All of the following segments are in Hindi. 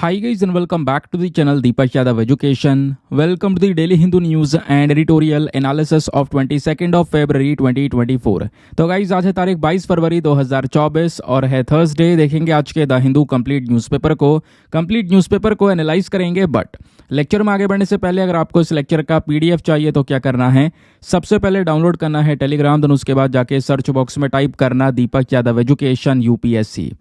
Hi guys and welcome back to the channel Deepak Yadav Education. Welcome to the Daily Hindu News and Editorial Analysis of 22nd of February 2024. तो गाइज आज है तारीख 22 फरवरी 2024 और है थर्सडे। देखेंगे आज के द हिंदू कंप्लीट न्यूज़पेपर को एनालाइज करेंगे। बट लेक्चर में आगे बढ़ने से पहले अगर आपको इस लेक्चर का पीडीएफ चाहिए तो क्या करना है, सबसे पहले डाउनलोड करना है टेलीग्राम, देन उसके बाद जाके सर्च बॉक्स में टाइप करना Deepak Yadav education UPSC.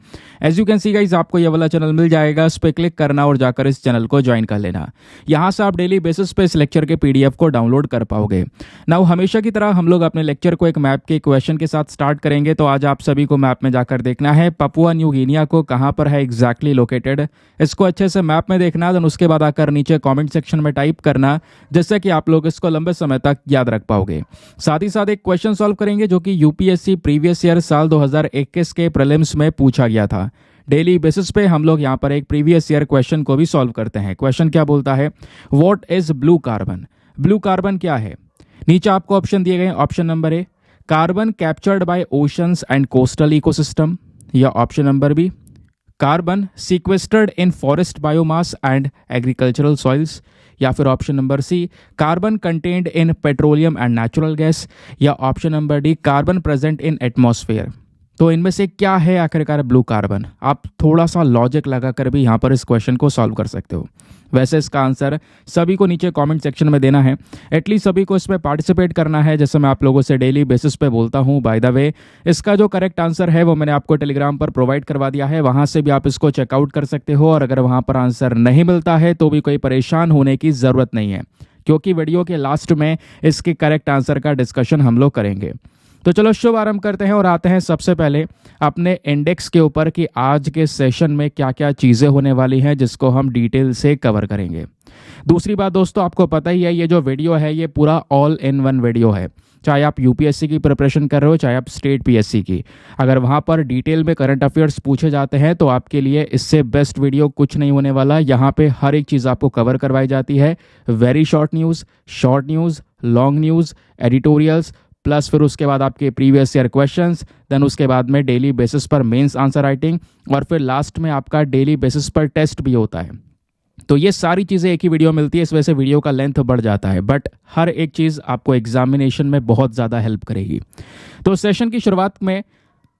As you can see guys आपको ये वाला चैनल मिल जाएगा, इस पर क्लिक करना और जाकर इस चैनल को ज्वाइन कर लेना। यहाँ से आप डेली बेसिस पे इस लेक्चर के पीडीएफ को डाउनलोड कर पाओगे। नाउ हमेशा की तरह हम लोग अपने लेक्चर को एक मैप के क्वेश्चन के साथ स्टार्ट करेंगे। तो आज आप सभी को मैप में जाकर देखना है पपुआ न्यू गिनिया को कहाँ पर है एग्जैक्टली लोकेटेड, इसको अच्छे से मैप में देखना। देन उसके बाद आकर नीचे कॉमेंट सेक्शन में टाइप करना, जिससे कि आप लोग इसको लंबे समय तक याद रख पाओगे। साथ ही साथ एक क्वेश्चन सॉल्व करेंगे जो कि यूपीएससी प्रीवियस ईयर साल 2021 के प्रीलिम्स में पूछा गया था। डेली बेसिस पे हम लोग यहाँ पर एक प्रीवियस ईयर क्वेश्चन को भी सॉल्व करते हैं। क्वेश्चन क्या बोलता है, what is blue carbon. Blue carbon क्या है। नीचे आपको ऑप्शन दिए गए। Option number A, carbon captured by oceans and coastal ecosystem, या option number B, carbon sequestered in forest biomass and agricultural soils, या फिर option number C, carbon contained in petroleum and natural gas, या option number D, carbon present in atmosphere. तो इनमें से क्या है आखिरकार ब्लू कार्बन। आप थोड़ा सा लॉजिक लगाकर भी यहाँ पर इस क्वेश्चन को सॉल्व कर सकते हो। वैसे इसका आंसर सभी को नीचे कमेंट सेक्शन में देना है, एटलीस्ट सभी को इसमें पार्टिसिपेट करना है, जैसे मैं आप लोगों से डेली बेसिस पे बोलता हूँ। बाय द वे इसका जो करेक्ट आंसर है वो मैंने आपको टेलीग्राम पर प्रोवाइड करवा दिया है, वहाँ से भी आप इसको चेकआउट कर सकते हो। और अगर वहाँ पर आंसर नहीं मिलता है तो भी कोई परेशान होने की ज़रूरत नहीं है, क्योंकि वीडियो के लास्ट में इसके करेक्ट आंसर का डिस्कशन हम लोग करेंगे। तो चलो शुभ आरंभ करते हैं और आते हैं सबसे पहले अपने इंडेक्स के ऊपर कि आज के सेशन में क्या क्या चीज़ें होने वाली हैं, जिसको हम डिटेल से कवर करेंगे। दूसरी बात दोस्तों, आपको पता ही है ये जो वीडियो है ये पूरा ऑल इन वन वीडियो है। चाहे आप यूपीएससी की प्रिपरेशन कर रहे हो, चाहे आप स्टेट पीएससी की, अगर वहाँ पर डिटेल में करंट अफेयर्स पूछे जाते हैं तो आपके लिए इससे बेस्ट वीडियो कुछ नहीं होने वाला। यहाँ पे हर एक चीज़ आपको कवर करवाई जाती है। Very short news, long news, editorials, plus फिर उसके बाद आपके प्रीवियस ईयर क्वेश्चंस, देन उसके बाद में डेली बेसिस पर मेंस आंसर राइटिंग, और फिर लास्ट में आपका डेली बेसिस पर टेस्ट भी होता है। तो ये सारी चीज़ें एक ही वीडियो मिलती है, इस वजह से वीडियो का लेंथ बढ़ जाता है, बट हर एक चीज़ आपको एग्जामिनेशन में बहुत ज़्यादा हेल्प करेगी। तो सेशन की शुरुआत में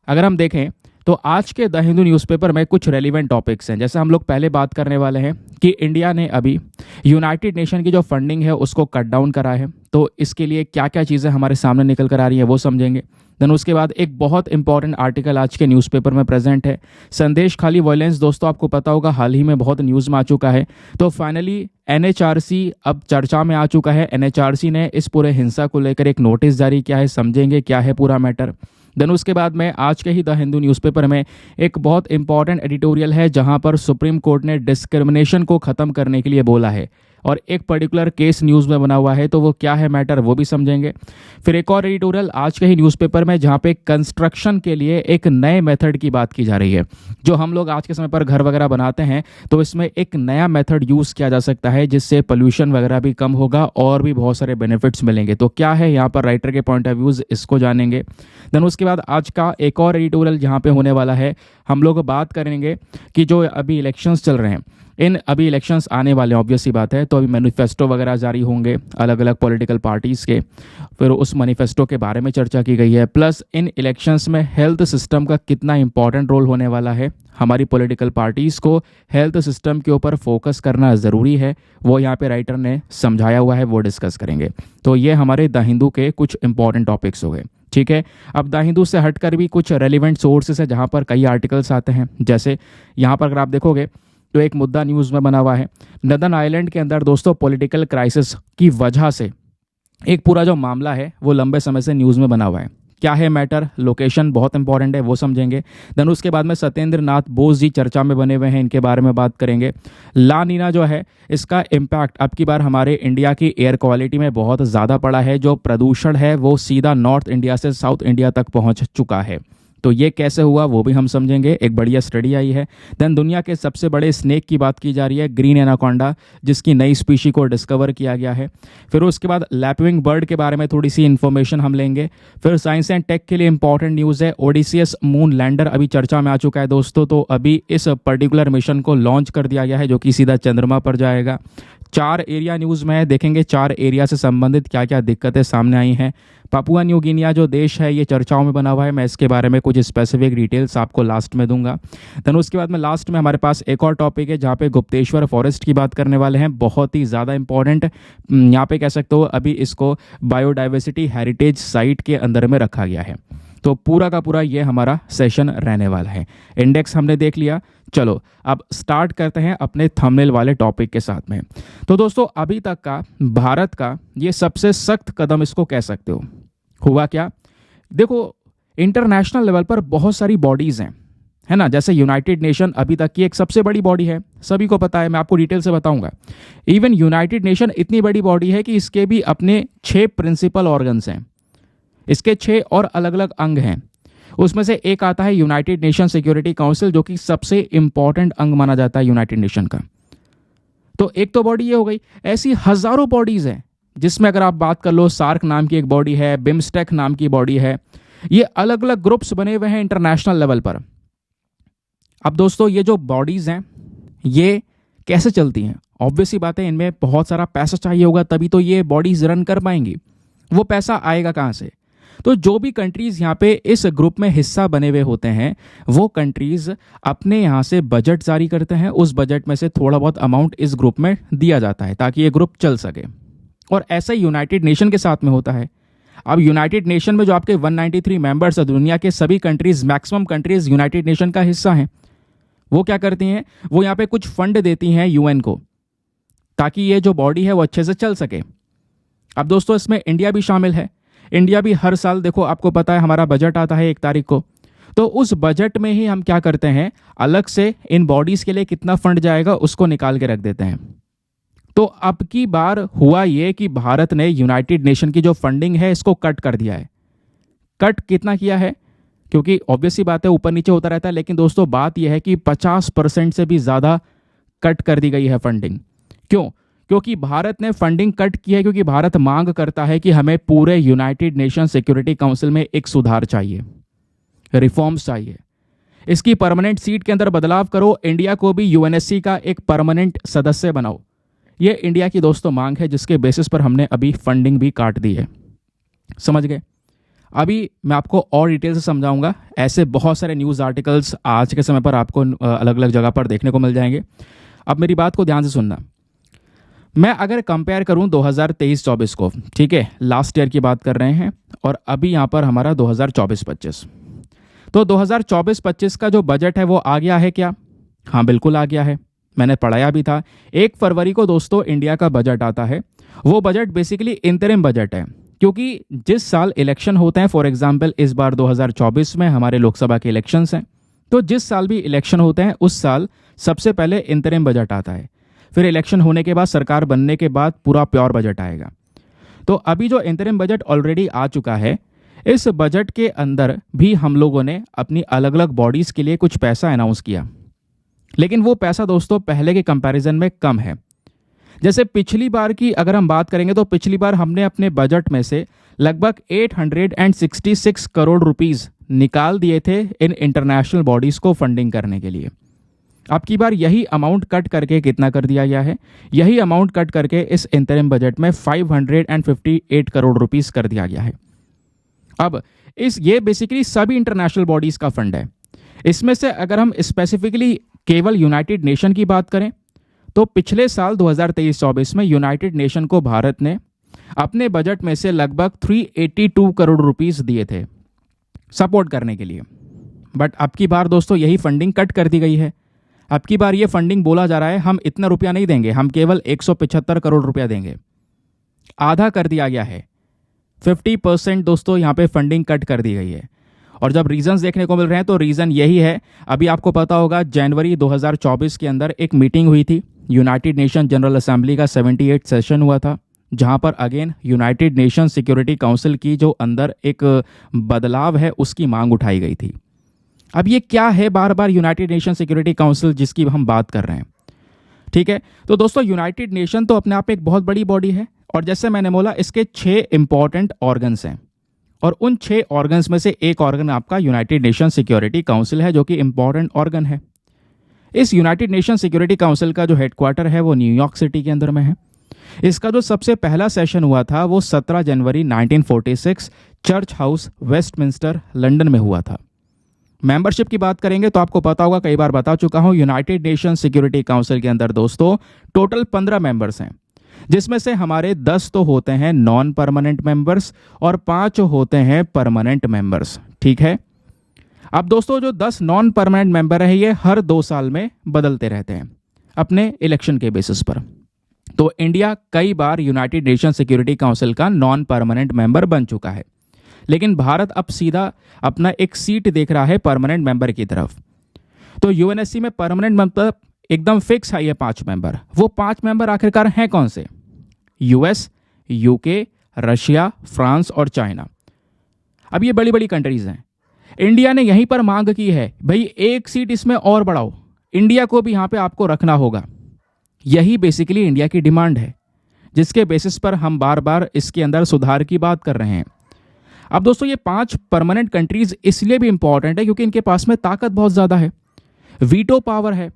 अगर हम देखें तो आज के द हिंदू न्यूज़पेपर में कुछ रेलिवेंट टॉपिक्स हैं। जैसे हम लोग पहले बात करने वाले हैं कि इंडिया ने अभी यूनाइटेड नेशन की जो फंडिंग है उसको कट डाउन करा है, तो इसके लिए क्या क्या चीज़ें हमारे सामने निकल कर आ रही हैं वो समझेंगे। देन उसके बाद एक बहुत इंपॉर्टेंट आर्टिकल आज के न्यूज़पेपर में प्रेजेंट है, संदेश खाली वायलेंस। दोस्तों आपको पता होगा हाल ही में बहुत न्यूज़ में आ चुका है। तो फाइनली एनएचआरसी अब चर्चा में आ चुका है। एनएचआरसी ने इस पूरे हिंसा को लेकर एक नोटिस जारी किया है, समझेंगे क्या है पूरा मैटर। देन उसके बाद में आज के ही द हिंदू न्यूज़पेपर में एक बहुत इंपॉर्टेंट एडिटोरियल है जहां पर सुप्रीम कोर्ट ने डिस्क्रिमिनेशन को ख़त्म करने के लिए बोला है, और एक पर्टिकुलर केस न्यूज़ में बना हुआ है, तो वो क्या है मैटर वो भी समझेंगे। फिर एक और एडिटोरियल आज के ही न्यूज़पेपर में जहाँ पे कंस्ट्रक्शन के लिए एक नए मेथड की बात की जा रही है। जो हम लोग आज के समय पर घर वगैरह बनाते हैं तो इसमें एक नया मेथड यूज़ किया जा सकता है, जिससे पोल्यूशन वगैरह भी कम होगा और भी बहुत सारे बेनिफिट्स मिलेंगे। तो क्या है यहाँ पर राइटर के पॉइंट ऑफ व्यूज़, इसको जानेंगे। देन उसके बाद आज का एक और एडिटोरियल जहाँ पे होने वाला है, हम लोग बात करेंगे कि जो अभी इलेक्शंस चल रहे हैं, इन अभी इलेक्शंस आने वाले ऑब्वियस सी बात है, तो अभी मैनिफेस्टो वगैरह जारी होंगे अलग अलग पॉलिटिकल पार्टीज़ के, फिर उस मैनिफेस्टो के बारे में चर्चा की गई है। प्लस इन इलेक्शंस में हेल्थ सिस्टम का कितना इंपॉर्टेंट रोल होने वाला है, हमारी पॉलिटिकल पार्टीज़ को हेल्थ सिस्टम के ऊपर फोकस करना ज़रूरी है, वो यहाँ पे राइटर ने समझाया हुआ है, वो डिस्कस करेंगे। तो ये हमारे द हिंदू के कुछ इंपॉर्टेंट टॉपिक्स हो गए। ठीक है, अब द हिंदू से हटकर भी कुछ रेलिवेंट सोर्सेस है जहाँ पर कई आर्टिकल्स आते हैं। जैसे यहाँ पर अगर आप देखोगे तो एक मुद्दा न्यूज़ में बना हुआ है, नदन आइलैंड के अंदर दोस्तों पॉलिटिकल क्राइसिस की वजह से एक पूरा जो मामला है वो लंबे समय से न्यूज़ में बना हुआ है। क्या है मैटर, लोकेशन बहुत इंपॉर्टेंट है, वो समझेंगे। देन उसके बाद में सत्येंद्र नाथ बोस जी चर्चा में बने हुए हैं, इनके बारे में बात करेंगे। ला नीना जो है इसका इम्पैक्ट अब की बार हमारे इंडिया की एयर क्वालिटी में बहुत ज़्यादा पड़ा है। जो प्रदूषण है वो सीधा नॉर्थ इंडिया से साउथ इंडिया तक पहुँच चुका है। तो ये कैसे हुआ वो भी हम समझेंगे, एक बढ़िया स्टडी आई है। देन दुनिया के सबसे बड़े स्नेक की बात की जा रही है, ग्रीन एनाकोंडा, जिसकी नई स्पीशी को डिस्कवर किया गया है। फिर उसके बाद लैपविंग बर्ड के बारे में थोड़ी सी इन्फॉर्मेशन हम लेंगे। फिर साइंस एंड टेक के लिए इंपॉर्टेंट न्यूज़ है, ओडिसियस मून लैंडर अभी चर्चा में आ चुका है दोस्तों। तो अभी इस पर्टिकुलर मिशन को लॉन्च कर दिया गया है जो कि सीधा चंद्रमा पर जाएगा। 4 एरिया न्यूज़ में देखेंगे 4 एरिया से संबंधित क्या क्या दिक्कतें सामने आई हैं। पापुआ न्यू गिनिया जो देश है ये चर्चाओं में बना हुआ है, मैं इसके बारे में कुछ स्पेसिफिक डिटेल्स आपको लास्ट में दूंगा। देन उसके बाद में लास्ट में हमारे पास एक और टॉपिक है जहाँ पे गुप्तेश्वर फॉरेस्ट की बात करने वाले हैं, बहुत ही ज़्यादा इंपॉर्टेंट। यहाँ पे कह सकते हो अभी इसको बायोडाइवर्सिटी हेरिटेज साइट के अंदर में रखा गया है। तो पूरा का पूरा ये हमारा सेशन रहने वाला है। इंडेक्स हमने देख लिया, चलो अब स्टार्ट करते हैं अपने थंबनेल वाले टॉपिक के साथ में। तो दोस्तों अभी तक का भारत का ये सबसे सख्त कदम इसको कह सकते हो, हुआ क्या? देखो इंटरनेशनल लेवल पर बहुत सारी बॉडीज़ हैं, है ना, जैसे यूनाइटेड नेशन अभी तक की एक सबसे बड़ी बॉडी है, सभी को पता है, मैं आपको डिटेल से बताऊंगा। इवन यूनाइटेड नेशन इतनी बड़ी बॉडी है कि इसके भी अपने 6 प्रिंसिपल ऑर्गन्स हैं, इसके 6 और अलग अलग अंग हैं। उसमें से एक आता है यूनाइटेड नेशन सिक्योरिटी काउंसिल, जो कि सबसे इंपॉर्टेंट अंग माना जाता है यूनाइटेड नेशन का। तो एक तो बॉडी ये हो गई, ऐसी हजारों बॉडीज हैं जिसमें अगर आप बात कर लो, सार्क नाम की एक बॉडी है, बिम्स्टेक नाम की बॉडी है, ये अलग अलग ग्रुप्स बने हुए हैं इंटरनेशनल लेवल पर। अब दोस्तों ये जो बॉडीज हैं ये कैसे चलती हैं? ऑब्वियसली बात है, इनमें बहुत सारा पैसा चाहिए होगा तभी तो ये बॉडीज रन कर पाएंगी। वो पैसा आएगा कहाँ से? तो जो भी कंट्रीज यहाँ पे इस ग्रुप में हिस्सा बने हुए होते हैं वो कंट्रीज अपने यहाँ से बजट जारी करते हैं, उस बजट में से थोड़ा बहुत अमाउंट इस ग्रुप में दिया जाता है ताकि ये ग्रुप चल सके। और ऐसा ही यूनाइटेड नेशन के साथ में होता है। अब यूनाइटेड नेशन में जो आपके 193 मेंबर्स है, दुनिया के सभी countries, maximum countries United nation का हिस्सा हैं। वो क्या करती हैं, वो यहाँ पे कुछ फंड देती हैं यूएन को ताकि ये जो बॉडी है वो अच्छे से चल सके। अब दोस्तों इसमें इंडिया भी शामिल है। इंडिया भी हर साल, देखो आपको पता है, हमारा बजट आता है 1 तारीख को, तो उस बजट में ही हम क्या करते हैं, अलग से इन बॉडीज के लिए कितना फंड जाएगा उसको निकाल के रख देते हैं। तो अब की बार हुआ ये कि भारत ने यूनाइटेड नेशन की जो फंडिंग है इसको कट कर दिया है। कट कितना किया है? क्योंकि ऑब्वियसली बात है ऊपर नीचे होता रहता है, लेकिन दोस्तों बात यह है कि 50% से भी ज़्यादा कट कर दी गई है फंडिंग। क्यों? क्योंकि भारत ने फंडिंग कट की है क्योंकि भारत मांग करता है कि हमें पूरे यूनाइटेड नेशन सिक्योरिटी काउंसिल में एक सुधार चाहिए, रिफॉर्म्स चाहिए, इसकी परमानेंट सीट के अंदर बदलाव करो, इंडिया को भी यूएनएससी का एक परमानेंट सदस्य बनाओ। ये इंडिया की दोस्तों मांग है जिसके बेसिस पर हमने अभी फंडिंग भी काट दी है। समझ गए? अभी मैं आपको और डिटेल से समझाऊंगा। ऐसे बहुत सारे न्यूज़ आर्टिकल्स आज के समय पर आपको अलग अलग जगह पर देखने को मिल जाएंगे। अब मेरी बात को ध्यान से सुनना। मैं अगर कंपेयर करूं 2023-24 को, ठीक है, लास्ट ईयर की बात कर रहे हैं, और अभी यहाँ पर हमारा 2024-25, तो 2024-25 का जो बजट है वो आ गया है क्या? हाँ बिल्कुल आ गया है, मैंने पढ़ाया भी था। 1 फरवरी को दोस्तों इंडिया का बजट आता है। वो बजट बेसिकली इंतरिम बजट है, क्योंकि जिस साल इलेक्शन होते हैं, फॉर एग्जांपल इस बार 2024 में हमारे लोकसभा के इलेक्शंस हैं, तो जिस साल भी इलेक्शन होते हैं उस साल सबसे पहले इंतरिम बजट आता है, फिर इलेक्शन होने के बाद, सरकार बनने के बाद पूरा प्योर बजट आएगा। तो अभी जो इंतरिम बजट ऑलरेडी आ चुका है, इस बजट के अंदर भी हम लोगों ने अपनी अलग अलग बॉडीज़ के लिए कुछ पैसा अनाउंस किया, लेकिन वो पैसा दोस्तों पहले के कंपैरिजन में कम है। जैसे पिछली बार की अगर हम बात करेंगे तो पिछली बार हमने अपने बजट में से लगभग 866 करोड़ रुपीस निकाल दिए थे इन इंटरनेशनल बॉडीज़ को फंडिंग करने के लिए। अब की बार यही अमाउंट कट करके कितना कर दिया गया है? यही अमाउंट कट करके इस इंतरिम बजट में 558 करोड़ रुपीस कर दिया गया है। अब ये बेसिकली सभी इंटरनेशनल बॉडीज़ का फंड है। इसमें से अगर हम स्पेसिफिकली केवल यूनाइटेड नेशन की बात करें तो पिछले साल 2023-24 में यूनाइटेड नेशन को भारत ने अपने बजट में से लगभग 382 करोड़ रुपीस दिए थे सपोर्ट करने के लिए। बट अब की बार दोस्तों यही फंडिंग कट कर दी गई है। अब की बार ये फंडिंग बोला जा रहा है हम इतना रुपया नहीं देंगे, हम केवल 175 करोड़ रुपया देंगे। आधा कर दिया गया है, 50% दोस्तों यहाँ पे फंडिंग कट कर दी गई है। और जब रीजंस देखने को मिल रहे हैं तो रीज़न यही है, अभी आपको पता होगा जनवरी 2024 के अंदर एक मीटिंग हुई थी, यूनाइटेड नेशन जनरल असेंबली का 78 सेशन हुआ था, जहां पर again United nation security council की जो अंदर एक बदलाव है उसकी मांग उठाई गई थी। अब ये क्या है बार बार यूनाइटेड नेशन सिक्योरिटी काउंसिल जिसकी हम बात कर रहे हैं, ठीक है। तो दोस्तों यूनाइटेड नेशन तो अपने आप में एक बहुत बड़ी बॉडी है और जैसे मैंने बोला इसके 6 इंपॉर्टेंट ऑर्गन्स हैं और उन 6 ऑर्गन्स में से एक ऑर्गन आपका यूनाइटेड नेशन सिक्योरिटी काउंसिल है जो कि इंपॉर्टेंट ऑर्गन है। इस यूनाइटेड नेशन सिक्योरिटी काउंसिल का जो हेडक्वार्टर है वो न्यूयॉर्क सिटी के अंदर में है। इसका जो सबसे पहला सेशन हुआ था वो 17 जनवरी 1946 चर्च हाउस वेस्टमिंस्टर लंदन में हुआ था। मेंबरशिप की बात करेंगे तो आपको पता होगा, कई बार बता चुका हूं, यूनाइटेड नेशन सिक्योरिटी काउंसिल के अंदर दोस्तों टोटल 15 मेंबर्स हैं, जिसमें से हमारे 10 तो होते हैं नॉन परमानेंट मेंबर्स और 5 होते हैं परमानेंट मेंबर्स, ठीक है। अब दोस्तों जो 10 नॉन परमानेंट मेंबर है ये हर 2 साल में बदलते रहते हैं अपने इलेक्शन के बेसिस पर। तो इंडिया कई बार यूनाइटेड नेशन सिक्योरिटी काउंसिल का नॉन परमानेंट मेंबर बन चुका है, लेकिन भारत अब सीधा अपना एक सीट देख रहा है परमानेंट मेंबर की तरफ। तो यूएनएससी में परमानेंट मेंबर एकदम फिक्स है ये 5 मेंबर। वो 5 मेंबर आखिरकार हैं कौन से? यूएस, यूके, रशिया, फ्रांस और चाइना। अब ये बड़ी बड़ी कंट्रीज हैं। इंडिया ने यहीं पर मांग की है, भाई एक सीट इसमें और बढ़ाओ, इंडिया को भी यहां पे आपको रखना होगा। यही बेसिकली इंडिया की डिमांड है, जिसके बेसिस पर हम बार बार इसके अंदर सुधार की बात कर रहे हैं। अब दोस्तों ये 5 परमानेंट कंट्रीज इसलिए भी इंपॉर्टेंट है क्योंकि इनके पास में ताकत बहुत ज्यादा है, वीटो पावर है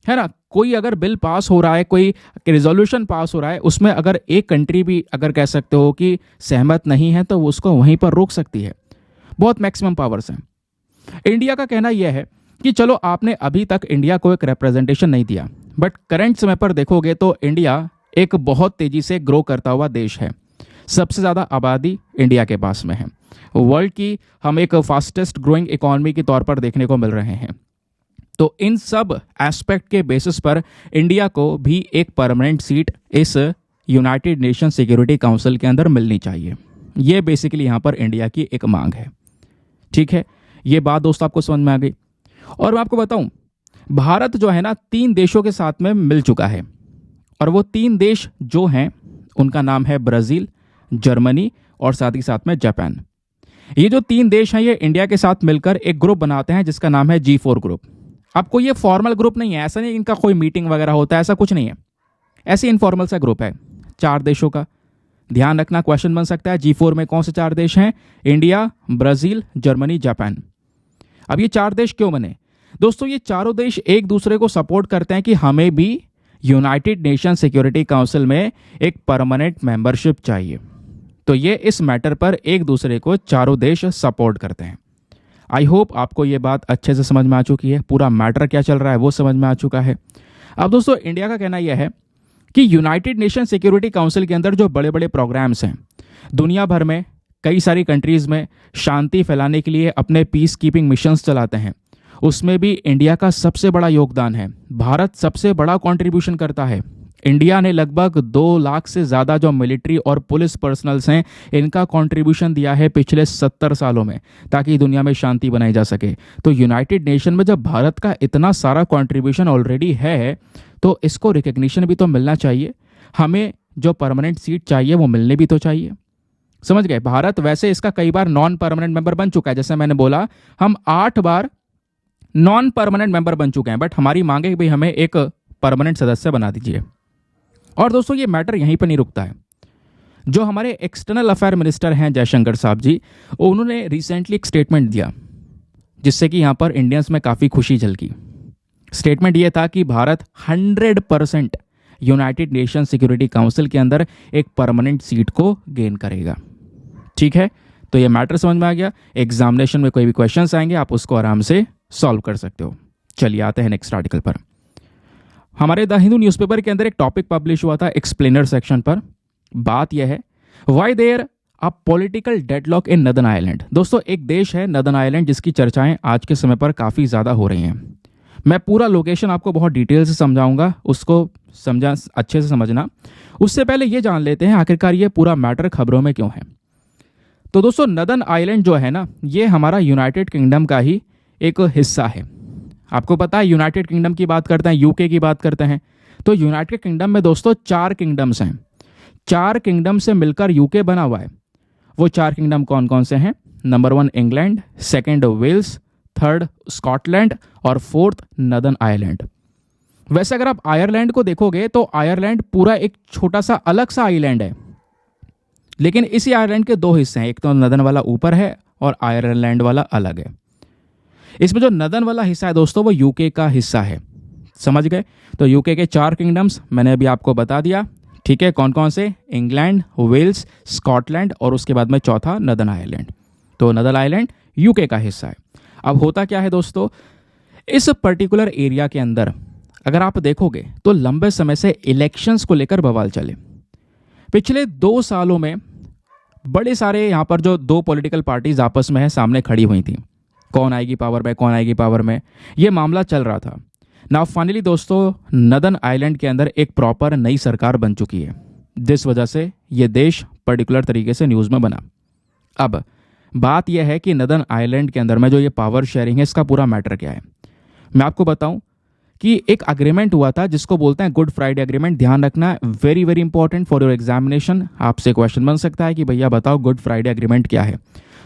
ना। कोई अगर बिल पास हो रहा है, कोई रिजोल्यूशन पास हो रहा है, उसमें अगर एक कंट्री भी अगर कह सकते हो कि सहमत नहीं है तो वो उसको वहीं पर रोक सकती है। बहुत मैक्सिमम पावर्स हैं। इंडिया का कहना यह है कि चलो आपने अभी तक इंडिया को एक रिप्रेजेंटेशन नहीं दिया, बट करंट समय पर देखोगे तो इंडिया एक बहुत तेजी से ग्रो करता हुआ देश है। सबसे ज़्यादा आबादी इंडिया के पास में है। वर्ल्ड की हम एक फास्टेस्ट ग्रोइंग इकोनॉमी के तौर पर देखने को मिल रहे हैं। तो इन सब एस्पेक्ट के बेसिस पर इंडिया को भी एक परमानेंट सीट इस यूनाइटेड नेशन सिक्योरिटी काउंसिल के अंदर मिलनी चाहिए। ये बेसिकली यहाँ पर इंडिया की एक मांग है, ठीक है। ये बात दोस्तों आपको समझ में आ गई। और मैं आपको बताऊं, भारत जो है ना 3 देशों के साथ में मिल चुका है और वो 3 देश जो हैं उनका नाम है ब्राज़ील, जर्मनी और साथ ही साथ में जापान। ये जो 3 देश हैं ये इंडिया के साथ मिलकर एक ग्रुप बनाते हैं जिसका नाम है G4 ग्रुप। आपको ये फॉर्मल ग्रुप नहीं है, ऐसा नहीं इनका कोई मीटिंग वगैरह होता है, ऐसा कुछ नहीं है। ऐसे इनफॉर्मल सा ग्रुप है 4 देशों का। ध्यान रखना, क्वेश्चन बन सकता है G4 में कौन से 4 देश हैं? India, Brazil, Germany, Japan. अब ये 4 देश क्यों बने दोस्तों? ये चारों देश एक दूसरे को सपोर्ट करते हैं कि हमें भी यूनाइटेड नेशन सिक्योरिटी काउंसिल में एक परमानेंट मेंबरशिप चाहिए। तो ये इस मैटर पर एक दूसरे को चारों देश सपोर्ट करते हैं। आई होप आपको ये बात अच्छे से समझ में आ चुकी है, पूरा मैटर क्या चल रहा है वो समझ में आ चुका है। अब दोस्तों इंडिया का कहना यह है कि यूनाइटेड नेशन सिक्योरिटी काउंसिल के अंदर जो बड़े बड़े प्रोग्राम्स हैं, दुनिया भर में कई सारी कंट्रीज़ में शांति फैलाने के लिए अपने पीस कीपिंग मिशंस चलाते हैं, उसमें भी इंडिया का सबसे बड़ा योगदान है। भारत सबसे बड़ा कंट्रीब्यूशन करता है। इंडिया ने लगभग 2 लाख से ज़्यादा जो मिलिट्री और पुलिस पर्सनल्स हैं इनका कंट्रीब्यूशन दिया है पिछले 70 सालों में, ताकि दुनिया में शांति बनाई जा सके। तो यूनाइटेड नेशन में जब भारत का इतना सारा कंट्रीब्यूशन ऑलरेडी है तो इसको रिकग्निशन भी तो मिलना चाहिए। हमें जो परमानेंट सीट चाहिए वो मिलने भी तो चाहिए, समझ गए। भारत वैसे इसका कई बार नॉन परमानेंट मेंबर बन चुका है, जैसे मैंने बोला हम 8 बार नॉन परमानेंट मेंबर बन चुके हैं, बट हमारी मांग है कि भाई हमें एक परमानेंट सदस्य बना दीजिए। और दोस्तों ये मैटर यहीं पर नहीं रुकता है। जो हमारे एक्सटर्नल अफेयर मिनिस्टर हैं जयशंकर साहब जी, उन्होंने रिसेंटली एक स्टेटमेंट दिया जिससे कि यहाँ पर इंडियंस में काफ़ी खुशी झलकी। स्टेटमेंट ये था कि Bharat 100% United nation security council के अंदर एक परमानेंट सीट को गेन करेगा, ठीक है। तो ये मैटर समझ में आ गया। एग्जामिनेशन में कोई भी क्वेश्चंस आएंगे आप उसको आराम से सॉल्व कर सकते हो। चलिए आते हैं नेक्स्ट आर्टिकल पर। हमारे द हिंदू न्यूज़पेपर के अंदर एक टॉपिक पब्लिश हुआ था एक्सप्लेनर सेक्शन पर। बात यह है, why there a political deadlock in Northern Ireland. दोस्तों एक देश है नदर्न आयरलैंड जिसकी चर्चाएं आज के समय पर काफ़ी ज़्यादा हो रही हैं। मैं पूरा लोकेशन आपको बहुत डिटेल से समझाऊंगा, उसको समझा अच्छे से समझना। उससे पहले ये जान लेते हैं आखिरकार ये पूरा मैटर खबरों में क्यों है। तो दोस्तों नदर्न आयरलैंड जो है ना, ये हमारा यूनाइटेड किंगडम का ही एक हिस्सा है। आपको पता है यूनाइटेड किंगडम की बात करते हैं, यूके की बात करते हैं, तो यूनाइटेड किंगडम में दोस्तों 4 किंगडम्स हैं। 4 किंगडम से मिलकर यूके बना हुआ है। वो 4 किंगडम कौन कौन से हैं? Number 1 England, second Wales, third Scotland और फोर्थ नदर्न आयरलैंड। वैसे अगर आप आयरलैंड को देखोगे तो आयरलैंड पूरा एक छोटा सा अलग सा आइलैंड है, लेकिन इसी आयरलैंड के दो हिस्से हैं, एक तो नदर्न वाला ऊपर है और आयरलैंड वाला अलग है। इसमें जो नदर्न वाला हिस्सा है दोस्तों वो यूके का हिस्सा है, समझ गए। तो यूके के 4 किंगडम्स मैंने अभी आपको बता दिया, ठीक है, कौन कौन से, इंग्लैंड, वेल्स, स्कॉटलैंड और उसके बाद में चौथा नदर्न आयरलैंड। तो नदर्न आयरलैंड यूके का हिस्सा है। अब होता क्या है दोस्तों, इस पर्टिकुलर एरिया के अंदर अगर आप देखोगे तो लंबे समय से इलेक्शंस को लेकर बवाल चले। पिछले 2 सालों में बड़े सारे यहाँ पर जो 2 पॉलिटिकल पार्टीज आपस में है सामने खड़ी हुई थी, कौन आएगी पावर में, कौन आएगी पावर में, ये मामला चल रहा था। नाउ फाइनली दोस्तों नदर्न आइलैंड के अंदर एक प्रॉपर नई सरकार बन चुकी है, जिस वजह से ये देश पर्टिकुलर तरीके से न्यूज़ में बना। अब बात यह है कि नदर्न आइलैंड के अंदर में जो ये पावर शेयरिंग है इसका पूरा मैटर क्या है। मैं आपको बताऊं कि एक अग्रीमेंट हुआ था जिसको बोलते हैं गुड फ्राइडे अग्रीमेंट। ध्यान रखना, very very important for your examination. आपसे क्वेश्चन बन सकता है कि भैया बताओ गुड फ्राइडे अग्रीमेंट क्या है।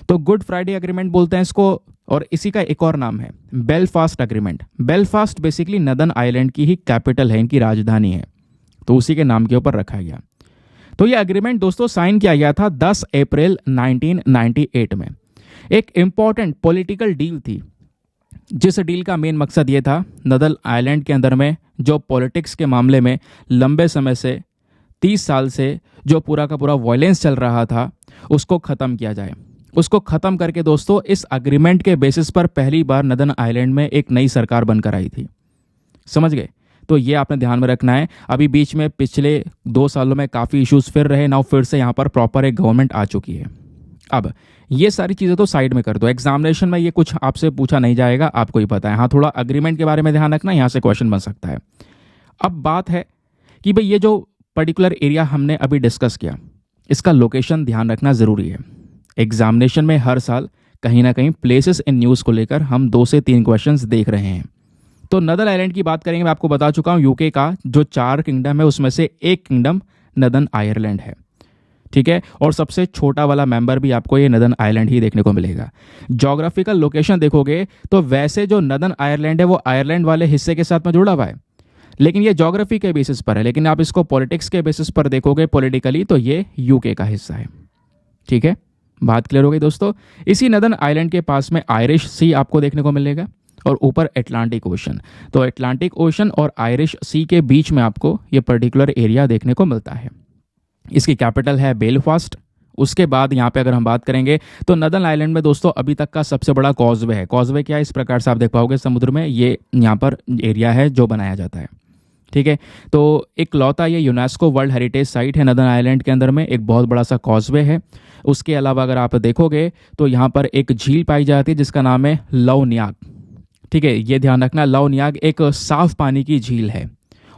तो गुड फ्राइडे अग्रीमेंट बोलते हैं इसको, और इसी का एक और नाम है Belfast agreement. Belfast basically northern island की ही कैपिटल है, इनकी राजधानी है, तो उसी के नाम के ऊपर रखा गया। तो ये अग्रीमेंट दोस्तों साइन किया गया था 10 अप्रैल 1998 में। एक इंपॉर्टेंट पॉलिटिकल डील थी, जिस डील का मेन मकसद ये था नदर्न आइलैंड के अंदर में जो पॉलिटिक्स के मामले में लंबे समय से 30 साल से जो पूरा का पूरा वायलेंस चल रहा था उसको ख़त्म किया जाए। उसको ख़त्म करके दोस्तों इस अग्रीमेंट के बेसिस पर पहली बार नदर्न आइलैंड में एक नई सरकार बनकर आई थी, समझ गए। तो ये आपने ध्यान में रखना है। अभी बीच में पिछले 2 सालों में काफ़ी इश्यूज फिर रहे, नाउ फिर से यहाँ पर प्रॉपर एक गवर्नमेंट आ चुकी है। अब ये सारी चीज़ें तो साइड में कर दो, एग्जामिनेशन में ये कुछ आपसे पूछा नहीं जाएगा, आपको ही पता है। हाँ, थोड़ा अग्रीमेंट के बारे में ध्यान रखना, यहाँ से क्वेश्चन बन सकता है। अब बात है कि भाई ये जो पर्टिकुलर एरिया हमने अभी डिस्कस किया, इसका लोकेशन ध्यान रखना ज़रूरी है। एग्जामिनेशन में हर साल कहीं ना कहीं प्लेसेस इन न्यूज़ को लेकर हम 2 से 3 क्वेश्चंस देख रहे हैं। तो नदर्न आइलैंड की बात करेंगे, मैं आपको बता चुका हूँ यूके का जो 4 किंगडम है उसमें से एक किंगडम नदर्न आयरलैंड है, ठीक है। और सबसे छोटा वाला मेंबर भी आपको ये नदर्न आयरलैंड ही देखने को मिलेगा। ज्योग्राफिकल लोकेशन देखोगे तो वैसे जो नदर्न आयरलैंड है वो आयरलैंड वाले हिस्से के साथ में जुड़ा हुआ है, लेकिन ये ज्योग्राफी के बेसिस पर है। लेकिन आप इसको पॉलिटिक्स के बेसिस पर देखोगे पॉलिटिकली तो ये यूके का हिस्सा है, ठीक है। बात क्लियर हो गई दोस्तों। इसी नदर्न आइलैंड के पास में आयरिश सी आपको देखने को मिलेगा और ऊपर अटलांटिक ओशन। तो अटलांटिक ओशन और आयरिश सी के बीच में आपको ये पर्टिकुलर एरिया देखने को मिलता है। इसकी कैपिटल है बेलफास्ट। उसके बाद यहाँ पे अगर हम बात करेंगे तो नदर्न आइलैंड में दोस्तों अभी तक का सबसे बड़ा कॉजवे है। कॉजवे क्या है, इस प्रकार से आप देख पाओगे समुद्र में, ये यहाँ पर एरिया है जो बनाया जाता है, ठीक है। तो एक लौता ये यूनेस्को वर्ल्ड हेरिटेज साइट है नदर्न आइलैंड के अंदर में, एक बहुत बड़ा सा कॉजवे है। उसके अलावा अगर आप देखोगे तो यहाँ पर एक झील पाई जाती है जिसका नाम है लवनियाग, ठीक है। ये ध्यान रखना, लवनियाग एक साफ पानी की झील है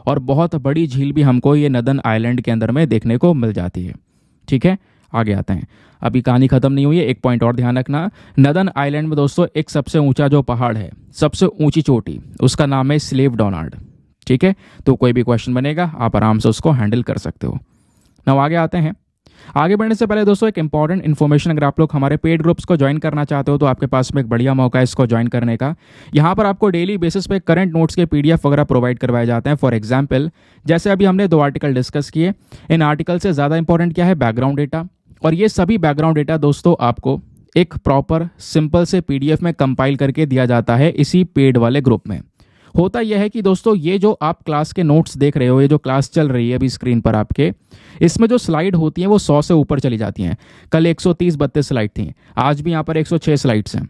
और बहुत बड़ी झील भी हमको ये नदर्न आइलैंड के अंदर में देखने को मिल जाती है, ठीक है। आगे आते हैं, अभी कहानी खत्म नहीं हुई है, एक पॉइंट और ध्यान रखना। नदर्न आइलैंड में दोस्तों एक सबसे ऊंचा जो पहाड़ है, सबसे ऊंची चोटी, उसका नाम है स्लेव डोनार्ड, ठीक है। तो कोई भी क्वेश्चन बनेगा आप आराम से उसको हैंडल कर सकते हो। नाउ आगे आते हैं। आगे बढ़ने से पहले दोस्तों एक इंपॉर्टेंट इन्फॉर्मेशन, अगर आप लोग हमारे पेड ग्रुप्स को ज्वाइन करना चाहते हो तो आपके पास में एक बढ़िया मौका है इसको ज्वाइन करने का। यहाँ पर आपको डेली बेसिस पे करंट नोट्स के पीडीएफ वगैरह प्रोवाइड करवाए जाते हैं। फॉर एग्जांपल जैसे अभी हमने 2 आर्टिकल डिस्कस किए, इन आर्टिकल से ज़्यादा इंपॉर्टेंट क्या है, बैकग्राउंड डेटा। और ये सभी बैकग्राउंड डेटा दोस्तों आपको एक प्रॉपर सिंपल से पीडीएफ में कंपाइल करके दिया जाता है इसी पेड वाले ग्रुप में। होता यह है कि दोस्तों ये जो आप क्लास के नोट्स देख रहे हो, ये जो क्लास चल रही है अभी स्क्रीन पर आपके, इसमें जो स्लाइड होती हैं वो 100 से ऊपर चली जाती हैं। कल 130-32 स्लाइड थी, आज भी यहाँ पर 106 स्लाइड्स हैं।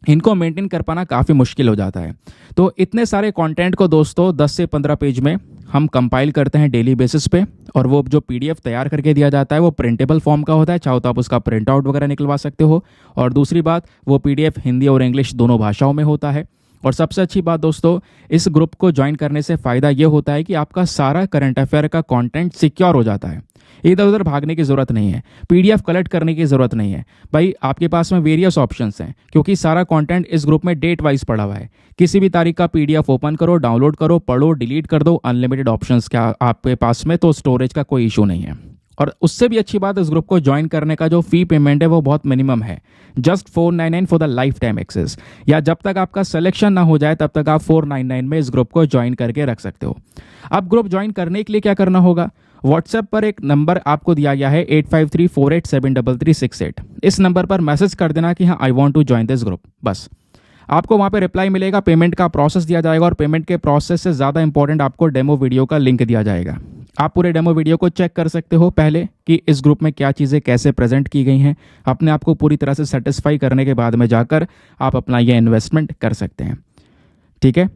इनको मेंटेन कर पाना काफ़ी मुश्किल हो जाता है। तो इतने सारे कंटेंट को दोस्तों 10 से 15 पेज में हम कंपाइल करते हैं डेली बेसिस पे, और वो जो पीडीएफ तैयार करके दिया जाता है वो प्रिंटेबल फॉर्म का होता है, चाहो तो आप उसका प्रिंट आउट वगैरह निकलवा सकते हो। और दूसरी बात, वो पीडीएफ हिंदी और इंग्लिश दोनों भाषाओं में होता है। और सबसे अच्छी बात दोस्तों, इस ग्रुप को ज्वाइन करने से फ़ायदा ये होता है कि आपका सारा करंट अफेयर का कंटेंट सिक्योर हो जाता है। इधर उधर भागने की ज़रूरत नहीं है, पीडीएफ कलेक्ट करने की ज़रूरत नहीं है भाई। आपके पास में वेरियस ऑप्शंस हैं क्योंकि सारा कंटेंट इस ग्रुप में डेट वाइज पड़ा हुआ है। किसी भी तारीख का पीडीएफ ओपन करो, डाउनलोड करो, पढ़ो, डिलीट कर दो, अनलिमिटेड ऑप्शंस क्या आपके पास में, तो स्टोरेज का कोई इशू नहीं है। और उससे भी अच्छी बात, इस ग्रुप को ज्वाइन करने का जो फ़ी पेमेंट है वो बहुत मिनिमम है, just 499 for the life time access, या जब तक आपका सिलेक्शन ना हो जाए तब तक आप 499 में इस ग्रुप को ज्वाइन करके रख सकते हो। अब ग्रुप ज्वाइन करने के लिए क्या करना होगा, व्हाट्सएप पर एक नंबर आपको दिया गया है 8534873368, इस नंबर पर मैसेज कर देना कि हाँ I want to join this group, बस आपको वहाँ पे रिप्लाई मिलेगा, पेमेंट का प्रोसेस दिया जाएगा और पेमेंट के प्रोसेस से ज़्यादा इंपॉर्टेंट आपको डेमो वीडियो का लिंक दिया जाएगा। आप पूरे डेमो वीडियो को चेक कर सकते हो पहले कि इस ग्रुप में क्या चीज़ें कैसे प्रेजेंट की गई हैं, अपने आप को पूरी तरह से सेटिस्फाई करने के बाद में जाकर आप अपना ये इन्वेस्टमेंट कर सकते हैं। ठीक है,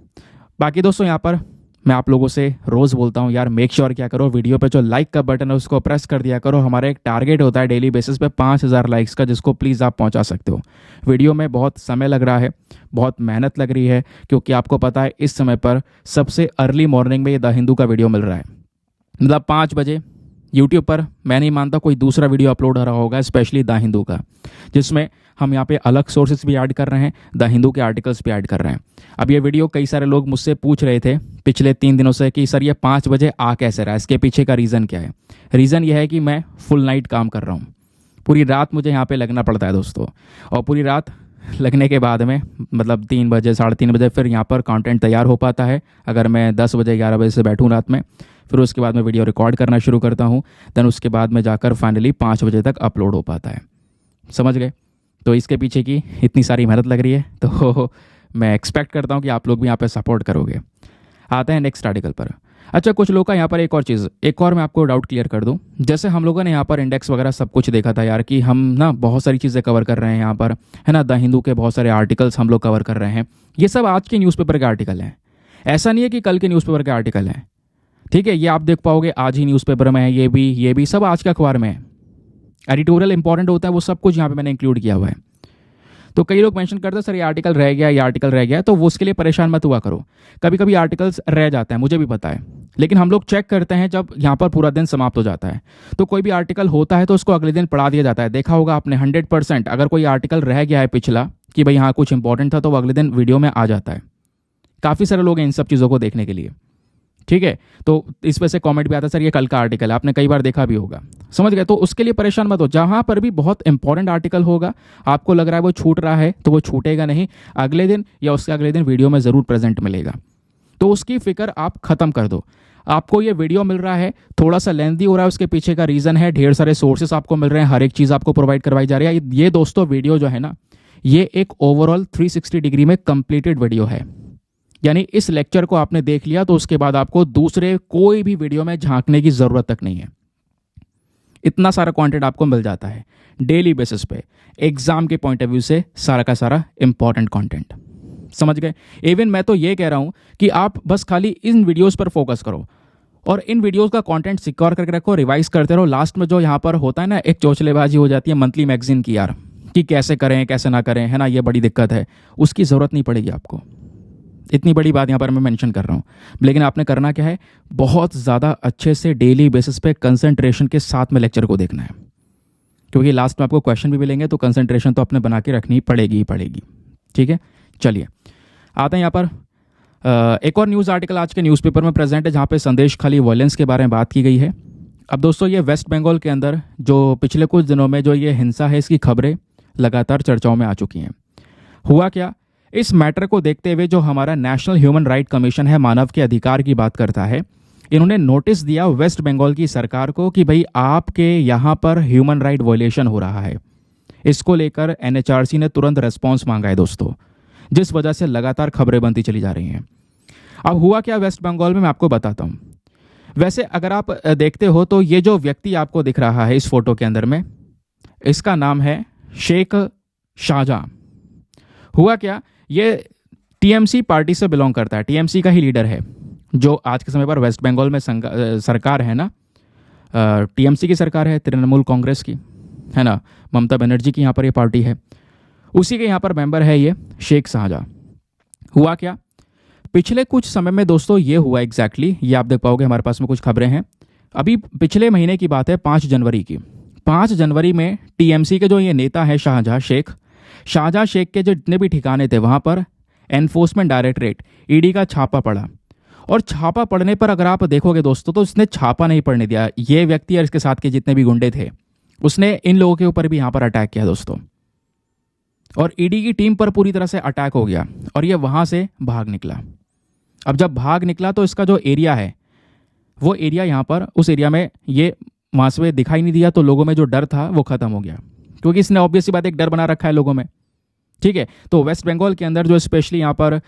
बाकी दोस्तों यहाँ पर मैं आप लोगों से रोज़ बोलता हूँ यार, मेक श्योर क्या करो, वीडियो पे जो लाइक का बटन है उसको प्रेस कर दिया करो। हमारा एक टारगेट होता है डेली बेसिस पे 5000 लाइक्स का, जिसको प्लीज़ आप पहुँचा सकते हो। वीडियो में बहुत समय लग रहा है, बहुत मेहनत लग रही है, क्योंकि आपको पता है इस समय पर सबसे अर्ली मॉर्निंग में ये द हिंदू का वीडियो मिल रहा है, मतलब 5 बजे यूट्यूब पर। मैं नहीं मानता कोई दूसरा वीडियो अपलोड हो रहा होगा, स्पेशली द हिंदू का, जिसमें हम यहाँ पे अलग सोर्सेज भी ऐड कर रहे हैं, द हिंदू के आर्टिकल्स भी ऐड कर रहे हैं। अब ये वीडियो कई सारे लोग मुझसे पूछ रहे थे पिछले 3 दिनों से कि सर ये 5 बजे आ कैसे रहा है, इसके पीछे का रीज़न क्या है। रीज़न ये है कि मैं फुल नाइट काम कर रहा हूँ, पूरी रात मुझे यहाँ पे लगना पड़ता है दोस्तों, और पूरी रात लगने के बाद में मतलब 3 बजे 3:30 बजे फिर यहाँ पर कंटेंट तैयार हो पाता है। अगर मैं 10 बजे 11 बजे से बैठूँ रात में, फिर उसके बाद मैं वीडियो रिकॉर्ड करना शुरू करता हूँ, देन उसके बाद में जाकर फाइनली 5 बजे तक अपलोड हो पाता है। समझ गए? तो इसके पीछे की इतनी सारी मेहनत लग रही है, तो मैं एक्सपेक्ट करता हूँ कि आप लोग भी यहाँ पे सपोर्ट करोगे। आते हैं नेक्स्ट आर्टिकल पर। अच्छा, कुछ लोग का यहाँ पर एक और मैं आपको डाउट क्लियर कर दूं। जैसे हम लोगों ने यहाँ पर इंडेक्स वगैरह सब कुछ देखा था यार, कि हम ना बहुत सारी चीज़ें कवर कर रहे हैं यहाँ पर, है ना, द हिंदू के बहुत सारे आर्टिकल्स हम लोग कवर कर रहे हैं। ये सब आज के न्यूज़पेपर के आर्टिकल हैं, ऐसा नहीं है कि कल के न्यूज़पेपर के आर्टिकल हैं। ठीक है, ये आप देख पाओगे आज ही न्यूज़पेपर में है, ये भी सब आज के अखबार में है। एडिटोरियल इंपॉर्टेंट होता है, वो सब कुछ यहाँ पे मैंने इंक्लूड किया हुआ है। तो कई लोग मेंशन करते हैं सर ये आर्टिकल रह गया, ये आर्टिकल रह गया, तो वो उसके लिए परेशान मत हुआ करो। कभी कभी आर्टिकल्स रह जाते हैं, मुझे भी पता है, लेकिन हम लोग चेक करते हैं जब यहाँ पर पूरा दिन समाप्त हो जाता है। तो कोई भी आर्टिकल होता है तो उसको अगले दिन पढ़ा दिया जाता है। देखा होगा आपने 100% अगर कोई आर्टिकल रह गया है पिछला कि भाई हाँ कुछ इंपॉर्टेंट था, तो वो अगले दिन वीडियो में आ जाता है। काफ़ी सारे लोग हैं इन सब चीज़ों को देखने के लिए। ठीक है, तो इस वजह से कमेंट भी आता है सर ये कल का आर्टिकल है, आपने कई बार देखा भी होगा। समझ गए? तो उसके लिए परेशान मत हो। जहां पर भी बहुत इंपॉर्टेंट आर्टिकल होगा, आपको लग रहा है वो छूट रहा है, तो वो छूटेगा नहीं, अगले दिन या उसके अगले दिन वीडियो में ज़रूर प्रेजेंट मिलेगा। तो उसकी फिक्र आप ख़त्म कर दो। आपको ये वीडियो मिल रहा है, थोड़ा सा लेंथी हो रहा है, उसके पीछे का रीज़न है ढेर सारे सोर्सेस आपको मिल रहे हैं, हर एक चीज़ आपको प्रोवाइड करवाई जा रही है। ये दोस्तों वीडियो जो है ना, ये एक ओवरऑल 360 डिग्री में कंप्लीटेड वीडियो है। यानी इस लेक्चर को आपने देख लिया तो उसके बाद आपको दूसरे कोई भी वीडियो में झांकने की ज़रूरत तक नहीं है। इतना सारा कंटेंट आपको मिल जाता है डेली बेसिस पे, एग्जाम के पॉइंट ऑफ व्यू से सारा का सारा इंपॉर्टेंट कंटेंट। समझ गए? इवन मैं तो ये कह रहा हूँ कि आप बस खाली इन वीडियोस पर फोकस करो और इन वीडियोस का कंटेंट सिक्योर करके रखो, रिवाइज करते रहो। लास्ट में जो यहाँ पर होता है ना, एक चौचलेबाजी हो जाती है मंथली मैगजीन की यार, कि कैसे करें कैसे ना करें, है ना, ये बड़ी दिक्कत है। उसकी ज़रूरत नहीं पड़ेगी आपको। इतनी बड़ी बात यहाँ पर मैं मेंशन कर रहा हूँ, लेकिन आपने करना क्या है, बहुत ज़्यादा अच्छे से डेली बेसिस पे कंसंट्रेशन के साथ में लेक्चर को देखना है, क्योंकि लास्ट में आपको क्वेश्चन भी मिलेंगे, तो कंसंट्रेशन तो आपने बना के रखनी पड़ेगी ही पड़ेगी। ठीक है, चलिए आते हैं यहाँ पर। एक और न्यूज़ आर्टिकल आज के न्यूज़पेपर में प्रेजेंट है, जहाँ पे संदेश खाली वायलेंस के बारे में बात की गई है। अब दोस्तों ये वेस्ट बंगाल के अंदर जो पिछले कुछ दिनों में जो ये हिंसा है, इसकी खबरें लगातार चर्चाओं में आ चुकी हैं। हुआ क्या, इस मैटर को देखते हुए जो हमारा नेशनल ह्यूमन राइट कमीशन है, मानव के अधिकार की बात करता है, इन्होंने नोटिस दिया वेस्ट बंगाल की सरकार को कि भाई आपके यहाँ पर ह्यूमन राइट वायलेशन हो रहा है। इसको लेकर एनएचआरसी ने तुरंत रेस्पॉन्स मांगा है दोस्तों, जिस वजह से लगातार खबरें बनती चली जा रही हैं। अब हुआ क्या वेस्ट बंगाल में, मैं आपको बताता हूँ। वैसे अगर आप देखते हो तो ये जो व्यक्ति आपको दिख रहा है इस फोटो के अंदर में, इसका नाम है शेख शाहजहां। हुआ क्या, ये टीएमसी पार्टी से बिलोंग करता है, टीएमसी का ही लीडर है, जो आज के समय पर वेस्ट बंगाल में सरकार है ना, टीएमसी की सरकार है, तृणमूल कांग्रेस की, है ना, ममता बनर्जी की यहाँ पर ये पार्टी है, उसी के यहाँ पर मेंबर है ये शेख शाहजहां। हुआ क्या, पिछले कुछ समय में दोस्तों ये हुआ एग्जैक्टली, ये आप देख पाओगे हमारे पास में कुछ खबरें हैं। अभी पिछले महीने की बात है, 5 जनवरी की। 5 जनवरी में टीएमसी के जो ये नेता है शाहजहां शेख के जो जितने भी ठिकाने थे वहाँ पर एनफोर्समेंट डायरेक्टरेट ईडी का छापा पड़ा और छापा पड़ने पर अगर आप देखोगे दोस्तों तो इसने छापा नहीं पड़ने दिया। ये व्यक्ति और इसके साथ के जितने भी गुंडे थे, उसने इन लोगों के ऊपर भी यहाँ पर अटैक किया दोस्तों, और ईडी की टीम पर पूरी तरह से अटैक हो गया और ये वहाँ से भाग निकला। अब जब भाग निकला तो इसका जो एरिया है वो एरिया यहाँ पर उस एरिया में ये वहाँ से दिखाई नहीं दिया, तो लोगों में जो डर था वो खत्म हो गया, क्योंकि इसने ऑब्वियस सी बात एक डर बना रखा है लोगों में। ठीक है, तो वेस्ट बंगाल के अंदर जो स्पेशली यहाँ पर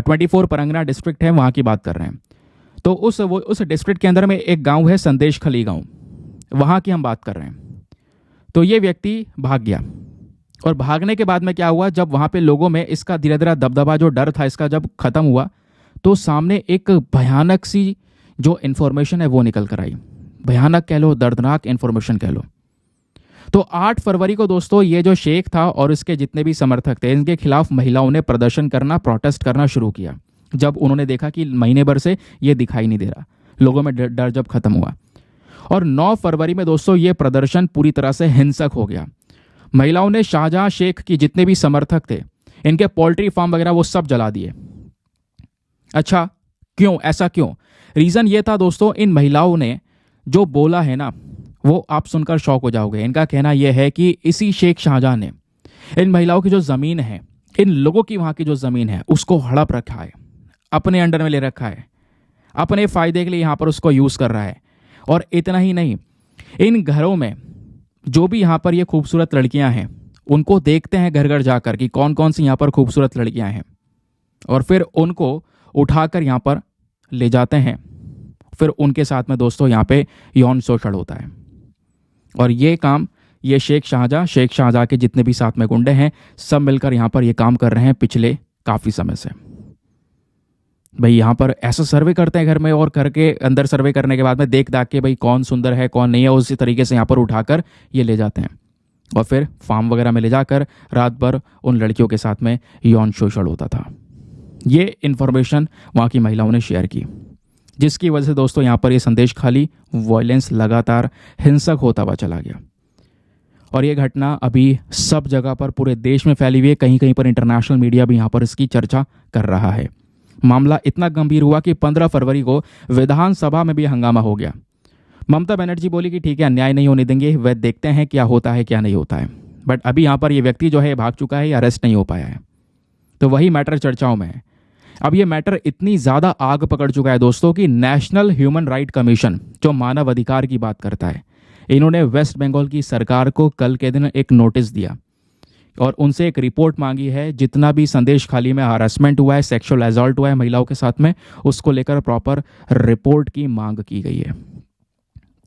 24 परगना डिस्ट्रिक्ट है वहाँ की बात कर रहे हैं। तो उस डिस्ट्रिक्ट के अंदर में एक गांव है संदेश खली गांव, वहाँ की हम बात कर रहे हैं। तो ये व्यक्ति भाग गया और भागने के बाद में क्या हुआ, जब वहाँ पे लोगों में इसका धीरे धीरे दबदबा जो डर था इसका जब खत्म हुआ तो सामने एक भयानक सी जो इन्फॉर्मेशन है वो निकल कर आई। भयानक कह लो, दर्दनाक इन्फॉर्मेशन कह लो। तो 8 फरवरी को दोस्तों ये जो शेख था और इसके जितने भी समर्थक थे, इनके खिलाफ महिलाओं ने प्रदर्शन करना, प्रोटेस्ट करना शुरू किया जब उन्होंने देखा कि महीने भर से ये दिखाई नहीं दे रहा, लोगों में डर जब खत्म हुआ। और 9 फरवरी में दोस्तों ये प्रदर्शन पूरी तरह से हिंसक हो गया। महिलाओं ने शाहजहां शेख की जितने भी समर्थक थे, इनके पोल्ट्री फार्म वगैरह वो सब जला दिए। अच्छा क्यों, ऐसा क्यों? रीज़न ये था दोस्तों, इन महिलाओं ने जो बोला है ना वो आप सुनकर शॉक हो जाओगे। इनका कहना यह है कि इसी शेख शाहजहां ने इन महिलाओं की जो ज़मीन है, इन लोगों की वहाँ की जो ज़मीन है उसको हड़प रखा है, अपने अंडर में ले रखा है, अपने फ़ायदे के लिए यहाँ पर उसको यूज़ कर रहा है। और इतना ही नहीं, इन घरों में जो भी यहाँ पर ये खूबसूरत लड़कियाँ हैं उनको देखते हैं घर घर जाकर कि कौन कौन सी यहाँ पर खूबसूरत लड़कियाँ हैं, और फिर उनको उठाकर यहाँ पर ले जाते हैं। फिर उनके साथ में दोस्तों यहाँ पे यौन शोषण होता है। और ये काम ये शेख शाहजहां के जितने भी साथ में गुंडे हैं सब मिलकर यहाँ पर ये काम कर रहे हैं पिछले काफ़ी समय से। भाई यहाँ पर ऐसा सर्वे करते हैं घर में, और घर के अंदर सर्वे करने के बाद में देख दाख के भाई कौन सुंदर है कौन नहीं है, उसी तरीके से यहाँ पर उठाकर ये ले जाते हैं और फिर फार्म वगैरह में ले जाकर रात भर उन लड़कियों के साथ में यौन शोषण होता था। ये इन्फॉर्मेशन वहाँ की महिलाओं ने शेयर की, जिसकी वजह से दोस्तों यहाँ पर ये संदेश खाली वायलेंस लगातार हिंसक होता हुआ चला गया। और ये घटना अभी सब जगह पर पूरे देश में फैली हुई है, कहीं कहीं पर इंटरनेशनल मीडिया भी यहाँ पर इसकी चर्चा कर रहा है। मामला इतना गंभीर हुआ कि 15 फरवरी को विधानसभा में भी हंगामा हो गया। ममता बनर्जी बोली कि ठीक है, अन्याय नहीं होने देंगे, वह देखते हैं क्या होता है क्या नहीं होता है। बट अभी यहाँ पर ये व्यक्ति जो है भाग चुका है, या अरेस्ट नहीं हो पाया है, तो वही मैटर चर्चाओं में है। अब ये मैटर इतनी ज़्यादा आग पकड़ चुका है दोस्तों कि नेशनल ह्यूमन राइट कमीशन जो मानव अधिकार की बात करता है, इन्होंने वेस्ट बंगाल की सरकार को कल के दिन एक नोटिस दिया और उनसे एक रिपोर्ट मांगी है। जितना भी संदेश खाली में हरासमेंट हुआ है, सेक्सुअल असॉल्ट हुआ है महिलाओं के साथ में, उसको लेकर प्रॉपर रिपोर्ट की मांग की गई है।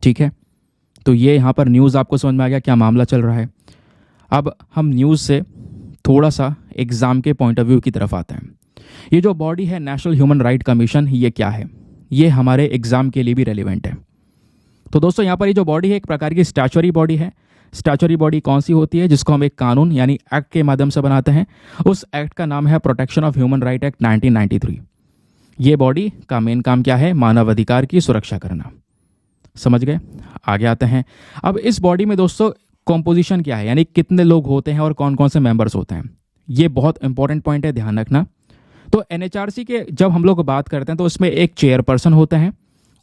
ठीक है, तो ये यहाँ पर न्यूज़ आपको समझ में आ गया क्या मामला चल रहा है। अब हम न्यूज़ से थोड़ा सा एग्ज़ाम के पॉइंट ऑफ व्यू की तरफ आते हैं। ये जो बॉडी है नेशनल ह्यूमन राइट कमीशन, ये क्या है, ये हमारे एग्ज़ाम के लिए भी रेलिवेंट है। तो दोस्तों यहाँ पर ये जो बॉडी है एक प्रकार की स्टैचुटरी बॉडी है। स्टैचुटरी बॉडी कौन सी होती है, जिसको हम एक कानून यानी एक्ट के माध्यम से बनाते हैं। उस एक्ट का नाम है protection of human right act 1993। ये बॉडी का मेन काम क्या है, मानव अधिकार की सुरक्षा करना। समझ गए, आगे आते हैं। अब इस बॉडी में दोस्तों कॉम्पोजिशन क्या है, यानी कितने लोग होते हैं और कौन कौन से मेंबर्स होते हैं, ये बहुत इंपॉर्टेंट पॉइंट है, ध्यान रखना। तो एनएचआरसी के जब हम लोग बात करते हैं तो इसमें एक चेयरपर्सन होते हैं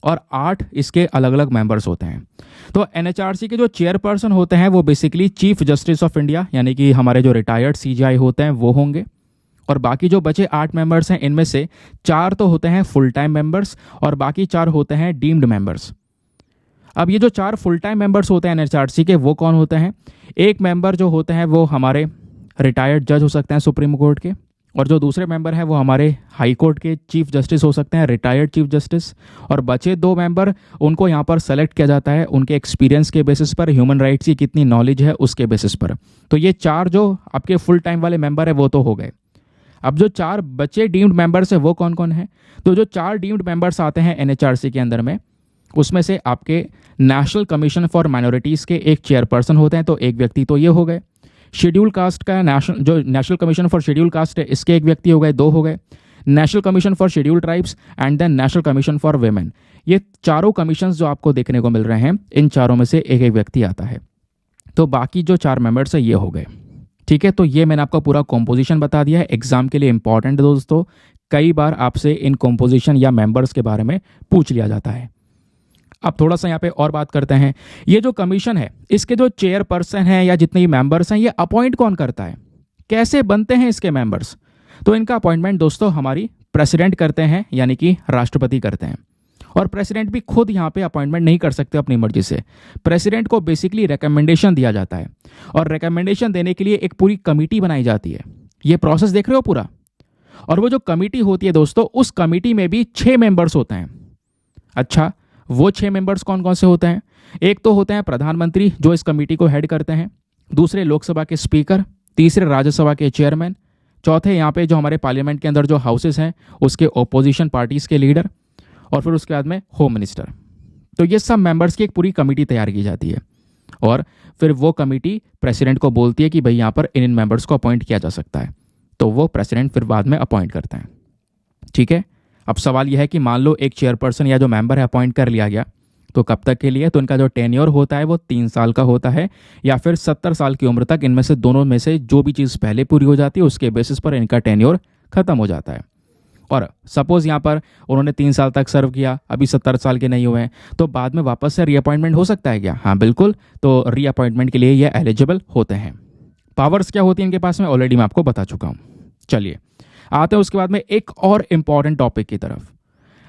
और 8 इसके अलग अलग मेंबर्स होते हैं। तो एनएचआरसी के जो चेयरपर्सन होते हैं वो basically chief justice of India यानी कि हमारे जो रिटायर्ड सीजीआई होते हैं वो होंगे, और बाकी जो बचे 8 मेंबर्स हैं इनमें से 4 तो होते हैं फुल टाइम मेंबर्स और बाकी 4 होते हैं डीम्ड मेंबर्स। अब ये जो 4 फुल टाइम मेंबर्स होते हैं एनएचआरसी के, वो कौन होते हैं? एक मेंबर जो होते हैं वो हमारे रिटायर्ड जज हो सकते हैं सुप्रीम कोर्ट के, और जो दूसरे मेंबर हैं वो हमारे हाई कोर्ट के चीफ जस्टिस हो सकते हैं, रिटायर्ड चीफ जस्टिस। और बचे 2 मेंबर उनको यहाँ पर सेलेक्ट किया जाता है उनके एक्सपीरियंस के बेसिस पर, ह्यूमन राइट्स की कितनी नॉलेज है उसके बेसिस पर। तो ये 4 जो आपके फुल टाइम वाले मेंबर है वो तो हो गए। अब जो 4 बचे डीम्ड मेंबर्स है वो कौन कौन है? तो जो 4 डीम्ड मेंबर्स आते हैं एनएचआरसी के अंदर में, उसमें से आपके नेशनल कमीशन फॉर माइनॉरिटीज़ के एक चेयरपर्सन होते हैं, तो एक व्यक्ति तो ये हो गए। शेड्यूल कास्ट का national commission for schedule caste है, इसके एक व्यक्ति हो गए, 2 हो गए। National commission for schedule tribes and then national commission for women, ये चारों कमीशंस जो आपको देखने को मिल रहे हैं, इन चारों में से एक एक व्यक्ति आता है। तो बाकी जो 4 मेंबर्स है ये हो गए। ठीक है, तो ये मैंने आपको पूरा कॉम्पोजिशन बता दिया है, एग्जाम के लिए इंपॉर्टेंट दोस्तों, कई बार आपसे इन कॉम्पोजिशन या मेंबर्स के बारे में पूछ लिया जाता है। अब थोड़ा सा यहाँ पे और बात करते हैं। ये जो कमीशन है, इसके जो चेयरपर्सन हैं या जितने भी मेंबर्स हैं, ये अपॉइंट कौन करता है, कैसे बनते हैं इसके मेंबर्स? तो इनका अपॉइंटमेंट दोस्तों हमारी प्रेसिडेंट करते हैं, यानी कि राष्ट्रपति करते हैं। और प्रेसिडेंट भी खुद यहाँ पे अपॉइंटमेंट नहीं कर सकते अपनी मर्जी से। प्रेसिडेंट को बेसिकली रिकमेंडेशन दिया जाता है, और रिकमेंडेशन देने के लिए एक पूरी कमेटी बनाई जाती है। ये प्रोसेस देख रहे हो पूरा। और वो जो कमेटी होती है दोस्तों, उस कमेटी में भी 6 मेंबर्स होते हैं। अच्छा, वो 6 मेंबर्स कौन कौन से होते हैं? एक तो होते हैं प्रधानमंत्री, जो इस कमेटी को हेड करते हैं। दूसरे लोकसभा के स्पीकर। तीसरे राज्यसभा के चेयरमैन। चौथे यहाँ पे जो हमारे पार्लियामेंट के अंदर जो हाउसेस हैं उसके ओपोजिशन पार्टीज के लीडर। और फिर उसके बाद में होम मिनिस्टर। तो ये सब मेंबर्स की एक पूरी कमेटी तैयार की जाती है, और फिर वो कमेटी प्रेसिडेंट को बोलती है कि भाई यहाँ पर इन मेंबर्स को अपॉइंट किया जा सकता है। तो वो प्रेसिडेंट फिर बाद में अपॉइंट करते हैं। ठीक है। अब सवाल यह है कि मान लो एक चेयरपर्सन या जो मेंबर है अपॉइंट कर लिया गया, तो कब तक के लिए? तो इनका जो टेन्योर होता है वो 3 साल का होता है, या फिर 70 साल की उम्र तक। इनमें से दोनों में से जो भी चीज़ पहले पूरी हो जाती है उसके बेसिस पर इनका टेन्योर खत्म हो जाता है। और सपोज यहाँ पर उन्होंने 3 साल तक सर्व किया, अभी 70 साल के नहीं हुए हैं, तो बाद में वापस से रीअपॉइंटमेंट हो सकता है क्या? हाँ बिल्कुल। तो रीअपॉइंटमेंट के लिए ये एलिजिबल होते हैं। पावर्स क्या होती है इनके पास में, ऑलरेडी मैं आपको बता चुका हूँ। चलिए आते हैं उसके बाद में एक और इम्पॉर्टेंट टॉपिक की तरफ।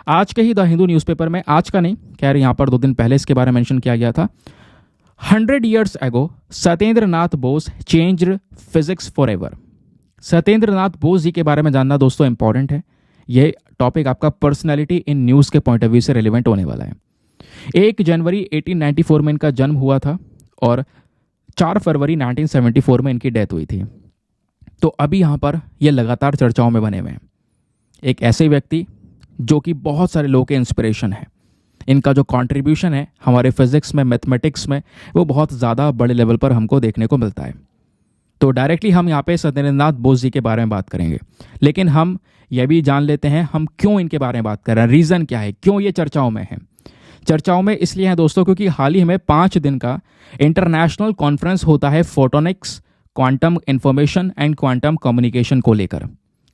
आज के ही द हिंदू न्यूज़पेपर में, आज का नहीं, खैर यहाँ पर 2 दिन पहले इसके बारे में मेंशन किया गया था। 100 years ago Satyendra Nath Bose changed physics forever. Satyendra Nath Bose ji के बारे में जानना दोस्तों इंपॉर्टेंट है। ये टॉपिक आपका पर्सनैलिटी इन न्यूज़ के पॉइंट ऑफ व्यू से रिलेवेंट होने वाला है। 1 जनवरी 1894 में इनका जन्म हुआ था, और 4 फरवरी 1974 में इनकी डेथ हुई थी। तो अभी यहाँ पर ये लगातार चर्चाओं में बने हुए हैं। एक ऐसे व्यक्ति जो कि बहुत सारे लोगों के इंस्पिरेशन है। इनका जो कंट्रीब्यूशन है हमारे फिजिक्स में, मैथमेटिक्स में, वो बहुत ज़्यादा बड़े लेवल पर हमको देखने को मिलता है। तो डायरेक्टली हम यहाँ पे सत्येंद्र नाथ बोस जी के बारे में बात करेंगे, लेकिन हम यह भी जान लेते हैं हम क्यों इनके बारे में बात कर रहे हैं, रीज़न क्या है, क्यों ये चर्चाओं में है। चर्चाओं में इसलिए है दोस्तों क्योंकि हाल ही में 5 दिन का इंटरनेशनल कॉन्फ्रेंस होता है photonics, quantum information and quantum communication को लेकर।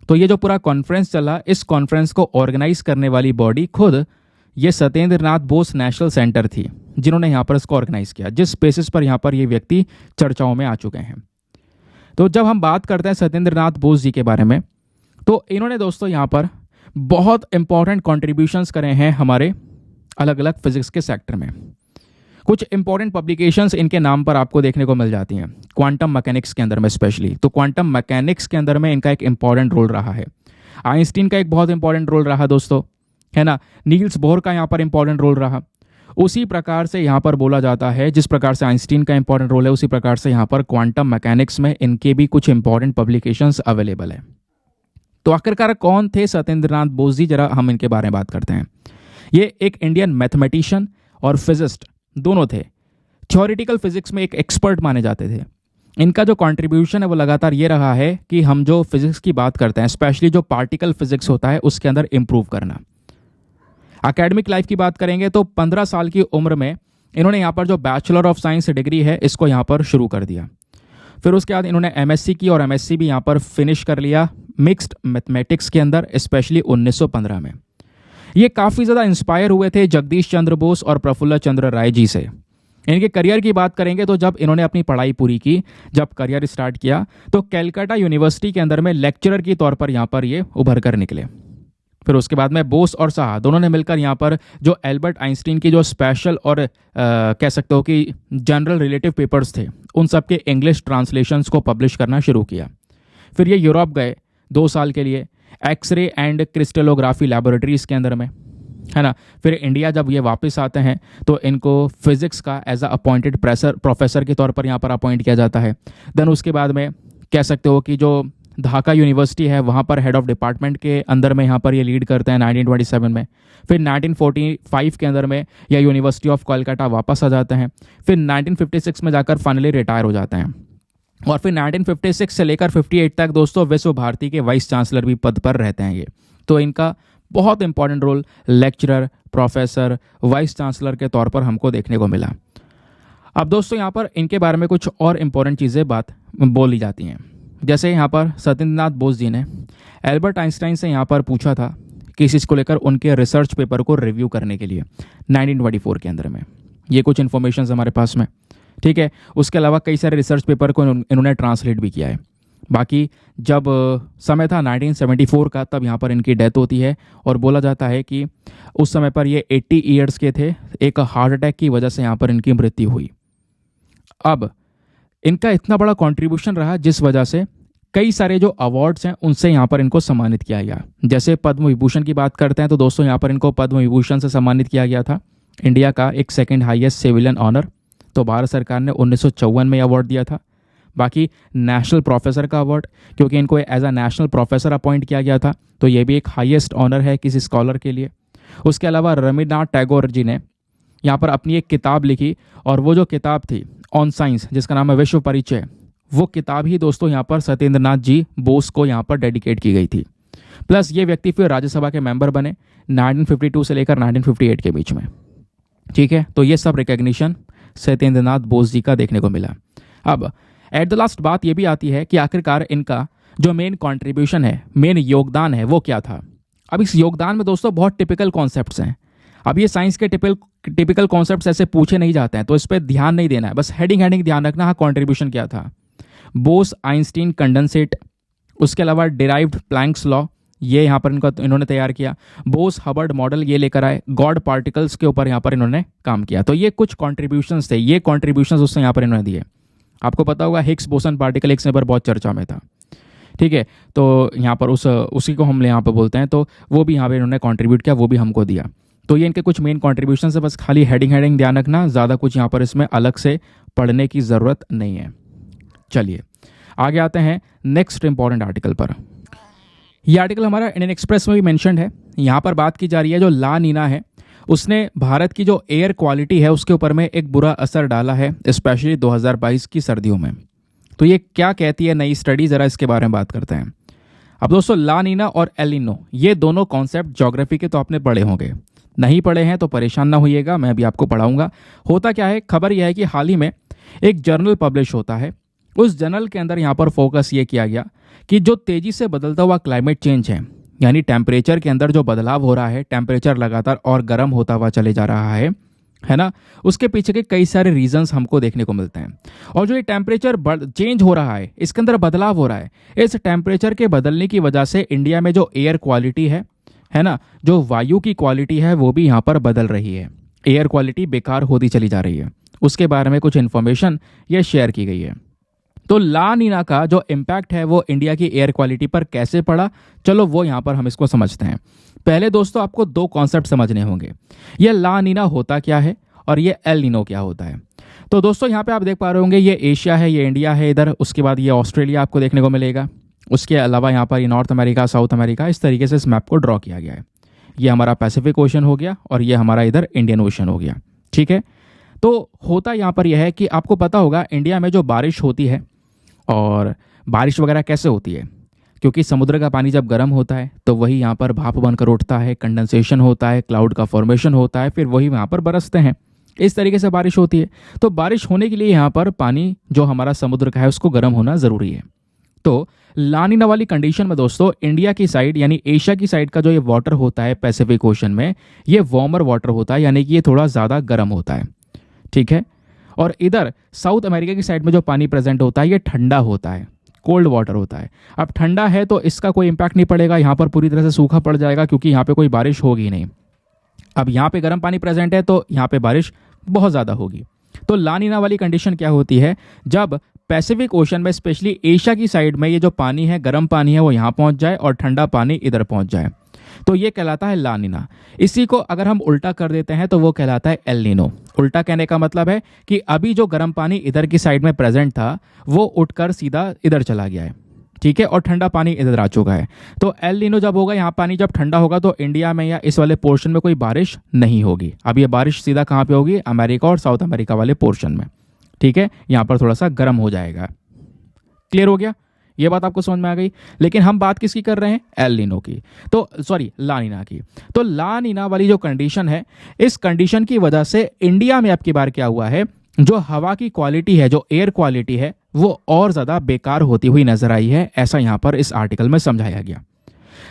तो ये जो पूरा कॉन्फ्रेंस चला, इस कॉन्फ्रेंस को ऑर्गेनाइज करने वाली बॉडी खुद ये सत्येंद्र नाथ बोस नेशनल सेंटर थी, जिन्होंने यहाँ पर इसको ऑर्गेनाइज किया, जिस बेसिस पर यहाँ पर ये व्यक्ति चर्चाओं में आ चुके हैं। तो जब हम बात करते हैं सत्येंद्र नाथ बोस जी के बारे में, तो इन्होंने दोस्तों यहाँ पर बहुत इंपॉर्टेंट कॉन्ट्रीब्यूशंस करे हैं हमारे अलग अलग फिजिक्स के सेक्टर में। कुछ इंपॉर्टेंट पब्लिकेशंस इनके नाम पर आपको देखने को मिल जाती हैं क्वांटम मैकेनिक्स के अंदर में स्पेशली। तो क्वांटम मैकेनिक्स के अंदर में इनका एक इंपॉर्टेंट रोल रहा है। आइंस्टीन का एक बहुत इंपॉर्टेंट रोल रहा दोस्तों, है ना। नील्स बोर का यहाँ पर इंपॉर्टेंट रोल रहा। उसी प्रकार से यहाँ पर बोला जाता है, जिस प्रकार से आइंस्टीन का इंपॉर्टेंट रोल है, उसी प्रकार से यहाँ पर क्वांटम मैकेनिक्स में इनके भी कुछ इंपॉर्टेंट पब्लिकेशंस अवेलेबल है। तो आखिरकार कौन थे सत्येंद्र नाथ बोस जी, जरा हम इनके बारे में बात करते हैं। ये एक इंडियन मैथमेटिशियन और फिजिस्ट दोनों थे। थ्योरेटिकल फिजिक्स में एक एक्सपर्ट माने जाते थे। इनका जो कंट्रीब्यूशन है वो लगातार ये रहा है कि हम जो फिजिक्स की बात करते हैं, स्पेशली जो पार्टिकल फिजिक्स होता है, उसके अंदर इंप्रूव करना। एकेडमिक लाइफ की बात करेंगे तो 15 साल की उम्र में इन्होंने यहाँ पर जो बैचलर ऑफ साइंस डिग्री है इसको यहाँ पर शुरू कर दिया। फिर उसके बाद इन्होंने एमएससी की, और एमएससी भी यहाँ पर फिनिश कर लिया मिक्स्ड मैथमेटिक्स के अंदर, स्पेशली 1915 में। ये काफ़ी ज़्यादा इंस्पायर हुए थे जगदीश चंद्र बोस और प्रफुल्ल चंद्र राय जी से। इनके करियर की बात करेंगे तो जब इन्होंने अपनी पढ़ाई पूरी की, जब करियर स्टार्ट किया, तो कैलकाटा यूनिवर्सिटी के अंदर में लेक्चरर के तौर पर यहाँ पर ये उभर कर निकले। फिर उसके बाद में बोस और शाह दोनों ने मिलकर यहाँ पर जो एल्बर्ट आइंस्टीन की जो स्पेशल और कह सकते हो कि जनरल रिलेटिव पेपर्स थे, उन सब के इंग्लिश ट्रांसलेशंस को पब्लिश करना शुरू किया। फिर ये यूरोप गए 2 साल के लिए, एक्सरे एंड क्रिस्टलोग्राफी लैबोरेटरीज़ के अंदर में, है ना। फिर इंडिया जब ये वापस आते हैं तो इनको फिजिक्स का एज अ अपॉइंटेड प्रोफेसर के तौर पर यहाँ पर अपॉइंट किया जाता है। देन उसके बाद में कह सकते हो कि जो ढाका यूनिवर्सिटी है वहाँ पर हेड ऑफ डिपार्टमेंट के अंदर में यहाँ पर ये लीड करते हैं 1927 में। फिर 1945 के अंदर में यह यूनिवर्सिटी ऑफ कोलकाता वापस आ जाते हैं। फिर 1956 में जाकर फाइनली रिटायर हो जाते हैं, और फिर 1956 से लेकर 58 तक दोस्तों विश्व भारती के वाइस चांसलर भी पद पर रहते हैं ये। तो इनका बहुत important role lecturer, professor, vice chancellor के तौर पर हमको देखने को मिला। अब दोस्तों यहाँ पर इनके बारे में कुछ और इम्पोर्टेंट चीज़ें बात बोली जाती हैं। जैसे यहाँ पर सत्येंद्रनाथ बोस जी ने एल्बर्ट आइंस्टाइन से यहाँ पर पूछा था किस चीज़ को लेकर उनके रिसर्च पेपर को रिव्यू करने के लिए 1924 के अंदर में। ये कुछ इन्फॉर्मेशन हमारे पास में, ठीक है। उसके अलावा कई सारे रिसर्च पेपर को इन्होंने ट्रांसलेट भी किया है। बाकी जब समय था 1974 का, तब यहाँ पर इनकी डेथ होती है और बोला जाता है कि उस समय पर ये 80 ईयर्स के थे। एक हार्ट अटैक की वजह से यहाँ पर इनकी मृत्यु हुई। अब इनका इतना बड़ा कंट्रीब्यूशन रहा जिस वजह से कई सारे जो अवार्ड्स हैं उनसे यहाँ पर इनको सम्मानित किया गया। जैसे पद्म विभूषण की बात करते हैं तो दोस्तों यहाँ पर इनको पद्म विभूषण से सम्मानित किया गया था, इंडिया का एक सेकंड हाईएस्ट सिविलियन ऑनर। तो भारत सरकार ने 1954 में अवार्ड दिया था। बाकी नेशनल प्रोफेसर का अवार्ड, क्योंकि इनको as a national professor appoint किया गया था, तो ये भी एक हाईएस्ट ऑनर है किसी स्कॉलर के लिए। उसके अलावा रविन्द्रनाथ टैगोर जी ने यहाँ पर अपनी एक किताब लिखी और वो जो किताब थी ऑन साइंस, जिसका नाम है विश्व परिचय, वो किताब ही दोस्तों यहाँ पर सत्येंद्रनाथ जी बोस को यहाँ पर डेडिकेट की गई थी। प्लस ये व्यक्ति फिर राज्यसभा के मेंबर बने 1952 से लेकर 1958 के बीच में, ठीक है। तो ये सब रिकॉग्निशन सत्येंद्रनाथ बोस जी का देखने को मिला। अब एट द लास्ट बात ये भी आती है कि आखिरकार इनका जो मेन कॉन्ट्रीब्यूशन है, मेन योगदान है, वो क्या था। अब इस योगदान में दोस्तों बहुत टिपिकल कॉन्सेप्ट्स हैं। अब ये साइंस के टिपिकल कॉन्सेप्ट्स ऐसे पूछे नहीं जाते हैं, तो इस पर ध्यान नहीं देना है, बस हेडिंग ध्यान रखना। हाँ, कॉन्ट्रीब्यूशन क्या था। बोस आइंस्टीन कंडेंसेट, उसके अलावा डिराइव्ड प्लैंक्स लॉ, ये यहाँ पर इन्होंने तैयार किया। बोस हबर्ड मॉडल ये लेकर आए। गॉड पार्टिकल्स के ऊपर यहाँ पर इन्होंने काम किया। तो ये कुछ कॉन्ट्रीब्यूशंस थे, ये कॉन्ट्रीब्यूशंस उससे यहाँ पर इन्होंने दिए। आपको पता होगा हिग्स बोसन पार्टिकल एक समय पर बहुत चर्चा में था, ठीक है। तो यहाँ पर उसी को हम यहाँ पर बोलते हैं, तो वो भी यहाँ पर इन्होंने कॉन्ट्रीब्यूट किया, वो भी हमको दिया। तो ये इनके कुछ मेन कॉन्ट्रीब्यूशन है, बस खाली हेडिंग ध्यान रखना, ज़्यादा कुछ यहाँ पर इसमें अलग से पढ़ने की ज़रूरत नहीं है। चलिए आगे आते हैं नेक्स्ट इंपॉर्टेंट आर्टिकल पर। यह आर्टिकल हमारा इंडियन एक्सप्रेस में भी मेंशन्ड है। यहाँ पर बात की जा रही है जो ला नीना है उसने भारत की जो एयर क्वालिटी है उसके ऊपर में एक बुरा असर डाला है, स्पेशली 2022 की सर्दियों में। तो ये क्या कहती है नई स्टडी, ज़रा इसके बारे में बात करते हैं। अब दोस्तों ला नीना और एल नीनो ये दोनों कॉन्सेप्ट ज्योग्राफी के तो आपने पढ़े होंगे, नहीं पढ़े हैं तो परेशान ना होइएगा, मैं अभी आपको पढ़ाऊंगा। होता क्या है, खबर यह है कि हाल ही में एक जर्नल पब्लिश होता है। उस जर्नल के अंदर यहाँ पर फोकस ये किया गया कि जो तेज़ी से बदलता हुआ क्लाइमेट चेंज है, यानी टेम्परेचर के अंदर जो बदलाव हो रहा है, टेम्परेचर लगातार और गर्म होता हुआ चले जा रहा है ना, उसके पीछे के कई सारे रीजंस हमको देखने को मिलते हैं। और जो ये टेम्परेचर चेंज हो रहा है, इसके अंदर बदलाव हो रहा है, इस टेम्परेचर के बदलने की वजह से इंडिया में जो एयर क्वालिटी है ना, जो वायु की क्वालिटी है वो भी यहाँ पर बदल रही है। एयर क्वालिटी बेकार होती चली जा रही है। उसके बारे में कुछ इन्फॉर्मेशन ये शेयर की गई है। तो ला नीना का जो इम्पैक्ट है वो इंडिया की एयर क्वालिटी पर कैसे पड़ा, चलो वो यहाँ पर हम इसको समझते हैं। पहले दोस्तों आपको दो कॉन्सेप्ट समझने होंगे, ये ला नीना होता क्या है और ये एल नीनो क्या होता है। तो दोस्तों यहाँ पे आप देख पा रहे होंगे ये एशिया है, ये इंडिया है इधर, उसके बाद ये ऑस्ट्रेलिया आपको देखने को मिलेगा। उसके अलावा यहाँ पर ये नॉर्थ अमेरिका, साउथ अमेरिका, इस तरीके से इस मैप को ड्रॉ किया गया है। ये हमारा पैसिफिक ओशन हो गया और ये हमारा इधर इंडियन ओशन हो गया, ठीक है। तो होता यहाँ पर यह है कि आपको पता होगा इंडिया में जो बारिश होती है, और बारिश वगैरह कैसे होती है, क्योंकि समुद्र का पानी जब गर्म होता है तो वही यहाँ पर भाप बनकर उठता है, कंडेंसेशन होता है, क्लाउड का फॉर्मेशन होता है, फिर वही यहाँ पर बरसते हैं। इस तरीके से बारिश होती है। तो बारिश होने के लिए यहाँ पर पानी जो हमारा समुद्र का है उसको गर्म होना ज़रूरी है। तो ला नीना वाली कंडीशन में दोस्तों इंडिया की साइड यानी एशिया की साइड का जो ये वाटर होता है पैसिफिक ओशन में, ये वार्मर वाटर होता है, यानी कि ये थोड़ा ज़्यादा गर्म होता है, ठीक है। और इधर साउथ अमेरिका की साइड में जो पानी प्रेजेंट होता है ये ठंडा होता है, कोल्ड वाटर होता है। अब ठंडा है तो इसका कोई इंपैक्ट नहीं पड़ेगा, यहाँ पर पूरी तरह से सूखा पड़ जाएगा क्योंकि यहाँ पे कोई बारिश होगी नहीं। अब यहाँ पे गर्म पानी प्रेजेंट है तो यहाँ पे बारिश बहुत ज़्यादा होगी। तो ला नीना वाली कंडीशन क्या होती है, जब पैसिफिक ओशन में स्पेशली एशिया की साइड में ये जो पानी है, गर्म पानी है, वो यहाँ पहुँच जाए और ठंडा पानी इधर पहुँच जाए, तो ये कहलाता है ला नीना। इसी को अगर हम उल्टा कर देते हैं तो वो कहलाता है एल नीनो। उल्टा कहने का मतलब है कि अभी जो गर्म पानी इधर की साइड में प्रेजेंट था वो उठकर सीधा इधर चला गया है, ठीक है, और ठंडा पानी इधर आ चुका है। तो एल नीनो जब होगा, यहाँ पानी जब ठंडा होगा तो इंडिया में या इस वाले पोर्शन में कोई बारिश नहीं होगी। अब ये बारिश सीधा कहाँ पे होगी, अमेरिका और साउथ अमेरिका वाले पोर्शन में, ठीक है। यहाँ पर थोड़ा सा गर्म हो जाएगा। क्लियर हो गया, ये बात आपको समझ में आ गई। लेकिन हम बात किसकी कर रहे हैं, एल नीनो की, तो सॉरी ला नीना की। तो ला नीना वाली जो कंडीशन है, इस कंडीशन की वजह से इंडिया में अब की बार क्या हुआ है, जो हवा की क्वालिटी है, जो एयर क्वालिटी है, वो और ज़्यादा बेकार होती हुई नजर आई है, ऐसा यहाँ पर इस आर्टिकल में समझाया गया।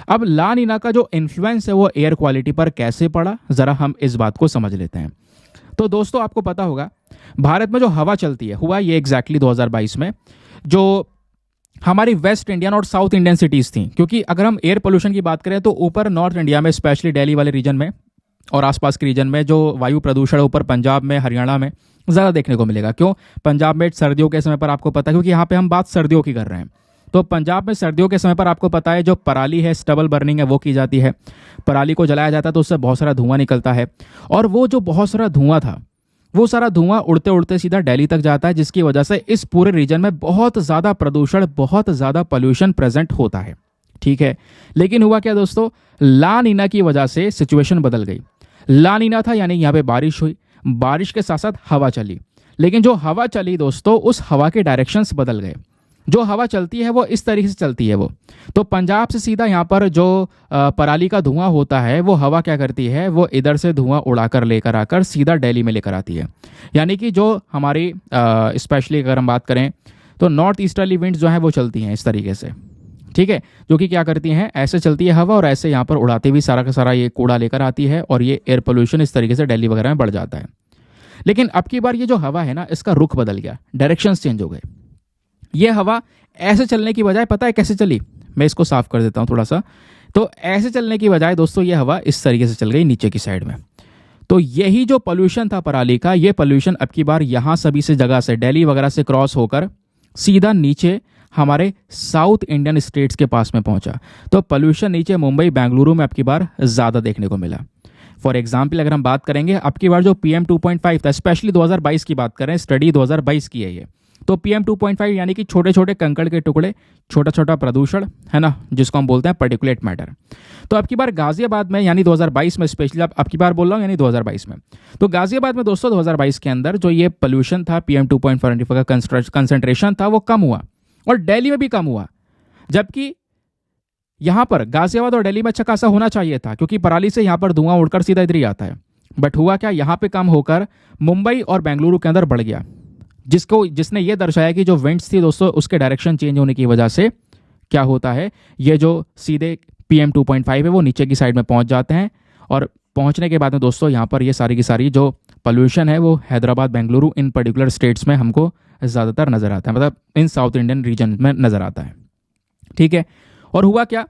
अब ला नीना का जो इन्फ्लुएंस है वो एयर क्वालिटी पर कैसे पड़ा, ज़रा हम इस बात को समझ लेते हैं। तो दोस्तों आपको पता होगा भारत में जो हवा चलती है, हुआ ये एग्जैक्टली 2022 में, जो हमारी वेस्ट इंडियन और साउथ इंडियन सिटीज़ थी, क्योंकि अगर हम एयर पोल्यूशन की बात करें तो ऊपर नॉर्थ इंडिया में स्पेशली दिल्ली वाले रीजन में और आसपास के रीजन में जो वायु प्रदूषण है ऊपर पंजाब में हरियाणा में ज़्यादा देखने को मिलेगा। क्यों? पंजाब में सर्दियों के समय पर आपको पता है, क्योंकि यहाँ पे हम बात सर्दियों की कर रहे हैं, तो पंजाब में सर्दियों के समय पर आपको पता है जो पराली है, स्टबल बर्निंग है, वो की जाती है। पराली को जलाया जाता है तो उससे बहुत सारा धुआं निकलता है, और वो जो बहुत सारा धुआं था वो सारा धुआं उड़ते उड़ते सीधा दिल्ली तक जाता है, जिसकी वजह से इस पूरे रीजन में बहुत ज़्यादा प्रदूषण, बहुत ज़्यादा पोल्यूशन प्रेजेंट होता है। ठीक है, लेकिन हुआ क्या दोस्तों, ला नीना की वजह से सिचुएशन बदल गई। ला नीना था यानी यहाँ पे बारिश हुई, बारिश के साथ साथ हवा चली, लेकिन जो हवा चली दोस्तों उस हवा के डायरेक्शंस बदल गए। जो हवा चलती है वो इस तरीके से चलती है, वो तो पंजाब से सीधा यहाँ पर जो पराली का धुआं होता है वो हवा क्या करती है, वो इधर से धुआं उड़ाकर लेकर आकर सीधा दिल्ली में लेकर आती है। यानी कि जो हमारी स्पेशली अगर हम बात करें तो नॉर्थ ईस्टर्ली विंड्स जो है वो चलती हैं इस तरीके से। ठीक है, जो कि क्या करती हैं, ऐसे चलती है हवा और ऐसे यहाँ पर उड़ाते हुए सारा का सारा ये कूड़ा लेकर आती है, और ये एयर पोल्यूशन इस तरीके से दिल्ली वगैरह में बढ़ जाता है। लेकिन अब की बार ये जो हवा है ना, इसका रुख बदल गया, डायरेक्शंस चेंज हो गए। ये हवा ऐसे चलने की बजाय पता है कैसे चली, मैं इसको साफ कर देता हूँ थोड़ा सा। तो ऐसे चलने की बजाय दोस्तों ये हवा इस तरीके से चल गई नीचे की साइड में। तो यही जो पोल्यूशन था पराली का, ये पोल्यूशन अब की बार यहाँ सभी से जगह से दिल्ली वगैरह से क्रॉस होकर सीधा नीचे हमारे साउथ इंडियन स्टेट्स के पास में पहुंचा। तो पोल्यूशन नीचे मुंबई बेंगलुरु में अब की बार ज़्यादा देखने को मिला। फॉर एग्जाम्पल अगर हम बात करेंगे अब की बार जो PM 2.5 था, स्पेशली 2022 की बात करें, स्टडी 2022 की है ये, तो PM 2.5 यानी कि छोटे छोटे कंकड़ के टुकड़े, छोटा छोटा प्रदूषण है ना, जिसको हम बोलते हैं पार्टिकुलेट मैटर। तो अब की बार गाजियाबाद में यानी 2022 में, स्पेशली अब की बार बोल रहा हूँ यानी 2022 में, तो गाजियाबाद में दोस्तों 2022 के अंदर जो ये पोल्यूशन था PM 2.5 का कंसंट्रेशन था वो कम हुआ, और दिल्ली में भी कम हुआ। जबकि यहां पर गाजियाबाद और दिल्ली में अच्छा खासा होना चाहिए था, क्योंकि पराली से यहां पर धुआं उड़कर सीधा इधर ही आता है। बट हुआ क्या, यहां पे कम होकर मुंबई और बेंगलुरु के अंदर बढ़ गया, जिसने ये दर्शाया कि जो विंड्स थी दोस्तों उसके डायरेक्शन चेंज होने की वजह से क्या होता है, ये जो सीधे PM 2.5 है वो नीचे की साइड में पहुंच जाते हैं, और पहुंचने के बाद में दोस्तों यहाँ पर ये सारी की सारी जो पोल्यूशन है वो हैदराबाद, बेंगलुरु, इन पर्टिकुलर स्टेट्स में हमको ज़्यादातर नज़र आता है, मतलब इन साउथ इंडियन रीजन में नज़र आता है। ठीक है, और हुआ क्या,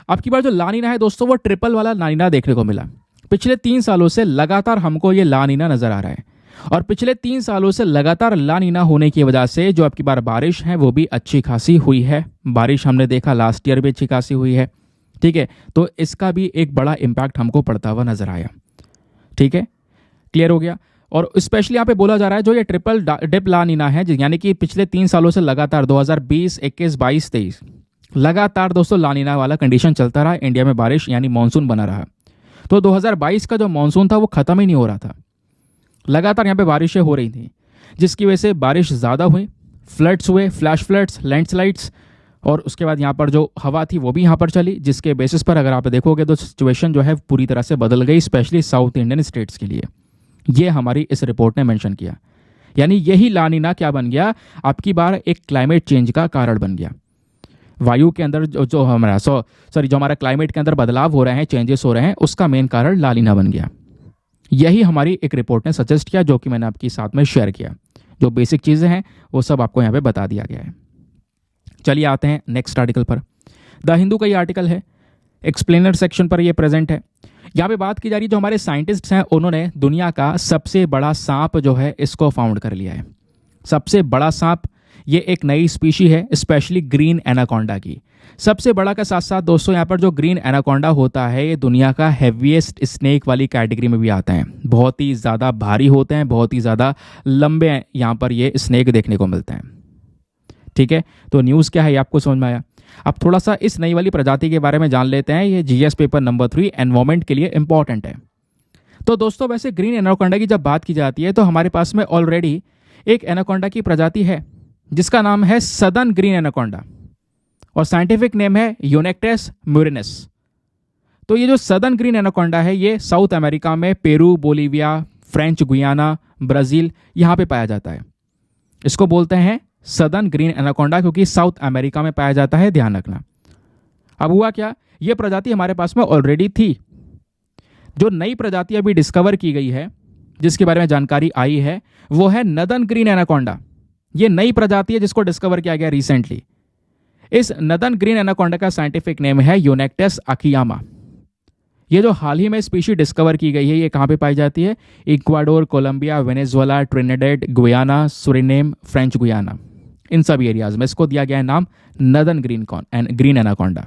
अब की बार जो ला नीना है दोस्तों वो ट्रिपल वाला ला नीना देखने को मिला। पिछले 3 सालों से लगातार हमको ये ला नीना नज़र आ रहा है, और पिछले 3 सालों से लगातार ला नीना होने की वजह से जो अब की बार बारिश है वो भी अच्छी खासी हुई है। बारिश हमने देखा लास्ट ईयर भी अच्छी खासी हुई है। ठीक है, तो इसका भी एक बड़ा इम्पैक्ट हमको पड़ता हुआ नजर आया। ठीक है, क्लियर हो गया। और स्पेशली यहाँ पे बोला जा रहा है जो ये ट्रिपल डिप ला नीना है, यानी कि पिछले 3 सालों से लगातार 2020, 21, 22, 23 लगातार दोस्तों ला नीना वाला कंडीशन चलता रहा, इंडिया में बारिश यानी मानसून बना रहा। तो 2022 का जो मानसून था वो खत्म ही नहीं हो रहा था, लगातार यहाँ पे बारिशें हो रही थी, जिसकी वजह से बारिश ज़्यादा हुई, फ्लड्स हुए, फ्लैश फ्लड्स, लैंडस्लाइड्स, और उसके बाद यहाँ पर जो हवा थी वो भी यहाँ पर चली, जिसके बेसिस पर अगर आप देखोगे तो सिचुएशन जो है पूरी तरह से बदल गई, स्पेशली साउथ इंडियन स्टेट्स के लिए। ये हमारी इस रिपोर्ट ने मेंशन किया। यानी यही ला नीना क्या बन गया, आपकी बार एक क्लाइमेट चेंज का कारण बन गया। वायु के अंदर जो हमारा क्लाइमेट के अंदर बदलाव हो रहे हैं, चेंजेस हो रहे हैं, उसका मेन कारण ला नीना बन गया। यही हमारी एक रिपोर्ट ने सजेस्ट किया, जो कि मैंने आपके साथ में शेयर किया। जो बेसिक चीज़ें हैं वो सब आपको यहाँ पे बता दिया गया है। चलिए आते हैं नेक्स्ट आर्टिकल पर। द हिंदू का ये आर्टिकल है, एक्सप्लेनर सेक्शन पर ये प्रेजेंट है। यहाँ पे बात की जा रही है जो हमारे साइंटिस्ट हैं उन्होंने दुनिया का सबसे बड़ा सांप जो है इसको फाउंड कर लिया है। सबसे बड़ा सांप, ये एक नई स्पीशी है, स्पेशली ग्रीन एनाकोंडा की। सबसे बड़ा के साथ साथ दोस्तों यहाँ पर जो ग्रीन एनाकोंडा होता है ये दुनिया का हैवीएस्ट स्नेक वाली कैटेगरी में भी आता है। बहुत ही ज़्यादा भारी होते हैं, बहुत ही ज़्यादा लंबे यहाँ पर ये स्नेक देखने को मिलते हैं। ठीक है, तो न्यूज़ क्या है ये आपको समझ में आया। अब थोड़ा सा इस नई वाली प्रजाति के बारे में जान लेते हैं। ये GS पेपर नंबर 3 एनवायरमेंट के लिए इंपॉर्टेंट है। तो दोस्तों वैसे ग्रीन एनाकोंडा की जब बात की जाती है तो हमारे पास में ऑलरेडी एक एनाकोंडा की प्रजाति है जिसका नाम है सदर्न ग्रीन एनाकोंडा, और साइंटिफिक नेम है यूनेक्टेस म्यूरिनस। तो ये जो सदर्न ग्रीन एनाकोंडा है ये साउथ अमेरिका में Peru, Bolivia, French Guiana, Brazil यहाँ पे पाया जाता है। इसको बोलते हैं सदर्न ग्रीन एनाकोंडा, क्योंकि साउथ अमेरिका में पाया जाता है, ध्यान रखना। अब हुआ क्या, ये प्रजाति हमारे पास में ऑलरेडी थी। जो नई प्रजाति अभी डिस्कवर की गई है, जिसके बारे में जानकारी आई है, वो है नदर्न ग्रीन एनाकोंडा। ये नई प्रजाति है जिसको डिस्कवर किया गया रिसेंटली। इस नदर्न ग्रीन एनाकोंडा का साइंटिफिक नेम है यूनेक्टेस अकियामा। ये जो हाल ही में स्पीशी डिस्कवर की गई है, ये कहाँ पे पाई जाती है? Ecuador, Colombia, Venezuela, Trinidad, Guyana, Suriname, French Guyana, इन सभी एरियाज में इसको दिया गया है नाम नदर्न ग्रीन एनाकोंडा।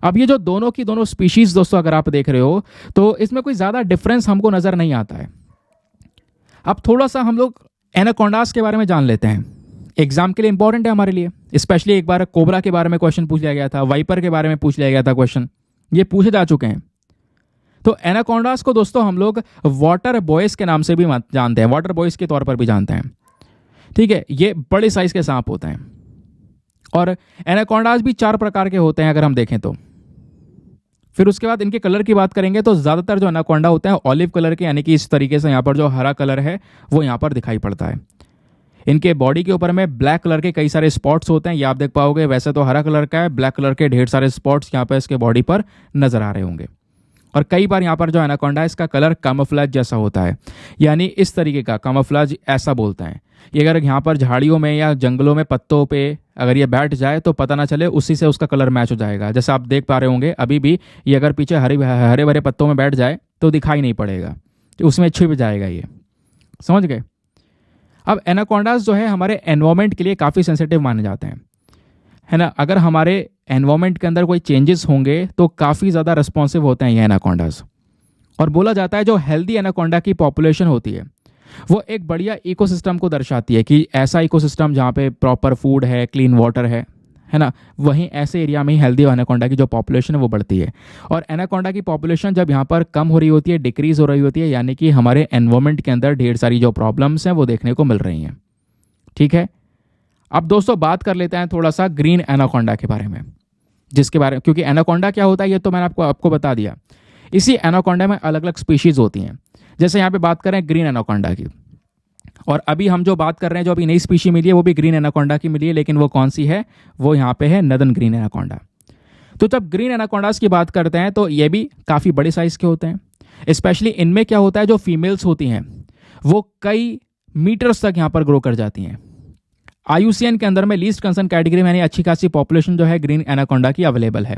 अब ये जो दोनों की दोनों स्पीशीज दोस्तों अगर आप देख रहे हो तो इसमें कोई ज़्यादा डिफरेंस हमको नज़र नहीं आता है। अब थोड़ा सा हम लोग एनाकोंडास के बारे में जान लेते हैं, एग्जाम के लिए इंपॉर्टेंट है हमारे लिए। स्पेशली एक बार कोबरा के बारे में क्वेश्चन पूछ लिया गया था, वाइपर के बारे में पूछ लिया गया था क्वेश्चन, ये पूछे जा चुके हैं। तो एनाकोंडास को दोस्तों हम लोग वाटर बॉयज के नाम से भी जानते हैं, वाटर बॉयज के तौर पर भी जानते हैं, ठीक है। ये बड़े साइज के सांप होते हैं और एनाकोंडास भी 4 प्रकार के होते हैं अगर हम देखें तो। फिर उसके बाद इनके कलर की बात करेंगे तो ज़्यादातर जो एनाकोंडा होते हैं ऑलिव कलर के, यानी कि इस तरीके से यहाँ पर जो हरा कलर है वो यहाँ पर दिखाई पड़ता है। इनके बॉडी के ऊपर में ब्लैक कलर के कई सारे स्पॉट्स होते हैं, ये आप देख पाओगे। वैसे तो हरा कलर का है, ब्लैक कलर के ढेर सारे स्पॉट्स यहाँ पर इसके बॉडी पर नजर आ रहे होंगे। और कई बार यहाँ पर जो एनाकोंडा है इसका कलर कैमोफ्लेज जैसा होता है, यानी इस तरीके का कैमोफ्लेज ऐसा बोलते हैं। ये अगर यहाँ पर झाड़ियों में या जंगलों में पत्तों पे अगर ये बैठ जाए तो पता ना चले, उसी से उसका कलर मैच हो जाएगा। जैसे आप देख पा रहे होंगे अभी भी, ये अगर पीछे हरे भरे पत्तों में बैठ जाए तो दिखाई नहीं पड़ेगा, तो उसमें छिप जाएगा ये, समझ गए। अब एनाकोंडास जो है हमारे एनवायरमेंट के लिए काफ़ी सेंसिटिव माने जाते हैं, है ना। अगर हमारे एनवायरमेंट के अंदर कोई चेंजेस होंगे तो काफ़ी ज़्यादा रिस्पॉन्सिव होते हैं ये एनाकोंडास। और बोला जाता है जो हेल्दी एनाकोंडा की पॉपुलेशन होती है वो एक बढ़िया इकोसिस्टम को दर्शाती है, कि ऐसा इकोसिस्टम जहाँ पे प्रॉपर फूड है, क्लीन वाटर है ना, वहीं ऐसे एरिया में ही हेल्दी एनाकोंडा की जो पॉपुलेशन है वो बढ़ती है। और एनाकोंडा की पॉपुलेशन जब यहाँ पर कम हो रही होती है, डिक्रीज हो रही होती है, यानी कि हमारे एनवायरमेंट के अंदर ढेर सारी जो प्रॉब्लम्स हैं वो देखने को मिल रही हैं, ठीक है। अब दोस्तों बात कर लेते हैं थोड़ा सा ग्रीन एनाकोंडा के बारे में, जिसके बारे में, क्योंकि एनाकोंडा क्या होता है ये तो मैंने आपको बता दिया। इसी एनाकोंडा में अलग अलग स्पीशीज होती हैं। जैसे यहाँ पे बात करें ग्रीन एनाकोंडा की, और अभी हम जो बात कर रहे हैं, जो अभी नई स्पीशी मिली है वो भी ग्रीन एनाकोंडा की मिली है, लेकिन वो कौन सी है? वो यहाँ पे है नदर्न ग्रीन एनाकोंडा। तो जब ग्रीन एनाकोंडास की बात करते हैं तो ये भी काफ़ी बड़े साइज के होते हैं। स्पेशली इनमें क्या होता है, जो फीमेल्स होती हैं वो कई मीटर्स तक यहाँ पर ग्रो कर जाती हैं। IUCN के अंदर में लीस्ट कंसर्न कैटेगरी में यानी अच्छी खासी पॉपुलेशन जो है ग्रीन एनाकोंडा की अवेलेबल है,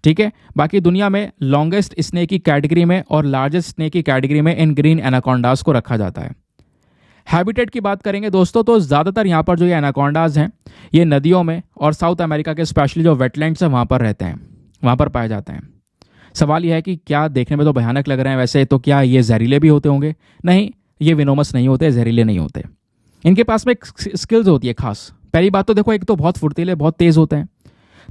ठीक है। बाकी दुनिया में लॉन्गेस्ट स्नेक की कैटेगरी में और लार्जेस्ट स्नेक की कैटेगरी में इन ग्रीन एनाकोंडास को रखा जाता है। हैबिटेट की बात करेंगे दोस्तों तो ज़्यादातर यहाँ पर जो ये एनाकोंडास हैं ये नदियों में और साउथ अमेरिका के स्पेशली जो वेटलैंड्स हैं वहाँ पर रहते हैं, वहाँ पर पाए जाते हैं। सवाल यह है कि क्या देखने में तो भयानक लग रहे हैं वैसे, तो क्या ये जहरीले भी होते होंगे? नहीं, ये विनोमस नहीं होते, जहरीले नहीं होते। इनके पास में एक स्किल्स होती है खास। पहली बात तो देखो, एक तो बहुत फुर्तीले, बहुत तेज़ होते हैं।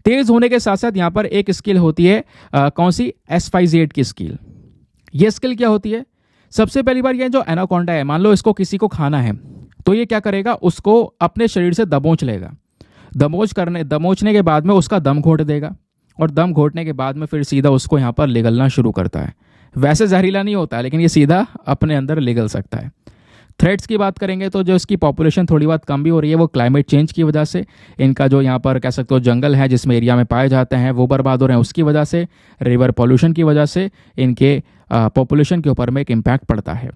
तेज होने के साथ साथ यहाँ पर एक स्किल होती है, कौन सी? एस्फाइजिएट की स्किल। ये स्किल क्या होती है? सबसे पहली बार ये जो एनाकोंडा है, मान लो इसको किसी को खाना है तो ये क्या करेगा, उसको अपने शरीर से दबोच लेगा। दबोचने के बाद में उसका दम घोट देगा, और दम घोटने के बाद में फिर सीधा उसको यहाँ पर लिगलना शुरू करता है। वैसे जहरीला नहीं होता है, लेकिन ये सीधा अपने अंदर लिगल सकता है। थ्रेट्स की बात करेंगे तो जो इसकी पॉपुलेशन थोड़ी बहुत कम भी हो रही है वो क्लाइमेट चेंज की वजह से। इनका जो यहाँ पर कह सकते हो जंगल है जिसमें एरिया में पाए जाते हैं वो बर्बाद हो रहे हैं, उसकी वजह से, रिवर पॉल्यूशन की वजह से इनके पॉपुलेशन के ऊपर में एक इम्पैक्ट पड़ता है।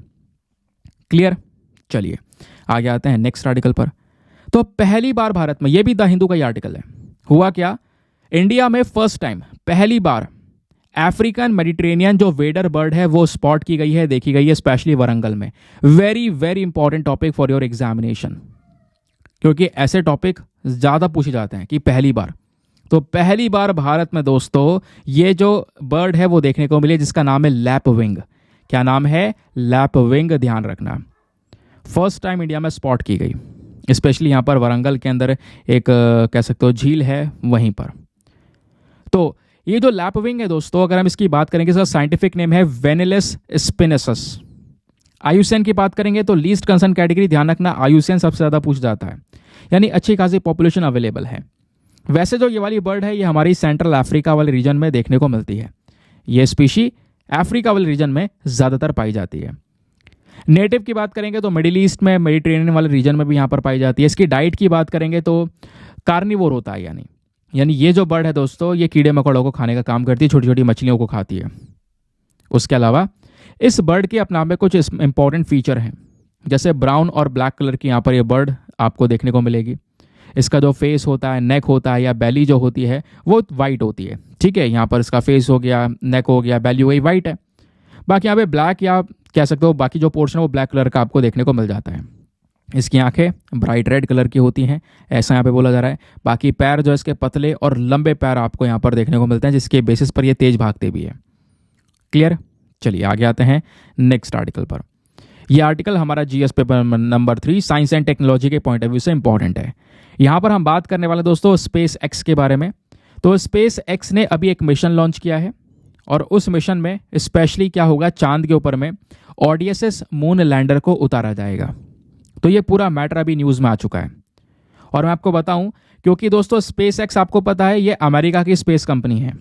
क्लियर? चलिए आगे आते हैं नेक्स्ट आर्टिकल पर। तो पहली बार भारत में, ये भी द हिंदू का ही आर्टिकल है, हुआ क्या, इंडिया में फर्स्ट टाइम पहली बार अफ्रीकन मेडिटेरेनियन जो वेडर बर्ड है वो स्पॉट की गई है, देखी गई है, स्पेशली वरंगल में। Very very important topic for your examination, क्योंकि ऐसे टॉपिक ज़्यादा पूछे जाते हैं कि पहली बार। तो पहली बार भारत में दोस्तों ये जो बर्ड है वो देखने को मिली, जिसका नाम है लैपविंग। क्या नाम है? लैपविंग, ध्यान रखना। फर्स्ट टाइम इंडिया में स्पॉट की गई, स्पेशली यहाँ पर वरंगल के अंदर एक कह सकते हो झील है वहीं पर। तो ये जो लैपविंग है दोस्तों, अगर हम इसकी बात करेंगे, इसका साइंटिफिक नेम है वेनिलस स्पिनेसस। IUCN की बात करेंगे तो लीस्ट कंसर्न कैटेगरी, ध्यान रखना IUCN सबसे ज़्यादा पूछ जाता है, यानी अच्छी खासी पॉपुलेशन अवेलेबल है। वैसे जो ये वाली बर्ड है ये हमारी सेंट्रल अफ्रीका वाले रीजन में देखने को मिलती है। ये स्पीशी अफ्रीका वाले रीजन में ज़्यादातर पाई जाती है। नेटिव की बात करेंगे तो मिडिल ईस्ट में, मेडिटेरेनियन वाले रीजन में भी यहाँ पर पाई जाती है। इसकी डाइट की बात करेंगे तो कार्निवोर होता है, यानी ये जो बर्ड है दोस्तों, ये कीड़े मकोड़ों को खाने का काम करती है, छोटी छोटी मछलियों को खाती है। उसके अलावा इस बर्ड के अपने आप में कुछ इंपॉर्टेंट फीचर हैं, जैसे ब्राउन और ब्लैक कलर की यहाँ पर ये बर्ड आपको देखने को मिलेगी। इसका जो फेस होता है, नेक होता है या बैली जो होती है वो वाइट होती है। ठीक है, यहाँ पर इसका फेस हो गया, नेक हो गया, बैली वही वाइट है। बाकी यहाँ पे ब्लैक या कह सकते हो बाकी जो पोर्शन है वो ब्लैक कलर का आपको देखने को मिल जाता है। इसकी आंखें ब्राइट रेड कलर की होती हैं, ऐसा यहाँ पे बोला जा रहा है। बाकी पैर जो इसके पतले और लंबे पैर आपको यहाँ पर देखने को मिलते हैं, जिसके बेसिस पर ये तेज भागते भी है। क्लियर? चलिए आगे आते हैं नेक्स्ट आर्टिकल पर। यह आर्टिकल हमारा GS paper number 3 science and technology के पॉइंट ऑफ व्यू से इंपॉर्टेंट है। यहाँ पर हम बात करने वाले दोस्तों स्पेस एक्स के बारे में। तो स्पेस एक्स ने अभी एक मिशन लॉन्च किया है और उस मिशन में स्पेशली क्या होगा, चांद के ऊपर में ओडियसस मून लैंडर को उतारा जाएगा। तो ये पूरा मैटर अभी न्यूज़ में आ चुका है और मैं आपको बताऊं, क्योंकि दोस्तों स्पेस एक्स आपको पता है ये अमेरिका की स्पेस कंपनी है।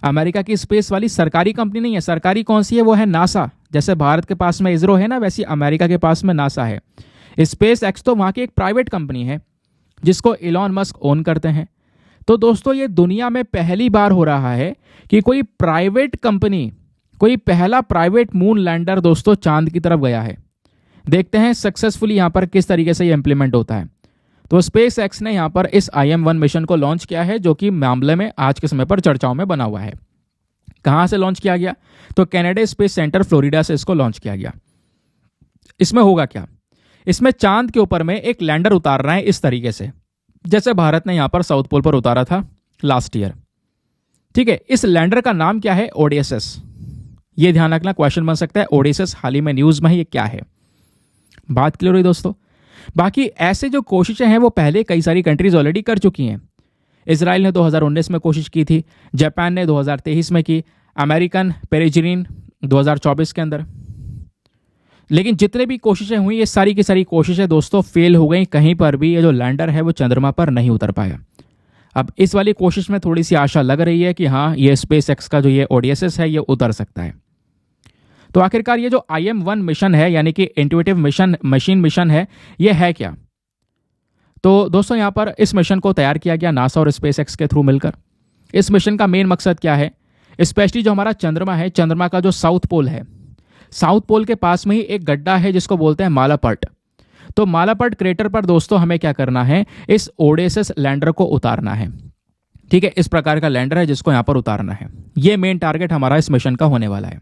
अमेरिका की स्पेस वाली सरकारी कंपनी नहीं है। सरकारी कौन सी है? वो है नासा। जैसे भारत के पास में इसरो है ना, वैसी अमेरिका के पास में नासा है। स्पेस एक्स तो वहाँ की एक प्राइवेट कंपनी है जिसको इलॉन मस्क ओन करते हैं। तो दोस्तों ये दुनिया में पहली बार हो रहा है कि कोई प्राइवेट कंपनी, कोई पहला प्राइवेट मून लैंडर दोस्तों चांद की तरफ गया है। देखते हैं सक्सेसफुली यहाँ पर किस तरीके से ये इंप्लीमेंट होता है। तो स्पेस एक्स ने यहाँ पर इस IM-1 मिशन को लॉन्च किया है, जो कि मामले में आज के समय पर चर्चाओं में बना हुआ है। कहाँ से लॉन्च किया गया? तो कनाडा स्पेस सेंटर फ्लोरिडा से इसको लॉन्च किया गया। इसमें होगा क्या? इसमें चांद के ऊपर में एक लैंडर उतार रहा है इस तरीके से, जैसे भारत ने यहाँ पर साउथ पोल पर उतारा था लास्ट ईयर। ठीक है, इस लैंडर का नाम क्या है? ओडेसस। ये ध्यान रखना, क्वेश्चन बन सकता है। ओडेसस हाल ही में न्यूज में है, ये क्या है? बात क्लियर हुई दोस्तों? बाकी ऐसे जो कोशिशें हैं वो पहले कई सारी कंट्रीज ऑलरेडी कर चुकी हैं। इजराइल ने 2019 में कोशिश की थी, जापान ने 2023 में की, अमेरिकन पेरिजिन 2024 के अंदर। लेकिन जितने भी कोशिशें हुई, ये सारी की सारी कोशिशें दोस्तों फेल हो गई। कहीं पर भी ये जो लैंडर है वो चंद्रमा पर नहीं उतर पाया। अब इस वाली कोशिश में थोड़ी सी आशा लग रही है कि हाँ, ये स्पेस एक्स का जो ये ओडियसस है ये उतर सकता है। तो आखिरकार ये जो IM-1 मिशन है, यानी कि इंट्यूटिव मशीन मिशन है, ये है क्या? तो दोस्तों यहाँ पर इस मिशन को तैयार किया गया नासा और स्पेस एक्स के थ्रू मिलकर। इस मिशन का मेन मकसद क्या है? स्पेशली जो हमारा चंद्रमा है, चंद्रमा का जो साउथ पोल है, साउथ पोल के पास में ही एक गड्ढा है जिसको बोलते हैं मालापर्ट। तो मालापर्ट क्रेटर पर दोस्तों हमें क्या करना है? इस ओडेसस लैंडर को उतारना है। ठीक है, इस प्रकार का लैंडर है जिसको यहाँ पर उतारना है। ये मेन टारगेट हमारा इस मिशन का होने वाला है।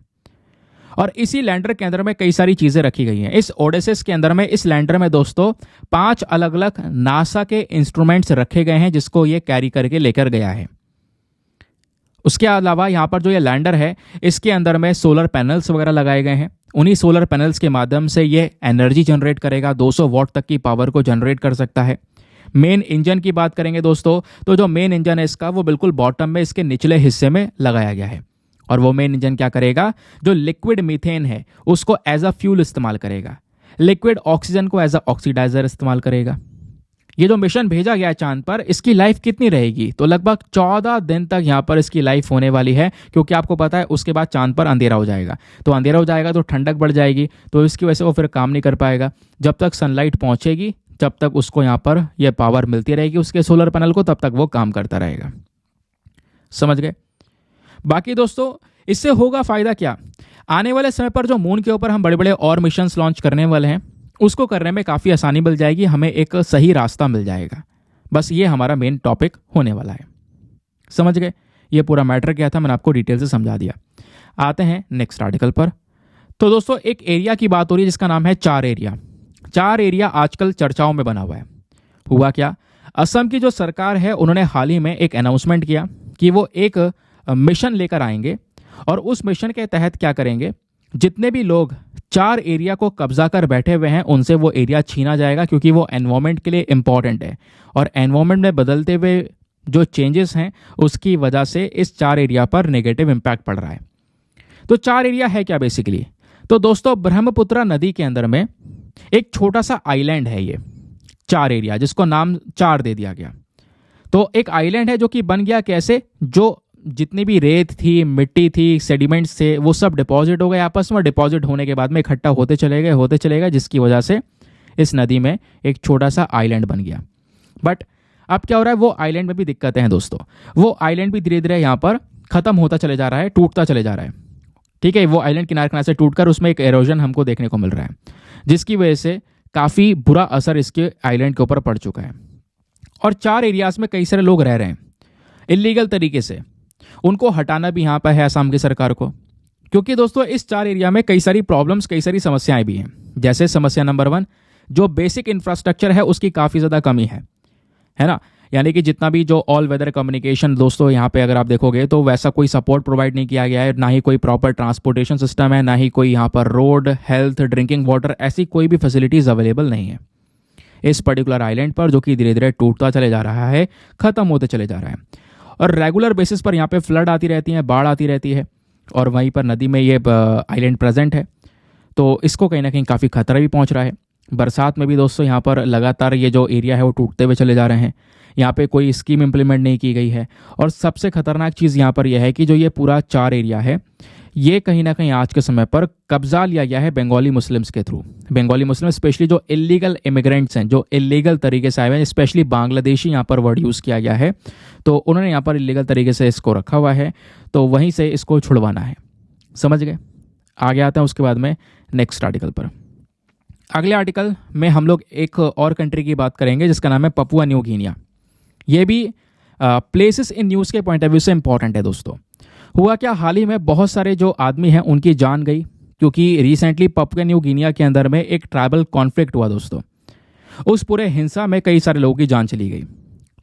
और इसी लैंडर के अंदर में कई सारी चीजें रखी गई हैं। इस ओडेसस के अंदर में, इस लैंडर में दोस्तों 5 अलग अलग नासा के इंस्ट्रूमेंट्स रखे गए हैं जिसको ये कैरी करके लेकर गया है। उसके अलावा यहाँ पर जो ये लैंडर है, इसके अंदर में सोलर पैनल्स वगैरह लगाए गए हैं। उन्हीं सोलर पैनल्स के माध्यम से ये एनर्जी जनरेट करेगा, 200 वॉट तक की पावर को जनरेट कर सकता है। मेन इंजन की बात करेंगे दोस्तों, तो जो मेन इंजन है इसका, वो बिल्कुल बॉटम में इसके निचले हिस्से में लगाया गया है। और वो मेन इंजन क्या करेगा? जो लिक्विड मीथेन है उसको एज अ फ्यूल इस्तेमाल करेगा, लिक्विड ऑक्सीजन को एज अ ऑक्सीडाइजर इस्तेमाल करेगा। ये जो मिशन भेजा गया है चांद पर, इसकी लाइफ कितनी रहेगी? तो लगभग 14 दिन तक यहाँ पर इसकी लाइफ होने वाली है, क्योंकि आपको पता है उसके बाद चांद पर अंधेरा हो जाएगा। तो अंधेरा हो जाएगा तो ठंडक बढ़ जाएगी, तो इसकी वजह से वो फिर काम नहीं कर पाएगा। जब तक सनलाइट पहुंचेगी जब तक उसको यहाँ पर यह पावर मिलती रहेगी उसके सोलर पैनल को, तब तक वो काम करता रहेगा। समझ गए? बाकी दोस्तों इससे होगा फायदा क्या? आने वाले समय पर जो मून के ऊपर हम बड़े बड़े और मिशंस लॉन्च करने वाले हैं, उसको करने में काफ़ी आसानी मिल जाएगी, हमें एक सही रास्ता मिल जाएगा। बस ये हमारा मेन टॉपिक होने वाला है। समझ गए? ये पूरा मैटर क्या था मैंने आपको डिटेल से समझा दिया। आते हैं नेक्स्ट आर्टिकल पर। तो दोस्तों एक एरिया की बात हो रही है जिसका नाम है चार एरिया। चार एरिया आजकल चर्चाओं में बना हुआ है। हुआ क्या? असम की जो सरकार है उन्होंने हाल ही में एक अनाउंसमेंट किया कि वो एक मिशन लेकर आएंगे और उस मिशन के तहत क्या करेंगे, जितने भी लोग चार एरिया को कब्जा कर बैठे हुए हैं उनसे वो एरिया छीना जाएगा, क्योंकि वो एनवायरनमेंट के लिए इंपॉर्टेंट है और एनवायरनमेंट में बदलते हुए जो चेंजेस हैं उसकी वजह से इस चार एरिया पर नेगेटिव इम्पैक्ट पड़ रहा है। तो चार एरिया है क्या बेसिकली? तो दोस्तों ब्रह्मपुत्र नदी के अंदर में एक छोटा सा आइलैंड है, ये चार एरिया, जिसको नाम चार दे दिया गया। तो एक आइलैंड है जो कि बन गया कैसे? जो जितनी भी रेत थी, मिट्टी थी, सेडिमेंट्स थे, वो सब डिपॉजिट हो गए आपस में। डिपॉजिट होने के बाद में इकट्ठा होते चले गए, जिसकी वजह से इस नदी में एक छोटा सा आइलैंड बन गया। बट अब क्या हो रहा है, वो आइलैंड में भी दिक्कतें हैं दोस्तों। वो आइलैंड भी धीरे धीरे यहाँ पर खत्म होता चले जा रहा है, टूटता चले जा रहा है। ठीक है, वो आइलैंड किनारे किनारे से टूटकर उसमें एक एरोजन हमको देखने को मिल रहा है, जिसकी वजह से काफ़ी बुरा असर इसके आइलैंड के ऊपर पड़ चुका है। और 4 एरियाज में कई सारे लोग रह रहे हैं इलीगल तरीके से। उनको हटाना भी यहाँ पर है असम की सरकार को, क्योंकि दोस्तों इस 4 एरिया में कई सारी प्रॉब्लम्स, कई सारी समस्याएं भी हैं। जैसे समस्या नंबर 1, जो बेसिक इंफ्रास्ट्रक्चर है उसकी काफ़ी ज़्यादा कमी है ना। यानी कि जितना भी जो ऑल वेदर कम्युनिकेशन दोस्तों यहाँ पे अगर आप देखोगे तो वैसा कोई सपोर्ट प्रोवाइड नहीं किया गया है, ना ही कोई प्रॉपर ट्रांसपोर्टेशन सिस्टम है, ना ही कोई यहाँ पर रोड, हेल्थ, ड्रिंकिंग वाटर, ऐसी कोई भी फैसिलिटीज़ अवेलेबल नहीं है इस पर्टिकुलर आइलैंड पर, जो कि धीरे धीरे टूटता चले जा रहा है, ख़त्म होते चले जा रहा है। और रेगुलर बेसिस पर यहाँ पे फ्लड आती रहती है, बाढ़ आती रहती है, और वहीं पर नदी में ये आइलैंड प्रेजेंट है, तो इसको कहीं ना कहीं काफ़ी खतरा भी पहुँच रहा है। बरसात में भी दोस्तों यहाँ पर लगातार ये जो एरिया है वो टूटते हुए चले जा रहे हैं। यहाँ पे कोई स्कीम इम्प्लीमेंट नहीं की गई है। और सबसे खतरनाक चीज़ यहाँ पर यह है कि जो ये पूरा 4 एरिया है, ये कहीं ना कहीं आज के समय पर कब्जा लिया गया है बंगाली मुस्लिम्स के थ्रू। बंगाली मुस्लिम स्पेशली जो इलीगल इमिग्रेंट्स हैं, जो इलीगल तरीके से आए हुए हैं, स्पेशली बांग्लादेशी यहाँ पर वर्ड यूज़ किया गया है, तो उन्होंने यहाँ पर इलीगल तरीके से इसको रखा हुआ है, तो वहीं से इसको छुड़वाना है। समझ गए? आगे आते हैं उसके बाद में नेक्स्ट आर्टिकल पर। अगले आर्टिकल में हम लोग एक और कंट्री की बात करेंगे जिसका नाम है पपुआ न्यू गिनिया। ये भी प्लेसेस इन न्यूज़ के पॉइंट ऑफ व्यू से इंपॉर्टेंट है दोस्तों। हुआ क्या, हाल ही में बहुत सारे जो आदमी हैं उनकी जान गई, क्योंकि रिसेंटली पपुआ न्यू गिनिया के अंदर में एक ट्राइबल कॉन्फ्लिक्ट हुआ दोस्तों। उस पूरे हिंसा में कई सारे लोगों की जान चली गई।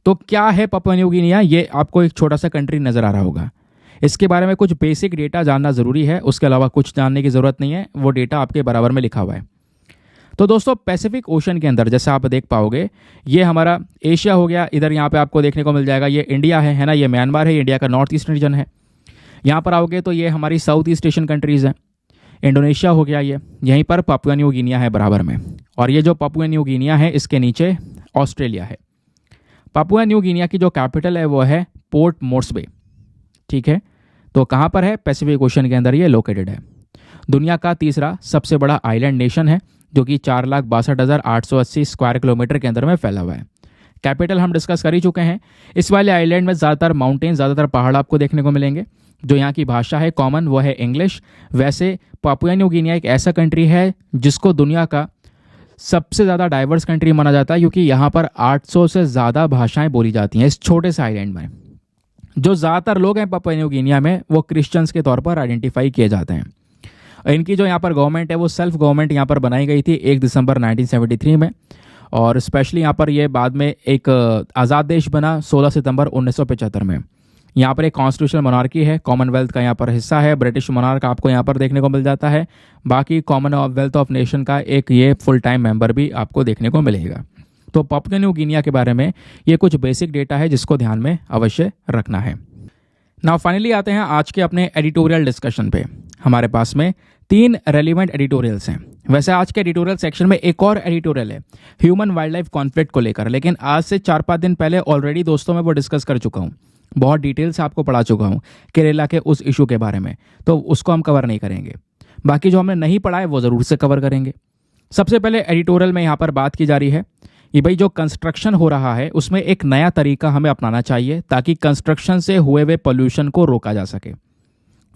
तो क्या है पपुआ न्यू गिनिया, ये आपको एक छोटा सा कंट्री नज़र आ रहा होगा। इसके बारे में कुछ बेसिक डेटा जानना ज़रूरी है, उसके अलावा कुछ जानने की ज़रूरत नहीं है, वो डेटा आपके बराबर में लिखा हुआ है। तो दोस्तों पैसिफिक ओशन के अंदर जैसे आप देख पाओगे, ये हमारा एशिया हो गया, इधर यहाँ पे आपको देखने को मिल जाएगा ये इंडिया है ना, ये म्यांमार है, इंडिया का नॉर्थ ईस्टर्न रीजन है। यहाँ पर आओगे तो ये हमारी साउथ ईस्ट एशियन कंट्रीज़ हैं। इंडोनेशिया हो गया, ये यहीं पर पपुआ न्यू गिनिया है बराबर में। और ये जो पपुआ न्यू गिनिया है इसके नीचे ऑस्ट्रेलिया है। पपुआ न्यू गिनिया की जो कैपिटल है वो है पोर्ट मोर्सबे। ठीक है, तो कहाँ पर है, पैसिफिक ओशन के अंदर ये लोकेटेड है। दुनिया का तीसरा सबसे बड़ा आइलैंड नेशन है, जो कि 4,62,880 स्क्वायर किलोमीटर के अंदर में फैला हुआ है। कैपिटल हम डिस्कस कर ही चुके हैं। इस वाले आइलैंड में ज़्यादातर माउंटेन, ज़्यादातर पहाड़ आपको देखने को मिलेंगे। जो यहाँ की भाषा है कॉमन वो है इंग्लिश। वैसे पपुआ न्यू गिनिया एक ऐसा कंट्री है जिसको दुनिया का सबसे ज़्यादा डाइवर्स कंट्री माना जाता है, क्योंकि यहाँ पर 800 से ज़्यादा भाषाएं बोली जाती हैं इस छोटे से आइलैंड में। जो ज़्यादातर लोग हैं पपुआ न्यू गिनिया में वो क्रिश्चियंस के तौर पर आइडेंटिफाई किए जाते हैं। इनकी जो यहाँ पर गवर्नमेंट है वो सेल्फ गवर्नमेंट यहाँ पर बनाई गई थी 1 दिसंबर 1973 में। और स्पेशली यहाँ पर ये बाद में एक आज़ाद देश बना 16 सितंबर 1975 में। यहाँ पर एक कॉन्स्टिट्यूशनल मोनार्की है, कॉमनवेल्थ का यहाँ पर हिस्सा है। ब्रिटिश मोनार्क आपको यहाँ पर देखने को मिल जाता है। बाकी कॉमनवेल्थ ऑफ नेशन का एक ये फुल टाइम मेंबर भी आपको देखने को मिलेगा। तो पपुआ न्यू गिनिया के बारे में ये कुछ बेसिक डेटा है जिसको ध्यान में अवश्य रखना है। नाउ फाइनली आते हैं आज के अपने एडिटोरियल डिस्कशन पे। हमारे पास में 3 रेलिवेंट एडिटोरियल्स हैं। वैसे आज के एडिटोरियल सेक्शन में एक और एडिटोरियल है ह्यूमन वाइल्ड लाइफ कॉन्फ्लिक्ट को लेकर, लेकिन आज से 4-5 दिन पहले ऑलरेडी दोस्तों मैं वो डिस्कस कर चुका हूँ, बहुत डिटेल से आपको पढ़ा चुका हूँ केरला के उस इशू के बारे में, तो उसको हम कवर नहीं करेंगे। बाकी जो हमने नहीं पढ़ा है वो ज़रूर से कवर करेंगे। सबसे पहले एडिटोरियल में यहाँ पर बात की जा रही है कि भाई जो कंस्ट्रक्शन हो रहा है उसमें एक नया तरीका हमें अपनाना चाहिए ताकि कंस्ट्रक्शन से हुए हुए पोल्यूशन को रोका जा सके।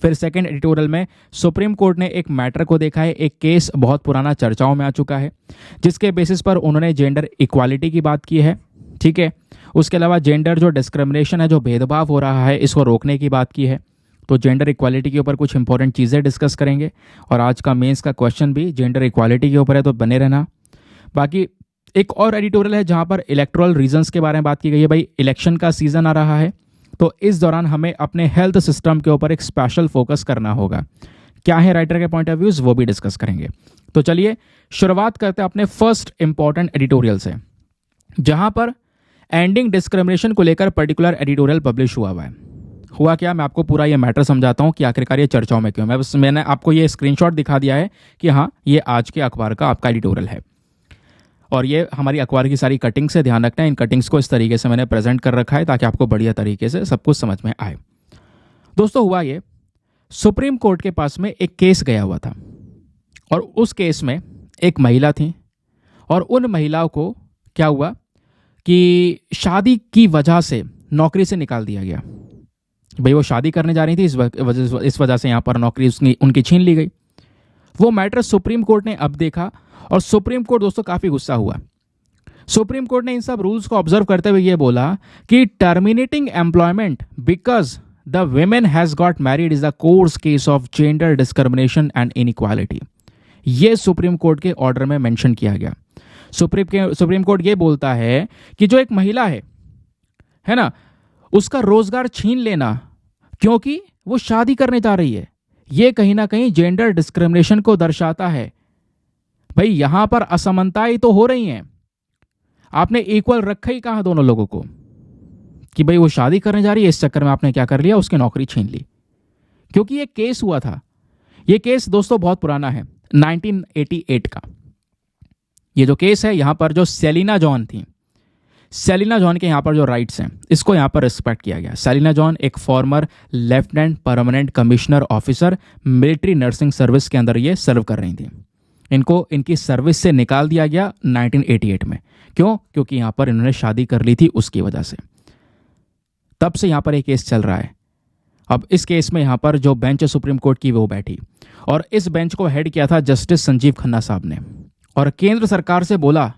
फिर सेकंड एडिटोरियल में सुप्रीम कोर्ट ने एक मैटर को देखा है, एक केस बहुत पुराना चर्चाओं में आ चुका है, जिसके बेसिस पर उन्होंने जेंडर इक्वालिटी की बात की है। ठीक है, उसके अलावा जेंडर जो डिस्क्रिमिनेशन है, जो भेदभाव हो रहा है, इसको रोकने की बात की है। तो जेंडर इक्वालिटी के ऊपर कुछ इंपॉर्टेंट चीज़ें डिस्कस करेंगे और आज का मेंस का क्वेश्चन भी जेंडर इक्वालिटी के ऊपर है, तो बने रहना। बाकी एक और एडिटोरियल है जहाँ पर इलेक्टोरल रीजंस के बारे में बात की गई है। भाई इलेक्शन का सीजन आ रहा है, तो इस दौरान हमें अपने हेल्थ सिस्टम के ऊपर एक स्पेशल फोकस करना होगा। क्या है राइटर के पॉइंट ऑफ व्यूज, वो भी डिस्कस करेंगे। तो चलिए शुरुआत करते हैं अपने फर्स्ट इंपॉर्टेंट एडिटोरियल से, जहां पर एंडिंग डिस्क्रिमिनेशन को लेकर पर्टिकुलर एडिटोरियल पब्लिश हुआ है। हुआ क्या, मैं आपको पूरा ये मैटर समझाता हूँ कि आखिरकार ये चर्चाओं में क्यों। मैंने आपको ये स्क्रीनशॉट दिखा दिया है कि हाँ ये आज के अखबार का आपका एडिटोरियल है, और ये हमारी अखबार की सारी कटिंग्स से ध्यान रखना है। इन कटिंग्स को इस तरीके से मैंने प्रेजेंट कर रखा है ताकि आपको बढ़िया तरीके से सब कुछ समझ में आए। दोस्तों हुआ ये, सुप्रीम कोर्ट के पास में एक केस गया हुआ था और उस केस में एक महिला थी और उन महिलाओं को क्या हुआ कि शादी की वजह से नौकरी से निकाल दिया गया। भाई वो शादी करने जा रही थी, इस वजह से यहाँ पर नौकरी उनकी छीन ली गई। वो मैटर सुप्रीम कोर्ट ने अब देखा और सुप्रीम कोर्ट दोस्तों काफ़ी गुस्सा हुआ। सुप्रीम कोर्ट ने इन सब रूल्स को ऑब्जर्व करते हुए ये बोला कि terminating employment because the women has got married is a course case of gender discrimination and inequality. ये सुप्रीम कोर्ट के ऑर्डर में मेंशन किया गया। सुप्रीम कोर्ट ये बोलता है कि जो एक महिला है ना, उसका रोजगार छीन लेना क्योंकि वो शादी करने जा रही है, ये कहीं ना कहीं जेंडर डिस्क्रिमिनेशन को दर्शाता है। भाई यहां पर असमानताएं तो हो रही हैं, आपने इक्वल रखा ही कहां दोनों लोगों को कि भाई वो शादी करने जा रही है, इस चक्कर में आपने क्या कर लिया, उसकी नौकरी छीन ली। क्योंकि ये केस हुआ था, ये केस दोस्तों बहुत पुराना है, 1988 का। ये जो केस है, यहां पर जो सेलिना जॉन थी, सेलिना जॉन के यहाँ पर जो राइट्स हैं इसको यहाँ पर रिस्पेक्ट किया गया। सेलिना जॉन एक farmer lieutenant permanent commissioner officer military nursing service के अंदर ये सर्व कर रही थी। इनको इनकी सर्विस से निकाल दिया गया 1988 में। क्यों? क्योंकि यहाँ पर इन्होंने शादी कर ली थी, उसकी वजह से। तब से यहाँ पर एक केस चल रहा है। अब इस केस में यहाँ पर जो बेंच है सुप्रीम कोर्ट की वो बैठी और इस बेंच को हेड किया था जस्टिस संजीव खन्ना साहब ने, और केंद्र सरकार से बोला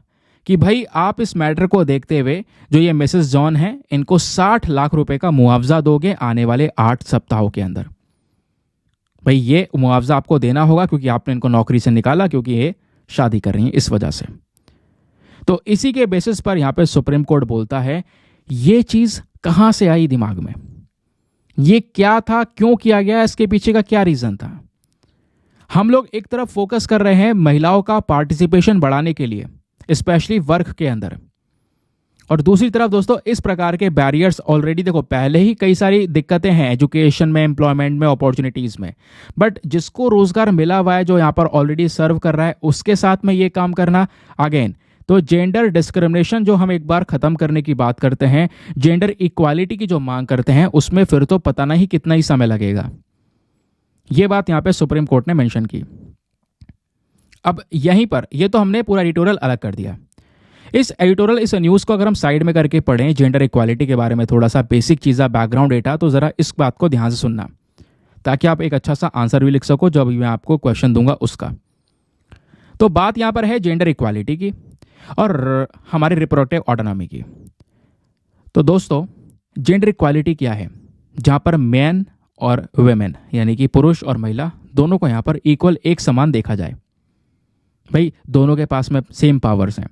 कि भाई आप इस मैटर को देखते हुए जो ये मिसेस जॉन हैं इनको 60 लाख रुपए का मुआवजा दोगे आने वाले 8 सप्ताहों के अंदर। भाई ये मुआवजा आपको देना होगा क्योंकि आपने इनको नौकरी से निकाला, क्योंकि ये शादी कर रही हैं इस वजह से। तो इसी के बेसिस पर यहां पे सुप्रीम कोर्ट बोलता है ये चीज कहां से आई दिमाग में, ये क्या था, क्यों किया गया, इसके पीछे का क्या रीजन था। हम लोग एक तरफ फोकस कर रहे हैं महिलाओं का पार्टिसिपेशन बढ़ाने के लिए, स्पेशली वर्क के अंदर, और दूसरी तरफ दोस्तों इस प्रकार के बैरियर्स ऑलरेडी देखो पहले ही कई सारी दिक्कतें हैं एजुकेशन में, एम्प्लॉयमेंट में, अपॉर्चुनिटीज में, बट जिसको रोजगार मिला हुआ है, जो यहाँ पर ऑलरेडी सर्व कर रहा है, उसके साथ में ये काम करना अगेन तो जेंडर डिस्क्रिमिनेशन जो हम एक बार खत्म करने की बात करते हैं, जेंडर इक्वालिटी की जो मांग करते हैं, उसमें फिर तो पता नहीं कितना ही समय लगेगा। ये बात यहाँ पे सुप्रीम कोर्ट ने मेंशन की। अब यहीं पर ये तो हमने पूरा एडिटोरियल अलग कर दिया। इस न्यूज़ को अगर हम साइड में करके पढ़ें, जेंडर इक्वालिटी के बारे में थोड़ा सा बेसिक चीज़ा बैकग्राउंड डेटा, तो ज़रा इस बात को ध्यान से सुनना ताकि आप एक अच्छा सा आंसर भी लिख सको जो अभी मैं आपको क्वेश्चन दूंगा उसका। तो बात यहाँ पर है जेंडर इक्वालिटी की और हमारी रिप्रोडक्टिव ऑटोनॉमी की। तो दोस्तों जेंडर इक्वालिटी क्या है? जहाँ पर मैन और वेमेन यानी कि पुरुष और महिला दोनों को यहाँ पर इक्वल, एक समान देखा जाए। भाई दोनों के पास में सेम पावर्स हैं,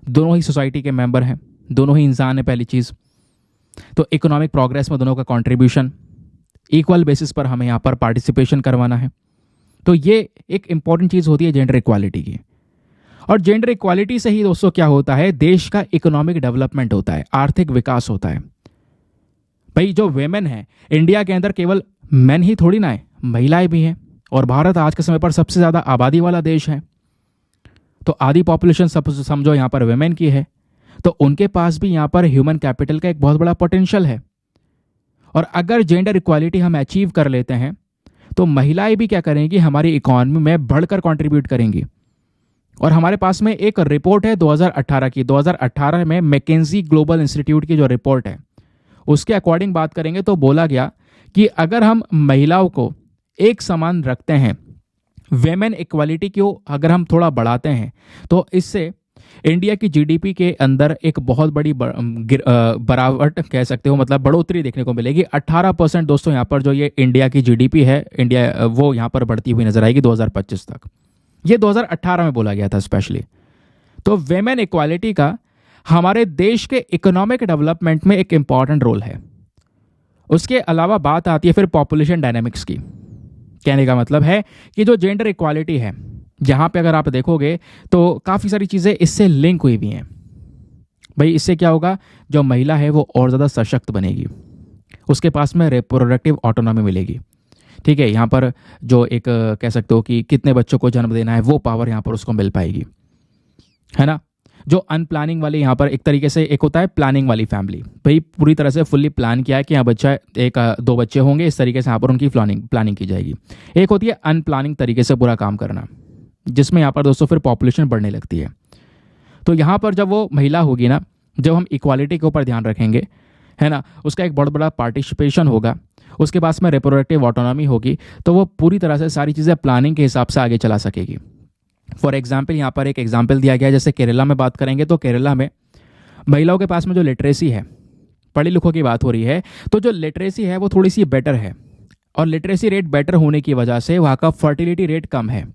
दोनों ही सोसाइटी के मेंबर हैं, दोनों ही इंसान है पहली चीज़। तो इकोनॉमिक प्रोग्रेस में दोनों का कंट्रीब्यूशन इक्वल बेसिस पर हमें यहाँ पर पार्टिसिपेशन करवाना है। तो ये एक इंपॉर्टेंट चीज़ होती है जेंडर इक्वालिटी की। और जेंडर इक्वालिटी से ही दोस्तों क्या होता है, देश का इकोनॉमिक डेवलपमेंट होता है, आर्थिक विकास होता है। भाई जो वेमेन है इंडिया के अंदर केवल मेन ही थोड़ी ना है, महिलाएं भी हैं, और भारत आज के समय पर सबसे ज़्यादा आबादी वाला देश है। तो आधी पॉपुलेशन सब समझो यहाँ पर वेमेन की है, तो उनके पास भी यहाँ पर ह्यूमन कैपिटल का एक बहुत बड़ा पोटेंशियल है। और अगर जेंडर इक्वालिटी हम अचीव कर लेते हैं तो महिलाएं भी क्या करेंगी, हमारी इकोनॉमी में बढ़कर कंट्रीब्यूट करेंगी। और हमारे पास में एक रिपोर्ट है 2018 की, 2018 में मैकेंजी ग्लोबल इंस्टीट्यूट की जो रिपोर्ट है उसके अकॉर्डिंग बात करेंगे तो बोला गया कि अगर हम महिलाओं को एक समान रखते हैं, वेमेन इक्वालिटी को अगर हम थोड़ा बढ़ाते हैं, तो इससे इंडिया की जीडीपी के अंदर एक बहुत बड़ी बरावट कह सकते हो, मतलब बढ़ोतरी देखने को मिलेगी। 18% दोस्तों यहाँ पर जो ये इंडिया की जीडीपी है, इंडिया वो यहाँ पर बढ़ती हुई नजर आएगी 2025 तक। ये 2018 में बोला गया था स्पेशली। तो वेमेन इक्वालिटी का हमारे देश के इकोनॉमिक डेवलपमेंट में एक इंपॉर्टेंट रोल है। उसके अलावा बात आती है फिर पॉपुलेशन डायनेमिक्स की। कहने का मतलब है कि जो जेंडर इक्वालिटी है, जहाँ पे अगर आप देखोगे तो काफ़ी सारी चीज़ें इससे लिंक हुई भी हैं। भाई इससे क्या होगा, जो महिला है वो और ज़्यादा सशक्त बनेगी, उसके पास में रिप्रोडक्टिव ऑटोनॉमी मिलेगी। ठीक है, यहाँ पर जो एक कह सकते हो कि कितने बच्चों को जन्म देना है वो पावर यहाँ पर उसको मिल पाएगी, है ना। जो अनप्लानिंग वाली यहाँ पर एक तरीके से एक होता है प्लानिंग वाली फैमिली, भाई पूरी तरह से फुल्ली प्लान किया है कि यहाँ बच्चा एक दो बच्चे होंगे, इस तरीके से यहाँ पर उनकी प्लानिंग की जाएगी। एक होती है अनप्लानिंग तरीके से पूरा काम करना, जिसमें यहाँ पर दोस्तों फिर पॉपुलेशन बढ़ने लगती है। तो यहाँ पर जब वो महिला होगी ना, जब हम इक्वालिटी के ऊपर ध्यान रखेंगे, है ना, उसका एक बहुत बड़ा पार्टिसिपेशन होगा, उसके पास में रिप्रोडक्टिव ऑटोनॉमी होगी, तो वो पूरी तरह से सारी चीज़ें प्लानिंग के हिसाब से आगे चला सकेगी। फॉर एग्जाम्पल यहाँ पर एक एग्जाम्पल दिया गया है, जैसे केरला में बात करेंगे तो केरला में महिलाओं के पास में जो लिटरेसी है, पढ़े लिखों की बात हो रही है, तो जो लिटरेसी है वो थोड़ी सी बेटर है, और लिटरेसी रेट बेटर होने की वजह से वहाँ का फर्टिलिटी रेट कम है।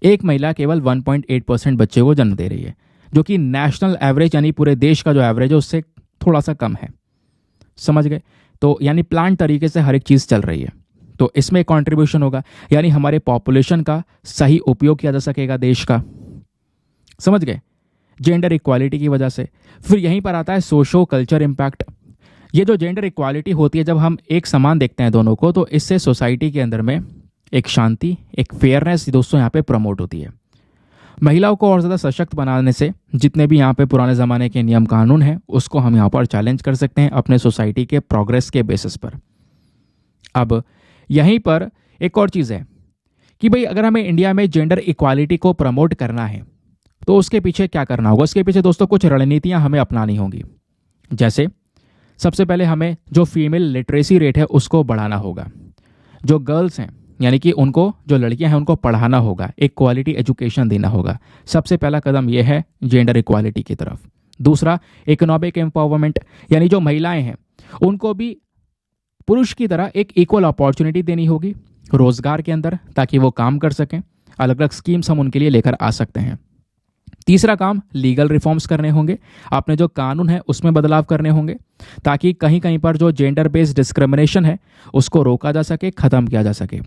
एक महिला केवल 1.8% बच्चे को जन्म दे रही है, जो कि नेशनल एवरेज यानी पूरे देश का जो एवरेज है उससे थोड़ा सा कम है। समझ गए? तो यानी प्लान तरीके से हर एक चीज़ चल रही है, तो इसमें एक कॉन्ट्रीब्यूशन होगा, यानी हमारे पॉपुलेशन का सही उपयोग किया जा सकेगा देश का। समझ गए? जेंडर इक्वालिटी की वजह से। फिर यहीं पर आता है सोशो कल्चर इम्पैक्ट। ये जो जेंडर इक्वालिटी होती है, जब हम एक समान देखते हैं दोनों को, तो इससे सोसाइटी के अंदर में एक शांति, एक फेयरनेस दोस्तों यहाँ पे प्रमोट होती है। महिलाओं को और ज़्यादा सशक्त बनाने से जितने भी यहाँ पे पुराने ज़माने के नियम कानून हैं, उसको हम यहाँ पर चैलेंज कर सकते हैं अपने सोसाइटी के प्रोग्रेस के बेसिस पर। अब यहीं पर एक और चीज़ है कि भाई अगर हमें इंडिया में जेंडर इक्वालिटी को प्रमोट करना है तो उसके पीछे क्या करना होगा? उसके पीछे दोस्तों कुछ रणनीतियाँ हमें अपनानी होंगी। जैसे सबसे पहले हमें जो फीमेल लिटरेसी रेट है उसको बढ़ाना होगा। जो गर्ल्स हैं यानी कि उनको, जो लड़कियां हैं उनको पढ़ाना होगा, एक क्वालिटी एजुकेशन देना होगा। सबसे पहला कदम यह है जेंडर इक्वालिटी की तरफ। दूसरा, इकोनॉमिक एम्पावरमेंट, यानी जो महिलाएं हैं उनको भी पुरुष की तरह एक इक्वल अपॉर्चुनिटी देनी होगी रोजगार के अंदर, ताकि वो काम कर सकें। अलग अलग स्कीम्स हम उनके लिए लेकर आ सकते हैं। तीसरा काम, लीगल रिफॉर्म्स करने होंगे, अपने जो कानून है उसमें बदलाव करने होंगे, ताकि कहीं कहीं पर जो जेंडर बेस्ड डिस्क्रिमिनेशन है उसको रोका जा सके, ख़त्म किया जा सके।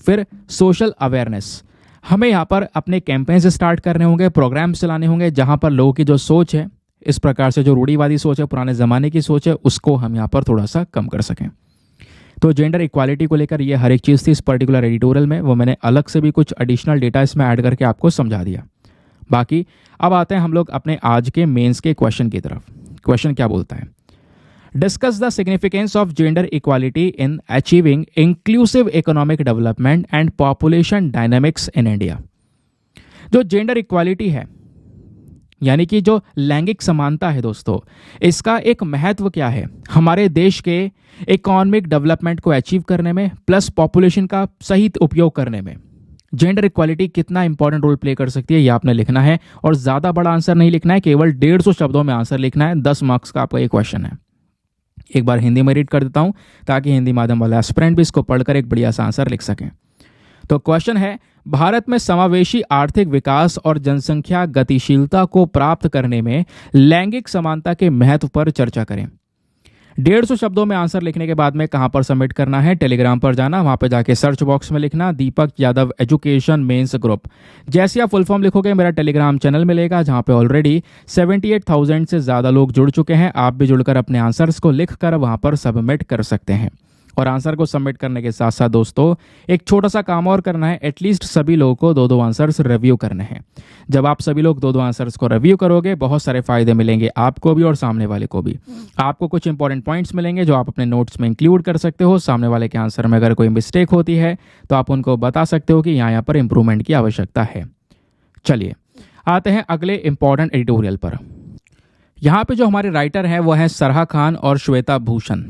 फिर सोशल अवेयरनेस, हमें यहाँ पर अपने कैंपेन्स स्टार्ट करने होंगे, प्रोग्राम्स चलाने होंगे, जहाँ पर लोगों की जो सोच है, इस प्रकार से जो रूढ़िवादी सोच है, पुराने ज़माने की सोच है, उसको हम यहाँ पर थोड़ा सा कम कर सकें। तो जेंडर इक्वालिटी को लेकर ये हर एक चीज़ थी इस पर्टिकुलर एडिटोरियल में, वो मैंने अलग से भी कुछ एडिशनल डेटा इसमें ऐड करके आपको समझा दिया। बाकी अब आते हैं हम लोग अपने आज के मेंस के क्वेश्चन की तरफ। क्वेश्चन क्या बोलता है? Discuss the significance of gender equality in achieving inclusive economic development and population dynamics in India. जो जेंडर इक्वालिटी है यानी कि जो लैंगिक समानता है दोस्तों, इसका एक महत्व क्या है हमारे देश के इकोनॉमिक डेवलपमेंट को अचीव करने में, प्लस पॉपुलेशन का सही उपयोग करने में जेंडर इक्वालिटी कितना इंपॉर्टेंट रोल प्ले कर सकती है, ये आपने लिखना है। और ज़्यादा बड़ा आंसर नहीं लिखना है, केवल 150 शब्दों में आंसर लिखना है। 10 मार्क्स का आपका ये क्वेश्चन है। एक बार हिंदी में रीड कर देता हूं ताकि हिंदी माध्यम वाले एस्पिरेंट भी इसको पढ़कर एक बढ़िया सा आंसर लिख सकें। तो क्वेश्चन है, भारत में समावेशी आर्थिक विकास और जनसंख्या गतिशीलता को प्राप्त करने में लैंगिक समानता के महत्व पर चर्चा करें। 150 शब्दों में आंसर लिखने के बाद में कहां पर सबमिट करना है? टेलीग्राम पर जाना, वहां पर जाके सर्च बॉक्स में लिखना दीपक यादव एजुकेशन मेंस ग्रुप। जैसे आप फुल फॉर्म लिखोगे मेरा टेलीग्राम चैनल मिलेगा, जहां पे ऑलरेडी 78,000 से ज़्यादा लोग जुड़ चुके हैं। आप भी जुड़कर अपने आंसर्स को लिखकर वहां पर सबमिट कर सकते हैं। और आंसर को सबमिट करने के साथ साथ दोस्तों एक छोटा सा काम और करना है, एटलीस्ट सभी लोगों को 2-2 आंसर्स रिव्यू करने हैं। जब आप सभी लोग 2-2 आंसर्स को रिव्यू करोगे, बहुत सारे फायदे मिलेंगे आपको भी और सामने वाले को भी। आपको कुछ इंपॉर्टेंट पॉइंट्स मिलेंगे जो आप अपने नोट्स में इंक्लूड कर सकते हो। सामने वाले के आंसर में अगर कोई मिस्टेक होती है तो आप उनको बता सकते हो कि यहाँ पर इंप्रूवमेंट की आवश्यकता है। चलिए आते हैं अगले इंपॉर्टेंट एडिटोरियल पर। यहाँ पे जो हमारे राइटर हैं वो हैं सरहा खान और श्वेता भूषण।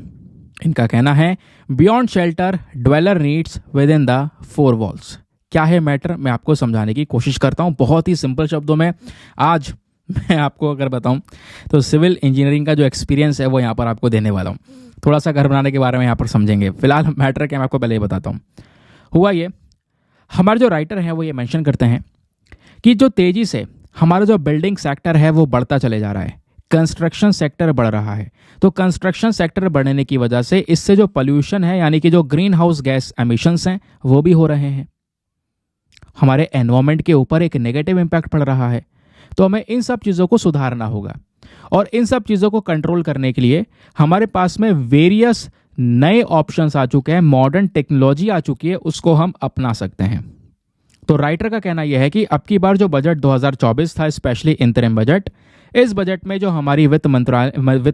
इनका कहना है, beyond shelter dweller needs with in the 4 walls. क्या है मैटर, मैं आपको समझाने की कोशिश करता हूँ बहुत ही सिंपल शब्दों में। आज मैं आपको अगर बताऊं तो सिविल इंजीनियरिंग का जो एक्सपीरियंस है वो यहाँ पर आपको देने वाला हूँ। थोड़ा सा घर बनाने के बारे में यहाँ पर समझेंगे। फिलहाल मैटर क्या मैं आपको पहले ही बताता हूँ। हुआ ये, हमारे जो राइटर हैं वो ये मेंशन करते हैं कि जो तेज़ी से हमारा जो बिल्डिंग सेक्टर है वो बढ़ता चले जा रहा है, कंस्ट्रक्शन सेक्टर बढ़ रहा है। तो कंस्ट्रक्शन सेक्टर बढ़ने की वजह से इससे जो पोल्यूशन है यानी कि जो ग्रीन हाउस गैस एमिशंस हैं वो भी हो रहे हैं, हमारे एनवायरनमेंट के ऊपर एक नेगेटिव इम्पैक्ट पड़ रहा है। तो हमें इन सब चीज़ों को सुधारना होगा और इन सब चीज़ों को कंट्रोल करने के लिए हमारे पास में वेरियस नए ऑप्शंस आ चुके हैं, मॉडर्न टेक्नोलॉजी आ चुकी है, उसको हम अपना सकते हैं। तो राइटर का कहना यह है कि अब की बार जो बजट 2024 था, स्पेशली इंतरिम बजट, इस बजट में जो हमारी वित्त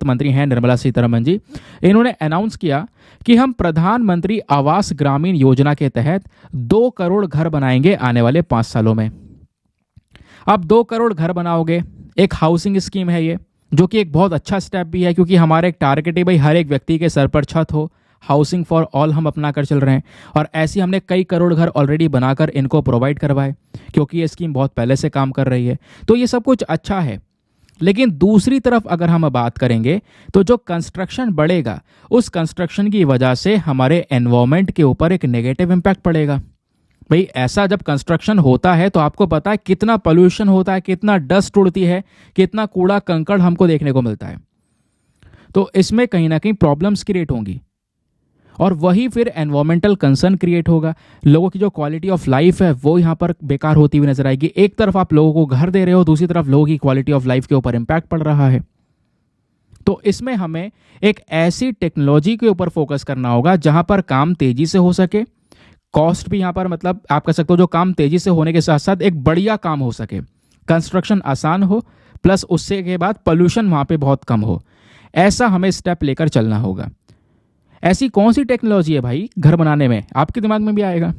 मंत्री हैं निर्मला सीतारमण जी, इन्होंने अनाउंस किया कि हम प्रधानमंत्री आवास ग्रामीण योजना के तहत 2 करोड़ घर बनाएंगे आने वाले 5 सालों में। अब 2 करोड़ घर बनाओगे, एक हाउसिंग स्कीम है ये, जो कि एक बहुत अच्छा स्टेप भी है, क्योंकि हमारा एक टारगेट है भाई हर एक व्यक्ति के सर पर छत हो, हाउसिंग फॉर ऑल हम अपना कर चल रहे हैं। और ऐसी हमने कई करोड़ घर ऑलरेडी बनाकर इनको प्रोवाइड करवाए, क्योंकि ये स्कीम बहुत पहले से काम कर रही है। तो ये सब कुछ अच्छा है। लेकिन दूसरी तरफ अगर हम बात करेंगे तो जो कंस्ट्रक्शन बढ़ेगा, उस कंस्ट्रक्शन की वजह से हमारे एनवायरनमेंट के ऊपर एक नेगेटिव इम्पैक्ट पड़ेगा। भाई ऐसा जब कंस्ट्रक्शन होता है तो आपको पता है कितना पोल्यूशन होता है, कितना डस्ट उड़ती है, कितना कूड़ा कंकड़ हमको देखने को मिलता है। तो इसमें कहीं ना कहीं प्रॉब्लम्स क्रिएट होंगी और वही फिर एनवायरमेंटल कंसर्न क्रिएट होगा। लोगों की जो क्वालिटी ऑफ लाइफ है वो यहाँ पर बेकार होती हुई नजर आएगी। एक तरफ आप लोगों को घर दे रहे हो, दूसरी तरफ लोगों की क्वालिटी ऑफ लाइफ के ऊपर इम्पैक्ट पड़ रहा है। तो इसमें हमें एक ऐसी टेक्नोलॉजी के ऊपर फोकस करना होगा जहां पर काम तेजी से हो सके, कॉस्ट भी यहाँ पर मतलब आप कह सकते हो जो काम तेजी से होने के साथ साथ एक बढ़िया काम हो सके, कंस्ट्रक्शन आसान हो, प्लस उससे के बाद पोल्यूशन वहाँ पे बहुत कम हो। ऐसा हमें स्टेप लेकर चलना होगा। ऐसी कौन सी टेक्नोलॉजी है भाई घर बनाने में, आपके दिमाग में भी आएगा।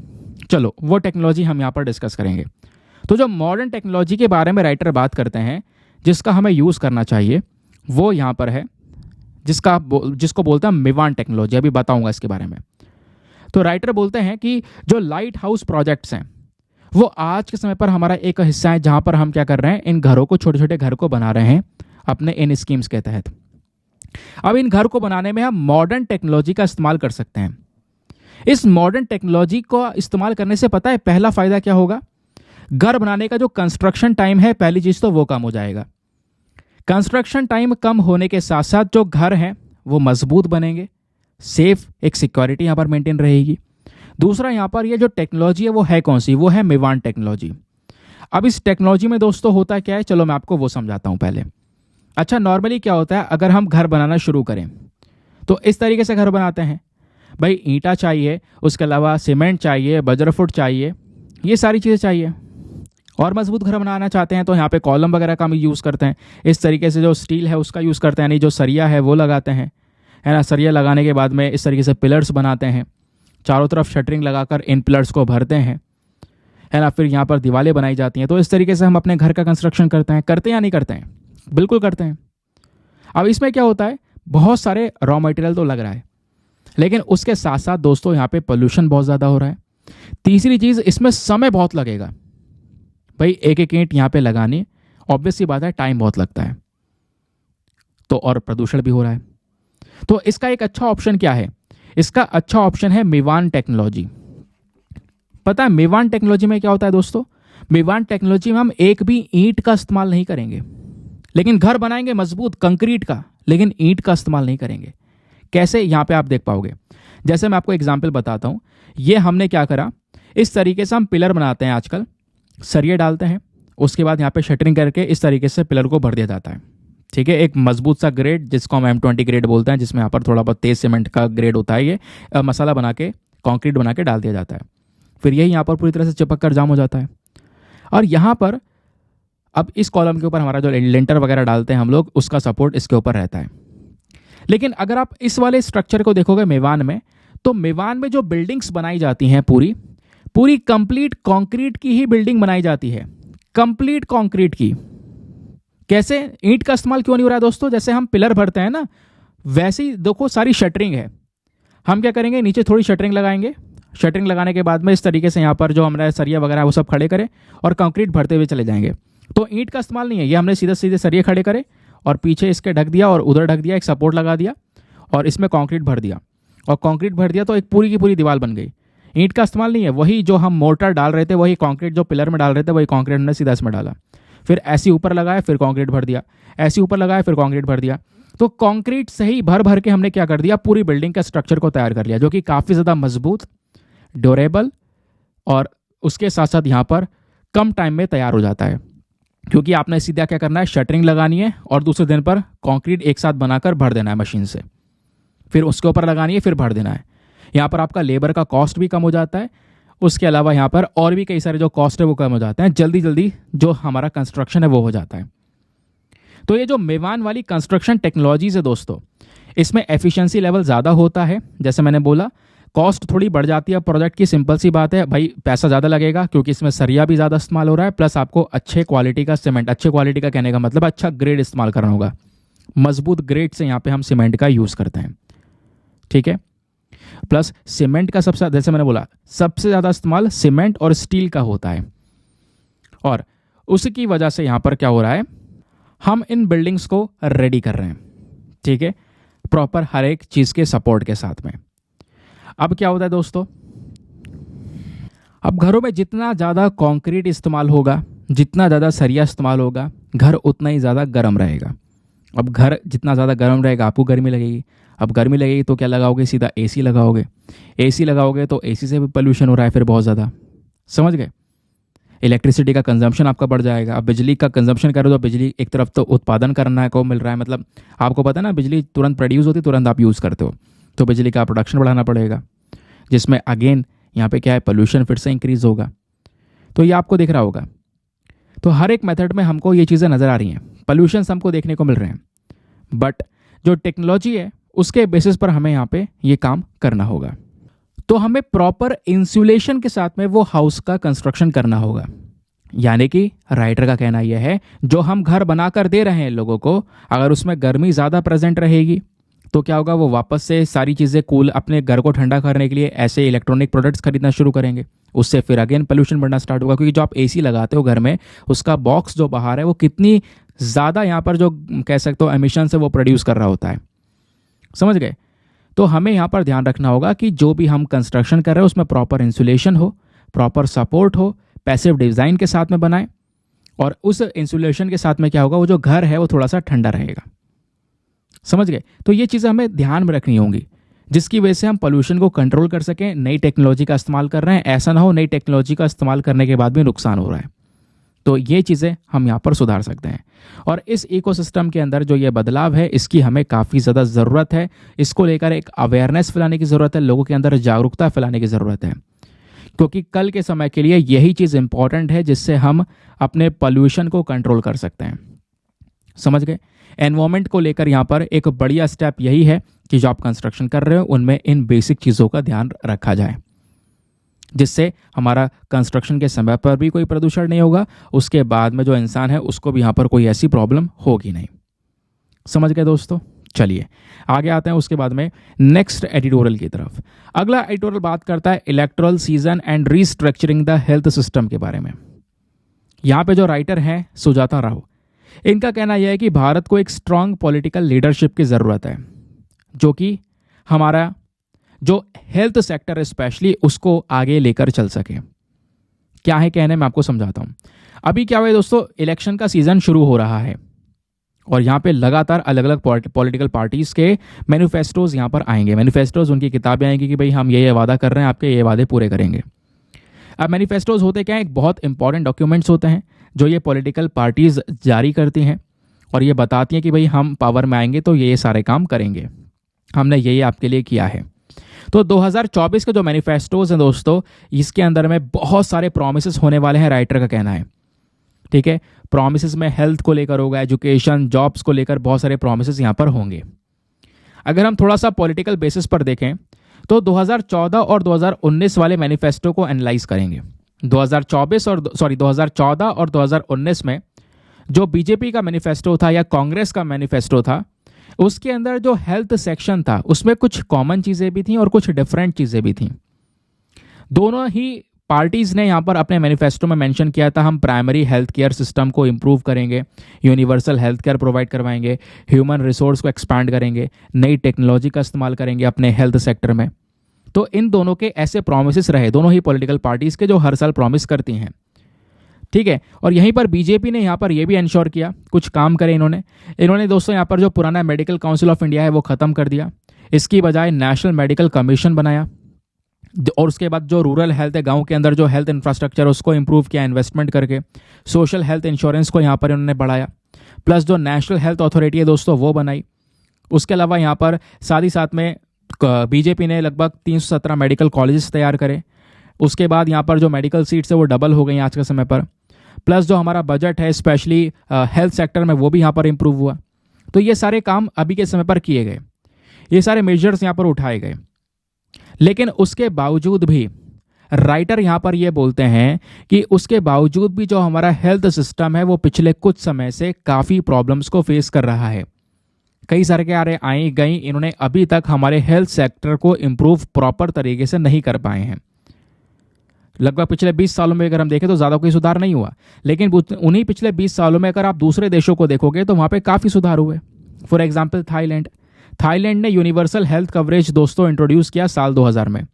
चलो वो टेक्नोलॉजी हम यहाँ पर डिस्कस करेंगे। तो जो मॉडर्न टेक्नोलॉजी के बारे में राइटर बात करते हैं जिसका हमें यूज़ करना चाहिए, वो यहाँ पर है जिसको बोलते हैं मिवान टेक्नोलॉजी। अभी बताऊंगा इसके बारे में। तो राइटर बोलते हैं कि जो लाइट हाउस प्रोजेक्ट्स हैं वो आज के समय पर हमारा एक हिस्सा है, जहां पर हम क्या कर रहे हैं, इन घरों को, छोटे छोटे घर को बना रहे हैं अपने इन स्कीम्स के तहत। अब इन घर को बनाने में हम मॉडर्न टेक्नोलॉजी का इस्तेमाल कर सकते हैं। इस मॉडर्न टेक्नोलॉजी को इस्तेमाल करने से पता है पहला फायदा क्या होगा? घर बनाने का जो कंस्ट्रक्शन टाइम है, पहली चीज तो वो कम हो जाएगा। कंस्ट्रक्शन टाइम कम होने के साथ साथ जो घर हैं वो मजबूत बनेंगे, सेफ, एक सिक्योरिटी यहाँ पर मेंटेन रहेगी। दूसरा यहाँ पर ये जो टेक्नोलॉजी है वो है कौन सी? वो है मिवान टेक्नोलॉजी। अब इस टेक्नोलॉजी में दोस्तों होता क्या है, चलो मैं आपको वो समझाता हूँ पहले। अच्छा, नॉर्मली क्या होता है, अगर हम घर बनाना शुरू करें तो इस तरीके से घर बनाते हैं भाई, ईंटा चाहिए, उसके अलावा सीमेंट चाहिए, बजरफुट चाहिए, ये सारी चीज़ें चाहिए। और मजबूत घर बनाना चाहते हैं तो यहाँ पे कॉलम वगैरह का हम यूज़ करते हैं। इस तरीके से जो स्टील है उसका यूज़ करते हैं, यानी जो सरिया है वो लगाते हैं, है ना। सरिया लगाने के बाद में इस तरीके से पिलर्स बनाते हैं, चारों तरफ शटरिंग लगाकर इन पिलर्स को भरते हैं, है ना। फिर यहाँ पर दीवारें बनाई जाती हैं। तो इस तरीके से हम अपने घर का कंस्ट्रक्शन करते हैं। करते हैं या नहीं करते हैं? बिल्कुल करते हैं। अब इसमें क्या होता है, बहुत सारे रॉ मटेरियल तो लग रहा है, लेकिन उसके साथ साथ दोस्तों यहाँ पे पोल्यूशन बहुत ज़्यादा हो रहा है। तीसरी चीज़, इसमें समय बहुत लगेगा भाई, एक एक ईंट यहाँ पे लगानी, ऑब्वियस सी बात है टाइम बहुत लगता है। तो और प्रदूषण भी हो रहा है। तो इसका एक अच्छा ऑप्शन क्या है? इसका अच्छा ऑप्शन है मिवान टेक्नोलॉजी। पता है मिवान टेक्नोलॉजी में क्या होता है दोस्तों? मिवान टेक्नोलॉजी में हम एक भी ईंट का इस्तेमाल नहीं करेंगे, लेकिन घर बनाएंगे मजबूत कंक्रीट का, लेकिन ईंट का इस्तेमाल नहीं करेंगे। कैसे? यहां पे आप देख पाओगे। जैसे मैं आपको एग्जांपल बताता हूं। ये हमने क्या करा, इस तरीके से हम पिलर बनाते हैं आजकल, सरिये डालते हैं, उसके बाद यहाँ पे शटरिंग करके इस तरीके से पिलर को भर दिया जाता है। ठीक है, एक मजबूत सा ग्रेड जिसको हम M20 ग्रेड बोलते हैं, जिसमें यहाँ पर थोड़ा बहुत तेज सीमेंट का ग्रेड होता है, ये मसाला बना के कंक्रीट बना के डाल दिया जाता है। फिर यही यहाँ पर पूरी तरह से चिपक कर जाम हो जाता है। और यहाँ पर अब इस कॉलम के ऊपर हमारा जो लिंटर वगैरह डालते हैं हम लोग, उसका सपोर्ट इसके ऊपर रहता है। लेकिन अगर आप इस वाले स्ट्रक्चर को देखोगे मेवान में, तो मेवान में जो बिल्डिंग्स बनाई जाती हैं पूरी पूरी कंप्लीट कंक्रीट की ही बिल्डिंग बनाई जाती है, कंप्लीट कंक्रीट की। कैसे? ईंट का इस्तेमाल क्यों नहीं हो रहा है दोस्तों? जैसे हम पिलर भरते हैं ना, वैसे ही देखो सारी शटरिंग है। हम क्या करेंगे, नीचे थोड़ी शटरिंग लगाएंगे, शटरिंग लगाने के बाद में इस तरीके से यहाँ पर जो हमारा सरिया वगैरह है वो सब खड़े करें और कंक्रीट भरते हुए चले जाएंगे। तो ईंट का इस्तेमाल नहीं है, ये हमने सीधे सीधे सरिये खड़े करे और पीछे इसके ढक दिया और उधर ढक दिया, एक सपोर्ट लगा दिया और इसमें कंक्रीट भर दिया। और कंक्रीट भर दिया तो एक पूरी की पूरी दीवार बन गई। ईंट का इस्तेमाल नहीं है, वही जो हम मोर्टार डाल रहे थे, वही कंक्रीट जो पिलर में डाल रहे थे, वही कंक्रीट हमने सीधा इसमें डाला। फिर ऐसे ऊपर लगाया, फिर कंक्रीट भर दिया, ऐसे ऊपर लगाया, फिर कंक्रीट भर दिया। तो कंक्रीट से ही भर भर के हमने क्या कर दिया, पूरी बिल्डिंग का स्ट्रक्चर को तैयार कर लिया, जो कि काफ़ी ज़्यादा मजबूत, ड्यूरेबल और उसके साथ साथ यहाँ पर कम टाइम में तैयार हो जाता है। क्योंकि आपने सीधा क्या करना है, शटरिंग लगानी है और दूसरे दिन पर कंक्रीट एक साथ बनाकर भर देना है मशीन से, फिर उसके ऊपर लगानी है, फिर भर देना है। यहाँ पर आपका लेबर का कॉस्ट भी कम हो जाता है उसके अलावा यहाँ पर और भी कई सारे जो कॉस्ट है वो कम हो जाते हैं, जल्दी जल्दी जो हमारा कंस्ट्रक्शन है वो हो जाता है। तो ये जो मेवान वाली कंस्ट्रक्शन टेक्नोलॉजीज है दोस्तों, इसमें एफिशिएंसी लेवल ज़्यादा होता है। जैसे मैंने बोला, कॉस्ट थोड़ी बढ़ जाती है प्रोजेक्ट की, सिंपल सी बात है भाई, पैसा ज़्यादा लगेगा क्योंकि इसमें सरिया भी ज़्यादा इस्तेमाल हो रहा है, प्लस आपको अच्छे क्वालिटी का सीमेंट, अच्छे क्वालिटी का कहने का मतलब अच्छा ग्रेड इस्तेमाल करना होगा, मजबूत ग्रेड से यहाँ पे हम सीमेंट का यूज़ करते हैं, ठीक है। प्लस सीमेंट का सबसे, जैसे मैंने बोला, सबसे ज़्यादा इस्तेमाल सीमेंट और स्टील का होता है, और उसकी वजह से यहाँ पर क्या हो रहा है, हम इन बिल्डिंग्स को रेडी कर रहे हैं, ठीक है, प्रॉपर हर एक चीज़ के सपोर्ट के साथ में। अब क्या होता है दोस्तों, अब घरों में जितना ज़्यादा कंक्रीट इस्तेमाल होगा, जितना ज़्यादा सरिया इस्तेमाल होगा, घर उतना ही ज़्यादा गर्म रहेगा। अब घर जितना ज़्यादा गर्म रहेगा, आपको गर्मी लगेगी। अब गर्मी लगेगी तो क्या लगाओगे, सीधा एसी लगाओगे। एसी लगाओगे तो एसी से भी पोल्यूशन हो रहा है फिर बहुत ज़्यादा, समझ गए। इलेक्ट्रिसिटी का कंजम्पशन आपका बढ़ जाएगा। अब बिजली का कंजम्पशन करो तो बिजली एक तरफ तो उत्पादन करना है को मिल रहा है, मतलब आपको पता है ना, बिजली तुरंत प्रोड्यूस होती, तुरंत आप यूज़ करते हो, तो बिजली का प्रोडक्शन बढ़ाना पड़ेगा, जिसमें अगेन यहाँ पे क्या है, पोल्यूशन फिर से इंक्रीज होगा। तो ये आपको दिख रहा होगा। तो हर एक मेथड में हमको ये चीज़ें नज़र आ रही हैं, पोल्यूशन हमको देखने को मिल रहे हैं, बट जो टेक्नोलॉजी है उसके बेसिस पर हमें यहाँ पे ये काम करना होगा। तो हमें प्रॉपर इंसुलेशन के साथ में वो हाउस का कंस्ट्रक्शन करना होगा। यानी कि राइटर का कहना यह है, जो हम घर बनाकर दे रहे हैं लोगों को, अगर उसमें गर्मी ज़्यादा प्रेजेंट रहेगी तो क्या होगा, वो वापस से सारी चीज़ें कूल, अपने घर को ठंडा करने के लिए ऐसे इलेक्ट्रॉनिक प्रोडक्ट्स खरीदना शुरू करेंगे। उससे फिर अगेन पोल्यूशन बढ़ना स्टार्ट होगा, क्योंकि जो आप एसी लगाते हो घर में, उसका बॉक्स जो बाहर है वो कितनी ज़्यादा यहाँ पर जो कह सकते हो एमिशन से वो प्रोड्यूस कर रहा होता है, समझ गए। तो हमें यहाँ पर ध्यान रखना होगा कि जो भी हम कंस्ट्रक्शन कर रहे हैं उसमें प्रॉपर इंसुलेशन हो, प्रॉपर सपोर्ट हो, पैसिव डिज़ाइन के साथ में बनाएं, और उस इंसुलेशन के साथ में क्या होगा, वो जो घर है वो थोड़ा सा ठंडा रहेगा, समझ गए। तो ये चीज़ें हमें ध्यान में रखनी होंगी, जिसकी वजह से हम पोल्यूशन को कंट्रोल कर सकें। नई टेक्नोलॉजी का इस्तेमाल कर रहे हैं, ऐसा ना हो नई टेक्नोलॉजी का इस्तेमाल करने के बाद भी नुकसान हो रहा है। तो ये चीज़ें हम यहाँ पर सुधार सकते हैं, और इस इकोसिस्टम के अंदर जो ये बदलाव है इसकी हमें काफ़ी ज़्यादा ज़रूरत है। इसको लेकर एक अवेयरनेस फैलाने की ज़रूरत है, लोगों के अंदर जागरूकता फैलाने की ज़रूरत है, क्योंकि कल के समय के लिए यही चीज़ इंपॉर्टेंट है जिससे हम अपने पोल्यूशन को कंट्रोल कर सकते हैं, समझ गए। एनवायरमेंट को लेकर यहाँ पर एक बढ़िया स्टेप यही है कि जो आप कंस्ट्रक्शन कर रहे हो उनमें इन बेसिक चीज़ों का ध्यान रखा जाए, जिससे हमारा कंस्ट्रक्शन के समय पर भी कोई प्रदूषण नहीं होगा, उसके बाद में जो इंसान है उसको भी यहाँ पर कोई ऐसी प्रॉब्लम होगी नहीं, समझ गए दोस्तों। चलिए आगे आते हैं उसके बाद में नेक्स्ट एडिटोरियल की तरफ। अगला एडिटोरियल बात करता है electoral season and restructuring the health system के बारे में। यहाँ पे जो राइटर हैं सुजाता राव, इनका कहना यह है कि भारत को एक स्ट्रांग पॉलिटिकल लीडरशिप की ज़रूरत है, जो कि हमारा जो हेल्थ सेक्टर है स्पेशली उसको आगे लेकर चल सके। क्या है कहने में आपको समझाता हूँ। अभी क्या हुआ है दोस्तों, इलेक्शन का सीज़न शुरू हो रहा है, और यहाँ पे लगातार अलग अलग पॉलिटिकल पार्टीज़ के मैनिफेस्टोज़ यहाँ पर आएंगे। मैनिफेस्टोज़ उनकी किताबें आएंगी कि भाई हम ये वादा कर रहे हैं, आपके ये वादे पूरे करेंगे। अब मैनिफेस्टोज़ होते क्या हैं, एक बहुत इंपॉर्टेंट डॉक्यूमेंट्स होते हैं जो ये पॉलिटिकल पार्टीज़ जारी करती हैं, और ये बताती हैं कि भाई हम पावर में आएंगे तो ये सारे काम करेंगे, हमने ये आपके लिए किया है। तो 2024 के जो मैनिफेस्टोज़ हैं दोस्तों, इसके अंदर में बहुत सारे प्रॉमिसेस होने वाले हैं, राइटर का कहना है, ठीक है। प्रॉमिसेस में हेल्थ को लेकर होगा, एजुकेशन, जॉब्स को लेकर बहुत सारे प्रॉमिसेस यहाँ पर होंगे। अगर हम थोड़ा सा पॉलिटिकल बेसिस पर देखें तो 2014 और 2019 वाले मैनिफेस्टो को एनालाइज करेंगे। 2014 और 2019 में जो बीजेपी का मैनिफेस्टो था या कांग्रेस का मैनिफेस्टो था, उसके अंदर जो हेल्थ सेक्शन था उसमें कुछ कॉमन चीज़ें भी थीं और कुछ डिफरेंट चीज़ें भी थीं। दोनों ही पार्टीज़ ने यहाँ पर अपने मैनिफेस्टो में मेंशन किया था, हम प्राइमरी हेल्थ केयर सिस्टम को इम्प्रूव करेंगे, यूनिवर्सल हेल्थ केयर प्रोवाइड करवाएंगे, ह्यूमन रिसोर्स को एक्सपैंड करेंगे, नई टेक्नोलॉजी का इस्तेमाल करेंगे अपने हेल्थ सेक्टर में। तो इन दोनों के ऐसे प्रॉमिसेस रहे, दोनों ही पॉलिटिकल पार्टीज़ के, जो हर साल प्रॉमिस करती हैं, ठीक है। और यहीं पर बीजेपी ने यहाँ पर यह भी इंश्योर किया, कुछ काम करे इन्होंने दोस्तों यहाँ पर जो पुराना मेडिकल काउंसिल ऑफ इंडिया है वो ख़त्म कर दिया, इसकी बजाय नेशनल मेडिकल कमीशन बनाया, और उसके बाद जो रूरल हेल्थ है, गांव के अंदर जो हेल्थ इंफ्रास्ट्रक्चर उसको इंप्रूव किया इन्वेस्टमेंट करके, सोशल हेल्थ इंश्योरेंस को यहाँ पर इन्होंने बढ़ाया, प्लस जो नेशनल हेल्थ अथॉरिटी है दोस्तों वो बनाई। उसके अलावा यहाँ पर साथ ही साथ में बीजेपी ने लगभग 317 मेडिकल कॉलेजेस तैयार करे, उसके बाद यहाँ पर जो मेडिकल सीट्स है वो डबल हो गई आज के समय पर, प्लस जो हमारा बजट है स्पेशली हेल्थ सेक्टर में वो भी यहाँ पर इम्प्रूव हुआ। तो ये सारे काम अभी के समय पर किए गए, ये सारे मेजर्स यहाँ पर उठाए गए। लेकिन उसके बावजूद भी राइटर यहाँ पर ये बोलते हैं कि उसके बावजूद भी जो हमारा हेल्थ सिस्टम है वो पिछले कुछ समय से काफ़ी प्रॉब्लम्स को फेस कर रहा है। कई सारे कार्य आई गई, इन्होंने अभी तक हमारे हेल्थ सेक्टर को इम्प्रूव प्रॉपर तरीके से नहीं कर पाए हैं। लगभग पिछले 20 सालों में अगर हम देखें तो ज़्यादा कोई सुधार नहीं हुआ, लेकिन उन्हीं पिछले 20 सालों में अगर आप दूसरे देशों को देखोगे तो वहाँ पे काफ़ी सुधार हुए। फॉर एग्जाम्पल थाईलैंड ने यूनिवर्सल हेल्थ कवरेज दोस्तों इंट्रोड्यूस किया साल 2000 में,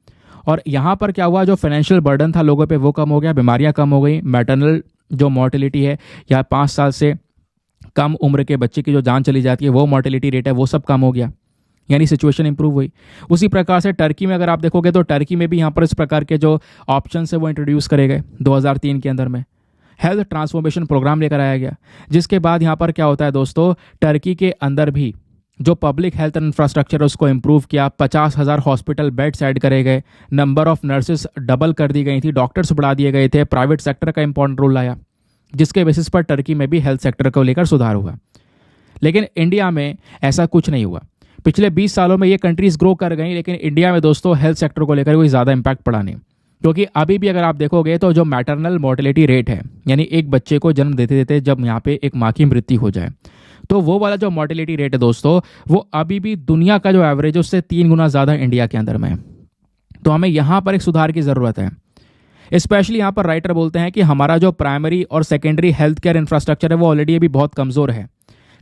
और यहाँ पर क्या हुआ, जो फाइनेंशियल बर्डन था लोगों पे वो कम हो गया, बीमारियाँ कम हो गई, मैटरनल जो मॉर्टेलिटी है या 5 साल से कम उम्र के बच्चे की जो जान चली जाती है वो मॉर्टेलिटी रेट है वो सब कम हो गया, यानी सिचुएशन इंप्रूव हुई। उसी प्रकार से टर्की में अगर आप देखोगे तो टर्की में भी यहाँ पर इस प्रकार के जो ऑप्शन है वो इंट्रोड्यूस करे गए 2003 के अंदर में। हेल्थ ट्रांसफॉर्मेशन प्रोग्राम लेकर आया गया, जिसके बाद यहाँ पर क्या होता है दोस्तों, टर्की के अंदर भी जो पब्लिक हेल्थ इंफ्रास्ट्रक्चर है उसको इम्प्रूव किया, 50,000 हॉस्पिटल बेड्स ऐड करे गए, नंबर ऑफ नर्सेस डबल कर दी गई थी, डॉक्टर्स बढ़ा दिए गए थे, प्राइवेट सेक्टर का इंपॉर्टेंट रोल आया, जिसके बेसिस पर टर्की में भी हेल्थ सेक्टर को लेकर सुधार हुआ। लेकिन इंडिया में ऐसा कुछ नहीं हुआ। पिछले 20 सालों में ये कंट्रीज ग्रो कर गई, लेकिन इंडिया में दोस्तों हेल्थ सेक्टर को लेकर कोई ज़्यादा इम्पैक्ट पड़ा नहीं, क्योंकि अभी भी अगर आप देखोगे तो जो मैटरनल मोर्टेलिटी रेट है, यानी एक बच्चे को जन्म देते देते जब यहाँ पे एक माँ की मृत्यु हो जाए, तो वो वाला जो मोर्टेलिटी रेट है दोस्तों वो अभी भी दुनिया का जो एवरेज है उससे 3 गुना ज़्यादा इंडिया के अंदर में है। तो हमें यहाँ पर एक सुधार की ज़रूरत है। स्पेशली यहाँ पर राइटर बोलते हैं कि हमारा जो प्राइमरी और सेकेंडरी हेल्थ केयर इंफ्रास्ट्रक्चर है वो ऑलरेडी अभी बहुत कमज़ोर है।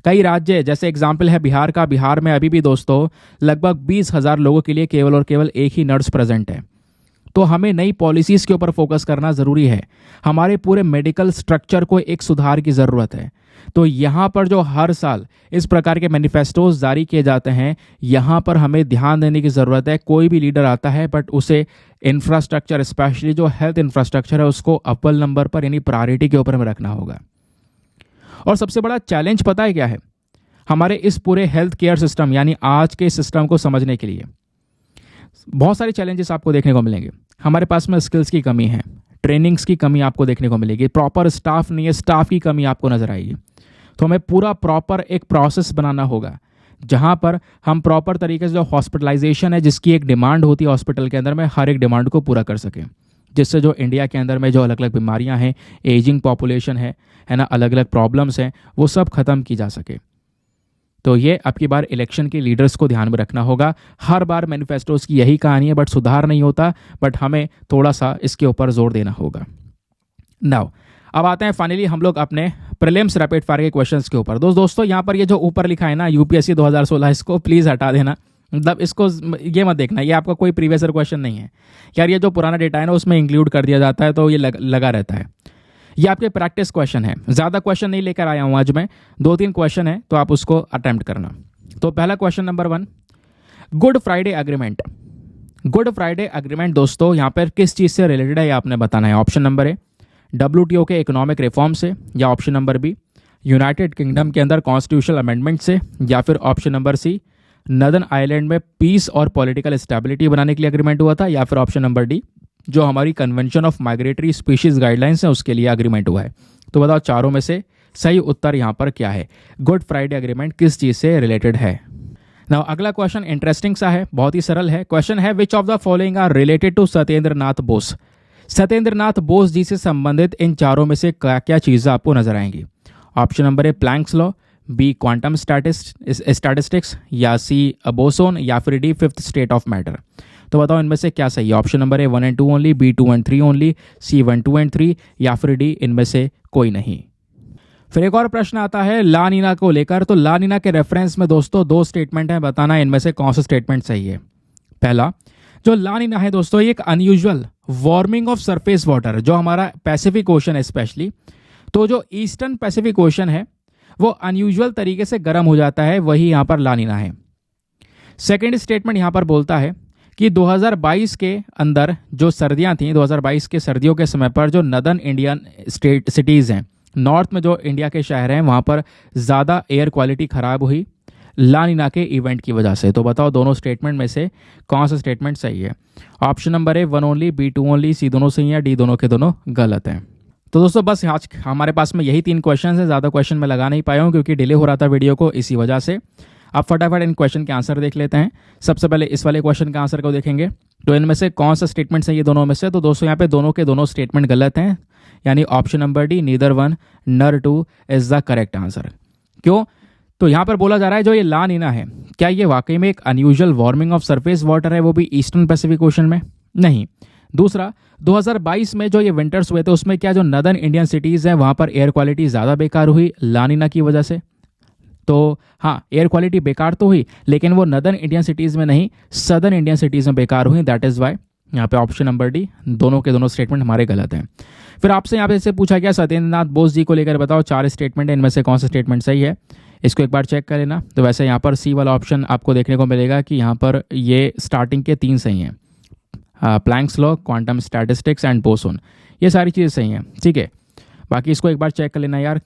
कई राज्य, जैसे एग्जाम्पल है बिहार का, बिहार में अभी भी दोस्तों लगभग 20,000 लोगों के लिए केवल और केवल एक ही नर्स प्रेजेंट है। तो हमें नई पॉलिसीज़ के ऊपर फोकस करना ज़रूरी है। हमारे पूरे मेडिकल स्ट्रक्चर को एक सुधार की ज़रूरत है। तो यहाँ पर जो हर साल इस प्रकार के मैनिफेस्टोज जारी किए जाते हैं, यहाँ पर हमें ध्यान देने की ज़रूरत है। कोई भी लीडर आता है बट उसे इंफ्रास्ट्रक्चर, स्पेशली जो हेल्थ इंफ्रास्ट्रक्चर है उसको अव्वल नंबर पर यानी प्रायोरिटी के ऊपर में रखना होगा। और सबसे बड़ा चैलेंज पता है क्या है, हमारे इस पूरे हेल्थ केयर सिस्टम यानी आज के सिस्टम को समझने के लिए बहुत सारे चैलेंजेस आपको देखने को मिलेंगे। हमारे पास में स्किल्स की कमी है, ट्रेनिंग्स की कमी आपको देखने को मिलेगी, प्रॉपर स्टाफ नहीं है, स्टाफ की कमी आपको नजर आएगी। तो हमें पूरा प्रॉपर एक प्रोसेस बनाना होगा जहां पर हम प्रॉपर तरीके से जो हॉस्पिटलाइजेशन है, जिसकी एक डिमांड होती है हॉस्पिटल के अंदर में, हर एक डिमांड को पूरा कर सकें, जिससे जो इंडिया के अंदर में जो अलग अलग बीमारियां हैं, एजिंग पॉपुलेशन है ना, अलग अलग प्रॉब्लम्स हैं, वो सब खत्म की जा सके। तो ये अब की बार इलेक्शन के लीडर्स को ध्यान में रखना होगा। हर बार मैनिफेस्टोज की यही कहानी है बट सुधार नहीं होता, बट हमें थोड़ा सा इसके ऊपर जोर देना होगा। नाउ अब आते हैं फाइनली हम लोग अपने प्रीलिम्स रैपिड फायर के क्वेश्चंस के ऊपर। दोस्तों यहाँ पर ये जो ऊपर लिखा है ना यूपीएससी 2016, इसको प्लीज़ हटा देना। मतलब इसको ये मत देखना, ये आपका कोई प्रीवियस ईयर क्वेश्चन नहीं है यार। ये जो पुराना डेटा है ना उसमें इंक्लूड कर दिया जाता है, तो ये लगा रहता है। ये आपके प्रैक्टिस क्वेश्चन है, ज़्यादा क्वेश्चन नहीं लेकर आया हूँ आज मैं, 2-3 क्वेश्चन है तो आप उसको अटेम्प्ट करना। तो पहला question number 1, good Friday agreement. Good Friday agreement दोस्तों यहाँ पर किस चीज़ से रिलेटेड है ये आपने बताना है। ऑप्शन नंबर ए WTO के इकोनॉमिक रिफॉर्म से, या option number B United Kingdom के अंदर कॉन्स्टिट्यूशनल अमेंडमेंट से, या फिर option number C Northern Ireland में पीस और पॉलिटिकल स्टेबिलिटी बनाने के लिए एग्रीमेंट हुआ था, या फिर ऑप्शन नंबर डी जो हमारी convention of migratory species guidelines है उसके लिए एग्रीमेंट हुआ है। तो बताओ चारों में से सही उत्तर यहाँ पर क्या है, गुड फ्राइडे एग्रीमेंट किस चीज़ से रिलेटेड है। नाउ अगला क्वेश्चन इंटरेस्टिंग सा है, बहुत ही सरल है। क्वेश्चन है which of the following are related to Satyendra Nath Bose. Satyendra Nath Bose ji से संबंधित इन चारों में से क्या क्या चीज़ें आपको नजर आएंगी। Option number A Planck's law, B quantum statistics, या सी बोसोन, या फिर D fifth state of matter. तो बताओ इनमें से क्या सही है। ऑप्शन नंबर ए 1 और 2 ओनली, बी 2 और 3 ओनली, सी 1, 2 और 3, या फिर डी इनमें से कोई नहीं। फिर एक और प्रश्न आता है ला नीना को लेकर। तो ला नीना के रेफरेंस में दोस्तों 2 स्टेटमेंट हैं, बताना इनमें से कौन सा स्टेटमेंट सही है। पहला जो ला नीना है दोस्तों, ये एक unusual warming of surface water, जो हमारा पैसिफिक ओशन है स्पेशली, तो जो ईस्टर्न पैसिफिक ओशन है वो अनयूजुअल तरीके से गर्म हो जाता है, वही यहाँ पर ला नीना है। सेकेंड स्टेटमेंट यहाँ पर बोलता है कि 2022 के अंदर जो सर्दियाँ थीं, 2022 के सर्दियों के समय पर जो नदर्न इंडियन स्टेट सिटीज़ हैं, नॉर्थ में जो इंडिया के शहर हैं, वहाँ पर ज़्यादा एयर क्वालिटी ख़राब हुई, ला नीना के इवेंट की वजह से। तो बताओ दोनों स्टेटमेंट में से कौन सा स्टेटमेंट सही है। Option number A 1 only, B 2 only, C दोनों सही है, डी दोनों के दोनों गलत हैं। तो दोस्तों बस आज हमारे पास में यही 3 क्वेश्चन है, ज़्यादा क्वेश्चन मैं लगा नहीं पाया हूँ क्योंकि डिले हो रहा था वीडियो को, इसी वजह से। आप फटाफट इन क्वेश्चन के आंसर देख लेते हैं। सबसे पहले इस वाले क्वेश्चन का आंसर को देखेंगे, तो इनमें से कौन सा स्टेटमेंट है ये दोनों में से। तो दोस्तों यहाँ पे दोनों के दोनों स्टेटमेंट गलत हैं, यानी option number D neither one nor two is the correct answer. क्यों? तो यहाँ पर बोला जा रहा है जो ये ला नीना है, क्या ये वाकई में एक unusual warming of surface water है, वो भी ईस्टर्न पैसिफिक ओशन में? नहीं। दूसरा, 2022 में जो ये विंटर्स हुए थे उसमें क्या जो नदर्न इंडियन सिटीज़ हैं वहाँ पर एयर क्वालिटी ज़्यादा बेकार हुई ला नीना की वजह से? तो हाँ, एयर क्वालिटी बेकार तो हुई, लेकिन वो नदर्न इंडियन सिटीज़ में नहीं, सदर्न इंडियन सिटीज़ में बेकार हुई। दैट इज़ वाई यहाँ पे ऑप्शन नंबर डी दोनों के दोनों स्टेटमेंट हमारे गलत हैं। फिर आपसे यहाँ पे से पूछा गया सत्येंद्र नाथ बोस जी को लेकर बताओ 4 स्टेटमेंट है, इनमें से कौन सा स्टेटमेंट सही है। इसको एक बार चेक कर लेना। तो वैसे यहाँ पर सी वाला ऑप्शन आपको देखने को मिलेगा कि यहाँ पर ये स्टार्टिंग के 3 सही हैं, planks law, quantum statistics and boson, ये सारी चीज़ें सही हैं, ठीक है। बाकी इसको एक बार चेक कर लेना यार,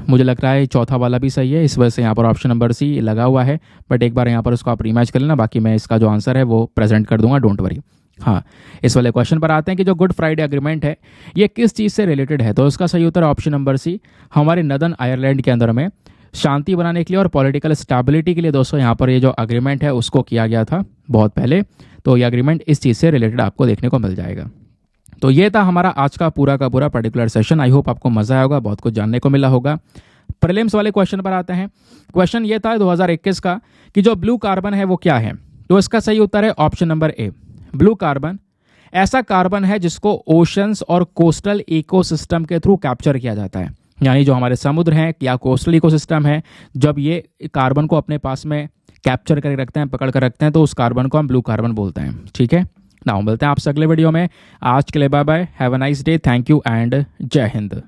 मुझे लग रहा है चौथा वाला भी सही है, इस वजह से यहाँ पर ऑप्शन नंबर सी लगा हुआ है। बट एक बार यहाँ पर उसको आप रीमैच कर लेना, बाकी मैं इसका जो आंसर है वो प्रेजेंट कर दूंगा, डोंट वरी। हाँ, इस वाले क्वेश्चन पर आते हैं कि जो गुड फ्राइडे एग्रीमेंट है ये किस चीज़ से रिलेटेड है। तो इसका सही उत्तर ऑप्शन नंबर सी, हमारे नदर्न आयरलैंड के अंदर में शांति बनाने के लिए और पॉलिटिकल स्टेबिलिटी के लिए दोस्तों यहाँ पर ये जो अग्रीमेंट है उसको किया गया था बहुत पहले। तो ये अग्रीमेंट इस चीज़ से रिलेटेड आपको देखने को मिल जाएगा। तो ये था हमारा आज का पूरा पर्टिकुलर सेशन। आई होप आपको मज़ा आया होगा, बहुत कुछ जानने को मिला होगा। प्रीलिम्स वाले क्वेश्चन पर आते हैं। क्वेश्चन ये था 2021 का कि जो ब्लू कार्बन है वो क्या है। तो इसका सही उत्तर है ऑप्शन नंबर ए, ब्लू कार्बन ऐसा कार्बन है जिसको ओशंस और कोस्टल इकोसिस्टम के थ्रू कैप्चर किया जाता है, यानी जो हमारे समुद्र हैं या कोस्टल इकोसिस्टम है, जब ये कार्बन को अपने पास में कैप्चर करके रखते हैं, पकड़ कर रखते हैं, तो उस कार्बन को हम ब्लू कार्बन बोलते हैं, ठीक है ना। मिलते हैं आपसे अगले वीडियो में। आज के लिए bye bye, have a nice day, thank you and जय हिंद।